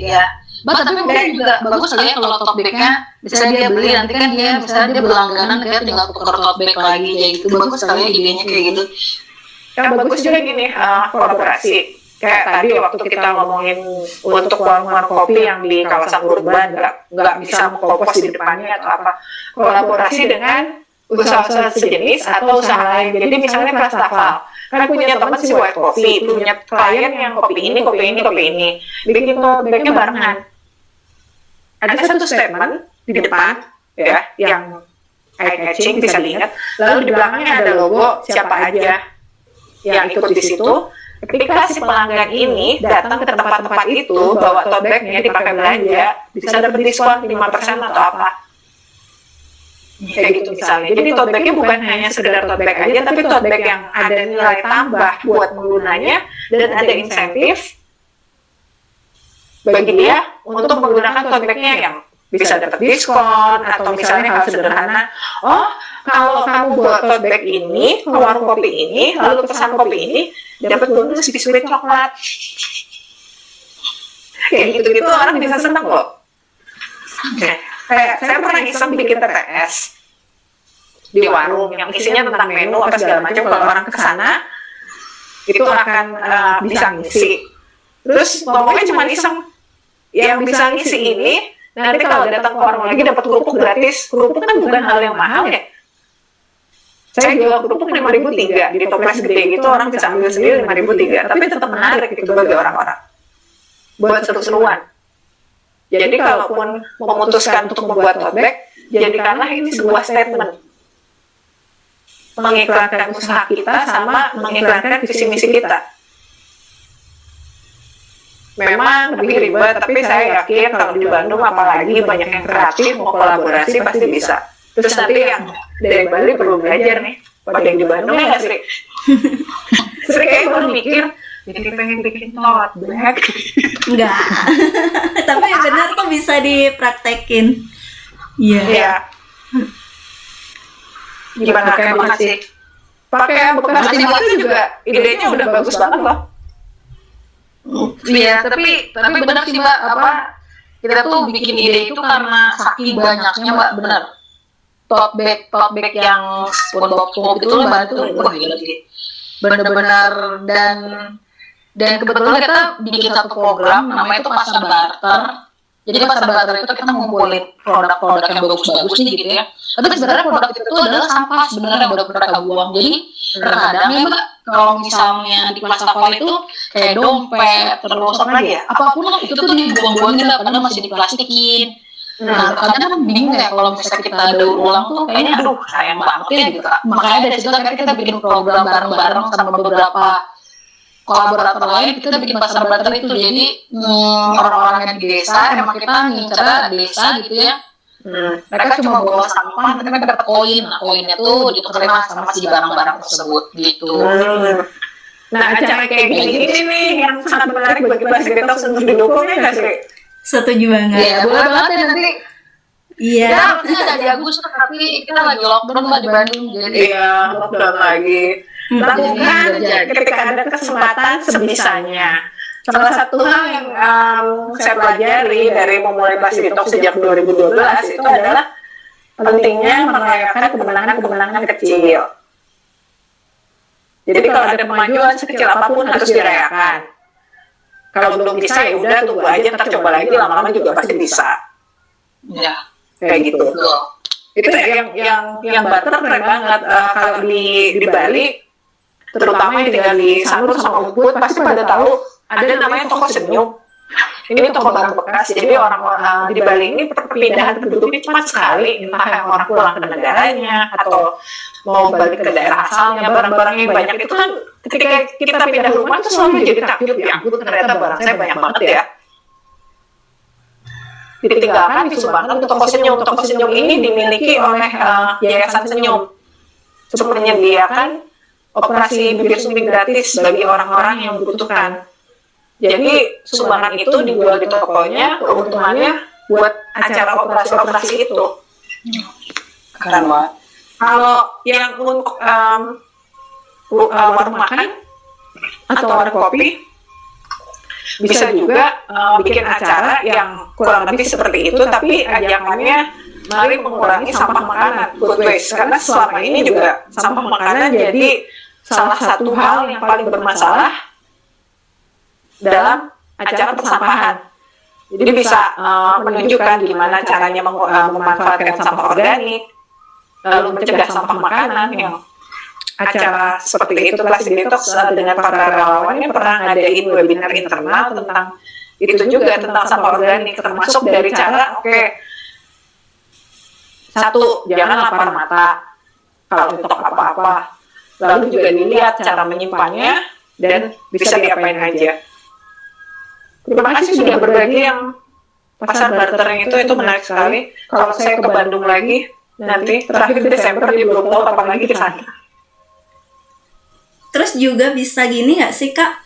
Speaker 3: ya. Mbak, tapi mungkin juga bagus kali ya kalau tote bag-nya bisa dia beli, nanti kan dia misalnya dia berlangganan, dia tinggal tukar tote bag lagi kayak gitu. Bagus kali ya idenya kayak gitu.
Speaker 2: Yang bagus juga gini, kolaborasi. Kayak tadi waktu kita ngomongin untuk warung-warung kopi yang di kawasan urban nggak bisa mengkopos di depannya atau apa, kolaborasi dengan usaha-usaha sejenis atau usaha lain. Jadi misalnya Plastafal kan punya teman si White Coffee, punya klien yang kopi ini, bikin tote bag-nya barengan. Ada satu statement di depan ya yang eye-catching bisa diingat, lalu di belakangnya ada logo siapa aja yang ikut di situ. Ketika si pelanggan ini datang ke tempat-tempat itu bawa tote bag-nya dipakai belanja, bisa dapat diskon 5% atau apa. Kayak gitu misalnya. Jadi tote bag-nya bukan hanya sekedar tote bag aja, tapi tote bag yang ada nilai tambah buat penggunanya dan ada insentif bagi dia untuk menggunakan tote bag-nya yang bisa dapat diskon, atau misalnya hal sederhana, oh kalau kamu buat tote bag ini ke warung kopi ini, lalu pesan kopi ini, dapat bonus biskuit coklat. Kayak gitu-gitu orang bisa senang loh. Kayak saya pernah iseng bikin TTS di warung yang isinya tentang menu apa segala macam. Kalau orang ke sana itu akan bisa ngisi. Terus ngomongnya cuma iseng, yang bisa ngisi ini nanti kalau datang ke warung lagi dapat kerupuk gratis. Kerupuk kan bukan hal yang mahal ya. Saya jual kerupuk 5.003 di toples gede gitu, orang bisa ambil sendiri 5.003, tapi tetap menarik gitu bagi orang-orang buat seru-seruan. Jadi kalaupun memutuskan untuk membuat tote bag, jadikanlah ini sebuah statement, mengiklankan usaha kita sama mengiklankan visi misi kita. Memang lebih ribet, tapi saya yakin kalau di Bandung apalagi banyak yang kreatif, mau kolaborasi pasti bisa. Terus nanti yang dari Bali perlu belajar nih, pada yang di Bandung ya nggak Sri? Sri kayak baru mikir, jadi pengen bikin tote bag.
Speaker 1: Enggak. Tapi benar kok bisa dipraktekin. Iya.
Speaker 2: Iya. Gimana kayak makasih? Pakai bekas itu juga idenya udah bagus banget loh.
Speaker 3: Iya, tapi benar sih Mbak, apa kita tuh bikin ide itu karena saking banyaknya Mbak, benar. Tote bag yang SpongeBob itu Mbak, itu wah gila sih. Benar-benar, dan kebetulan kita bikin satu program namanya itu pasar barter. Jadi pasar barter itu kita ngumpulin produk-produk yang bagus-bagus nih gitu ya. Tapi sebenarnya produk itu adalah sampah sebenarnya yang udah mereka buang. Jadi terkadang ya Mbak, kalau misalnya di Plastafal itu kayak dompet, terus apa lagi ya, apapun lah itu tuh dibuang-buangin lah, padahal masih diplastikin. Nah, kadang kan bingung ya kalau misalnya kita daur ulang tuh kayaknya aduh sayang banget ya gitu. Makanya dari situ akhirnya kita bikin program bareng-bareng sama beberapa kolaborator lain kita bikin pasar barter itu. Jadi orang-orang yang di desa emang kita ngincar desa gitu ya. Mereka cuma bawa sampah, tapi mereka dapat koin. Nah, koinnya tuh ditukerin sama si barang-barang tersebut gitu.
Speaker 2: Nah, acara kayak gini nih yang sangat menarik bagi plastik detox untuk didukungnya nggak sih?
Speaker 1: Setuju banget.
Speaker 3: Iya, boleh banget ya nanti.
Speaker 1: Iya.
Speaker 3: Ya, harusnya ada di Agustus, tapi kita lagi lockdown lah di Bandung. Jadi
Speaker 2: Iya, lockdown lagi. Lakukan aja ketika ada kesempatan sebisanya. Salah satu hal yang saya pelajari dari memulai plastik detox sejak 2012 itu adalah pentingnya merayakan kemenangan-kemenangan kecil. Jadi kalau ada kemajuan sekecil apapun harus dirayakan. Kalau belum bisa ya udah tunggu aja, ntar coba lagi, lama-lama juga pasti bisa.
Speaker 3: ya,
Speaker 2: Kayak gitu.
Speaker 3: betul.
Speaker 2: Itu yang barter keren banget. Kalau di Bali, terutama yang tinggal di Sanur sama Ubud, pasti pada tahu ada namanya toko senyum. Ini toko barang bekas. Jadi orang di Bali ini perpindahan penduduknya cepat sekali. Entah yang orang pulang ke negaranya atau mau balik ke daerah asalnya. Barang-barang yang banyak itu kan ketika kita pindah rumah itu selalu jadi takjub. Ya ampun, ternyata barang saya banyak banget ya. Ditinggalkan, disumbangkan ke toko senyum. Toko senyum ini dimiliki oleh Yayasan Senyum. Untuk menyediakan operasi bibir sumbing gratis bagi orang-orang yang membutuhkan. Jadi sumbangan itu dijual di tokonya, keuntungannya buat acara operasi-operasi itu. Keren banget. Kalau yang untuk warung makan atau warung kopi, bisa juga bikin acara yang kurang lebih seperti itu, tapi ajakannya mari mengurangi sampah makanan, food waste. Karena selama ini juga sampah makanan jadi salah satu hal yang paling bermasalah dalam acara persampahan. Jadi bisa menunjukkan gimana caranya memanfaatkan sampah organik, lalu mencegah sampah makanan. Yang acara seperti itu plastik detox dengan para relawannya pernah ngadain webinar internal tentang itu juga, tentang sampah organik, termasuk dari cara satu, jangan lapar mata kalau untuk apa-apa, lalu juga dilihat cara menyimpannya dan bisa diapain aja. Terima kasih sudah berbagi yang pasar bartering itu menarik sekali. Kalau saya ke Bandung lagi nanti terakhir Desember, dia belum tahu kapan lagi ke sana.
Speaker 1: Terus juga bisa gini nggak sih Kak?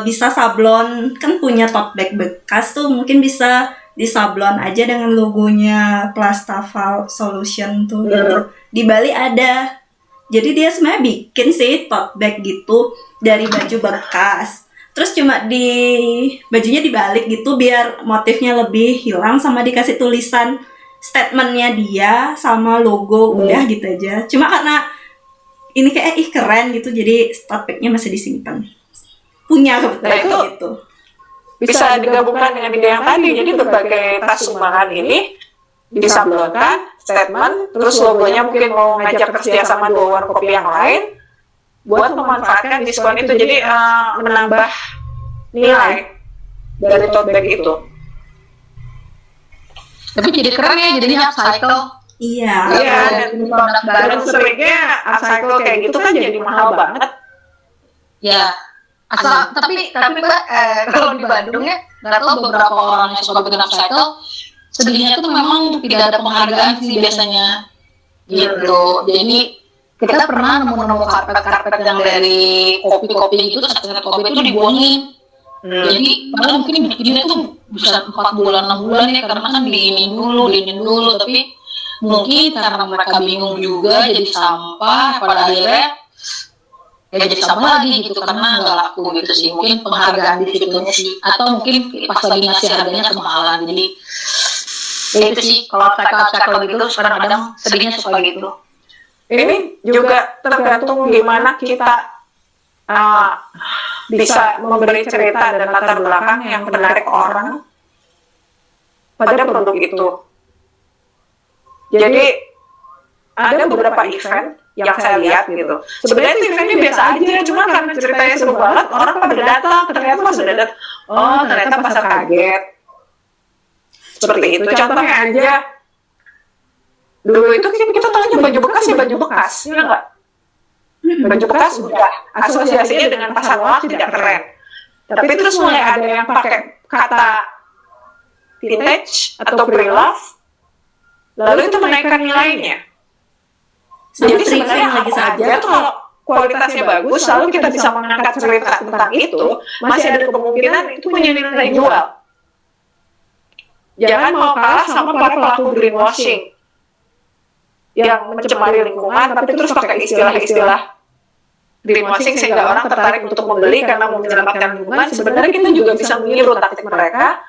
Speaker 1: Bisa sablon, kan punya tote bag bekas tuh, mungkin bisa disablon aja dengan logonya Plastaval Solution tuh. Gitu. Di Bali ada. Jadi dia sebenarnya bikin sih tote bag gitu dari baju bekas. Terus cuma bajunya dibalik gitu biar motifnya lebih hilang, sama dikasih tulisan statementnya dia sama logo, udah gitu aja. Cuma karena ini kayak keren gitu, jadi tote bag-nya masih disimpan. Punya kebetulan gitu.
Speaker 2: Bisa digabungkan dengan ide yang tadi. Jadi berbagai tas sumbangan ini disablonkan, statement, terus logonya mungkin mau ngajak kerja sama dua warung kopi yang lain buat memanfaatkan diskon itu. Jadi menambah nilai dari tote bag itu.
Speaker 3: Tapi jadi keren ya, jadinya upcycle.
Speaker 1: Iya.
Speaker 2: Iya, dan seringnya upcycle kayak gitu kan jadi mahal banget.
Speaker 3: Ya, asal tapi Mbak, kalau di Bandung ya, nggak tahu beberapa orang yang suka bikin upcycle, sedihnya tuh memang tidak ada penghargaan sih biasanya. Gitu. Jadi kita pernah nemu karpet-karpet yang dari kopi-kopi gitu, set kopi itu dibuangin. Jadi padahal mungkin bikinnya tuh bisa 4 bulan 6 bulan ya, karena kan diinin dulu, tapi mungkin karena mereka bingung juga jadi sampah, pada akhirnya ya jadi sampah lagi gitu karena nggak laku gitu sih. Mungkin penghargaan di situnya sih, atau mungkin pas lagi ngasih harganya kemahalan. Jadi ya itu sih, kalau cycle gitu kadang-kadang sedihnya suka gitu.
Speaker 2: Ini juga tergantung gimana kita bisa memberi cerita dan latar belakang yang menarik orang pada produk itu. Jadi ada beberapa event yang saya lihat gitu. Sebenarnya eventnya biasa aja, cuma karena ceritanya seru banget, orang pada datang. Ternyata pas udah datang, oh ternyata pasar kaget. Seperti itu. Contohnya aja, dulu itu kita tahunya baju bekas ya baju bekas, ya nggak? Baju bekas udah, asosiasinya dengan pasar uang tidak keren. Tapi terus mulai ada yang pakai kata vintage atau pre-love, lalu itu menaikkan nilainya. Jadi sebenarnya lagi saja tuh kalau kualitasnya bagus, lalu kita bisa mengangkat cerita tentang itu, masih ada kemungkinan itu punya nilai jual. Jangan mau kalah sama para pelaku greenwashing yang mencemari lingkungan, tapi terus pakai istilah-istilah greenwashing sehingga orang tertarik untuk membeli karena mau menyelamatkan lingkungan. Sebenarnya kita juga bisa meniru taktik mereka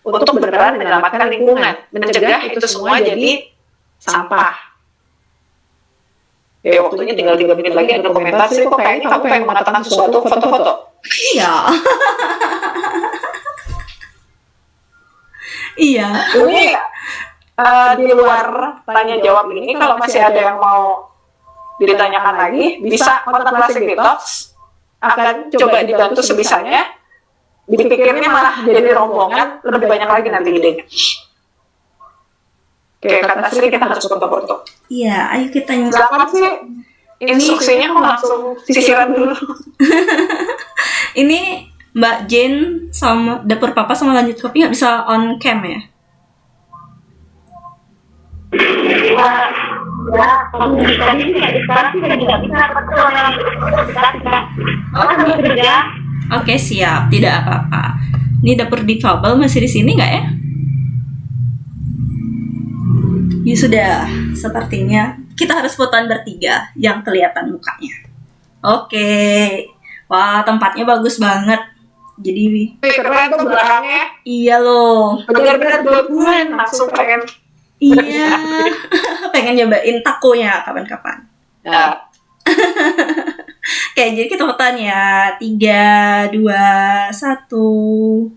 Speaker 2: untuk beneran menyelamatkan lingkungan, mencegah itu semua jadi sampah. Ya, waktunya tinggal 3 menit lagi ada komentar sih, kok kayaknya kamu pengen mengatakan sesuatu, foto-foto.
Speaker 1: Iya. Iya.
Speaker 2: Ini di luar tanya jawab ini, kalau masih ada yang mau ditanyakan lagi, bisa kontak Plastik Detox, akan coba dibantu sebisanya. Dipikirnya malah jadi rombongan, lebih banyak lagi nanti idenya. Oke, kata Sri kita harus foto-foto.
Speaker 1: Iya, ayo kita
Speaker 2: Silakan sih, instruksinya kok langsung sisiran dulu.
Speaker 1: Ini Mbak Jane sama dapur papa sama lanjut kopi nggak bisa on cam ya?
Speaker 6: Ya, kalau bisa ini nggak sekarang sih tidak bisa, betul yang bisa. Kalau kerja.
Speaker 1: Oke, siap, tidak apa-apa. Ini dapur difabel masih di sini nggak ya? Ya sudah, sepertinya kita harus fotoan bertiga yang kelihatan mukanya. Oke, wah tempatnya bagus banget. Jadi
Speaker 2: Keren tuh belakangnya.
Speaker 1: iya loh.
Speaker 2: Benar-benar 2 bulan langsung pengen.
Speaker 1: Iya, pengen nyobain takonya kapan-kapan.
Speaker 2: Ya.
Speaker 1: Oke, jadi kita fotoan ya. 3, 2, 1.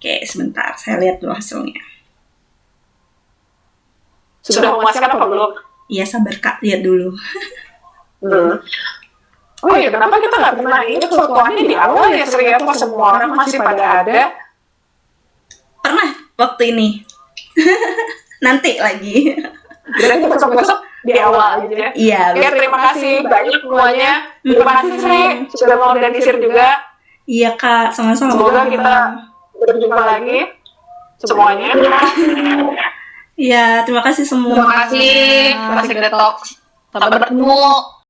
Speaker 1: Oke, sebentar. Saya lihat dulu hasilnya.
Speaker 2: Sudah memuaskan apa belum?
Speaker 1: Iya, sabar Kak. Lihat dulu.
Speaker 2: Oh iya, kenapa kita nggak pernah ingat fotoannya di awal ya, Sri? Apa semua orang masih pada ada?
Speaker 1: Pernah waktu ini. Nanti lagi.
Speaker 2: Jadi besok-besok di awal aja ya.
Speaker 1: Iya.
Speaker 2: Oke, terima kasih banyak semuanya. Terima kasih Sri, sudah mengorganisir juga.
Speaker 1: Iya Kak, sama-sama.
Speaker 2: Semoga kita berjumpa lagi semuanya.
Speaker 1: Iya, terima kasih semua.
Speaker 3: Terima kasih, Plastik Detox. Sampai bertemu.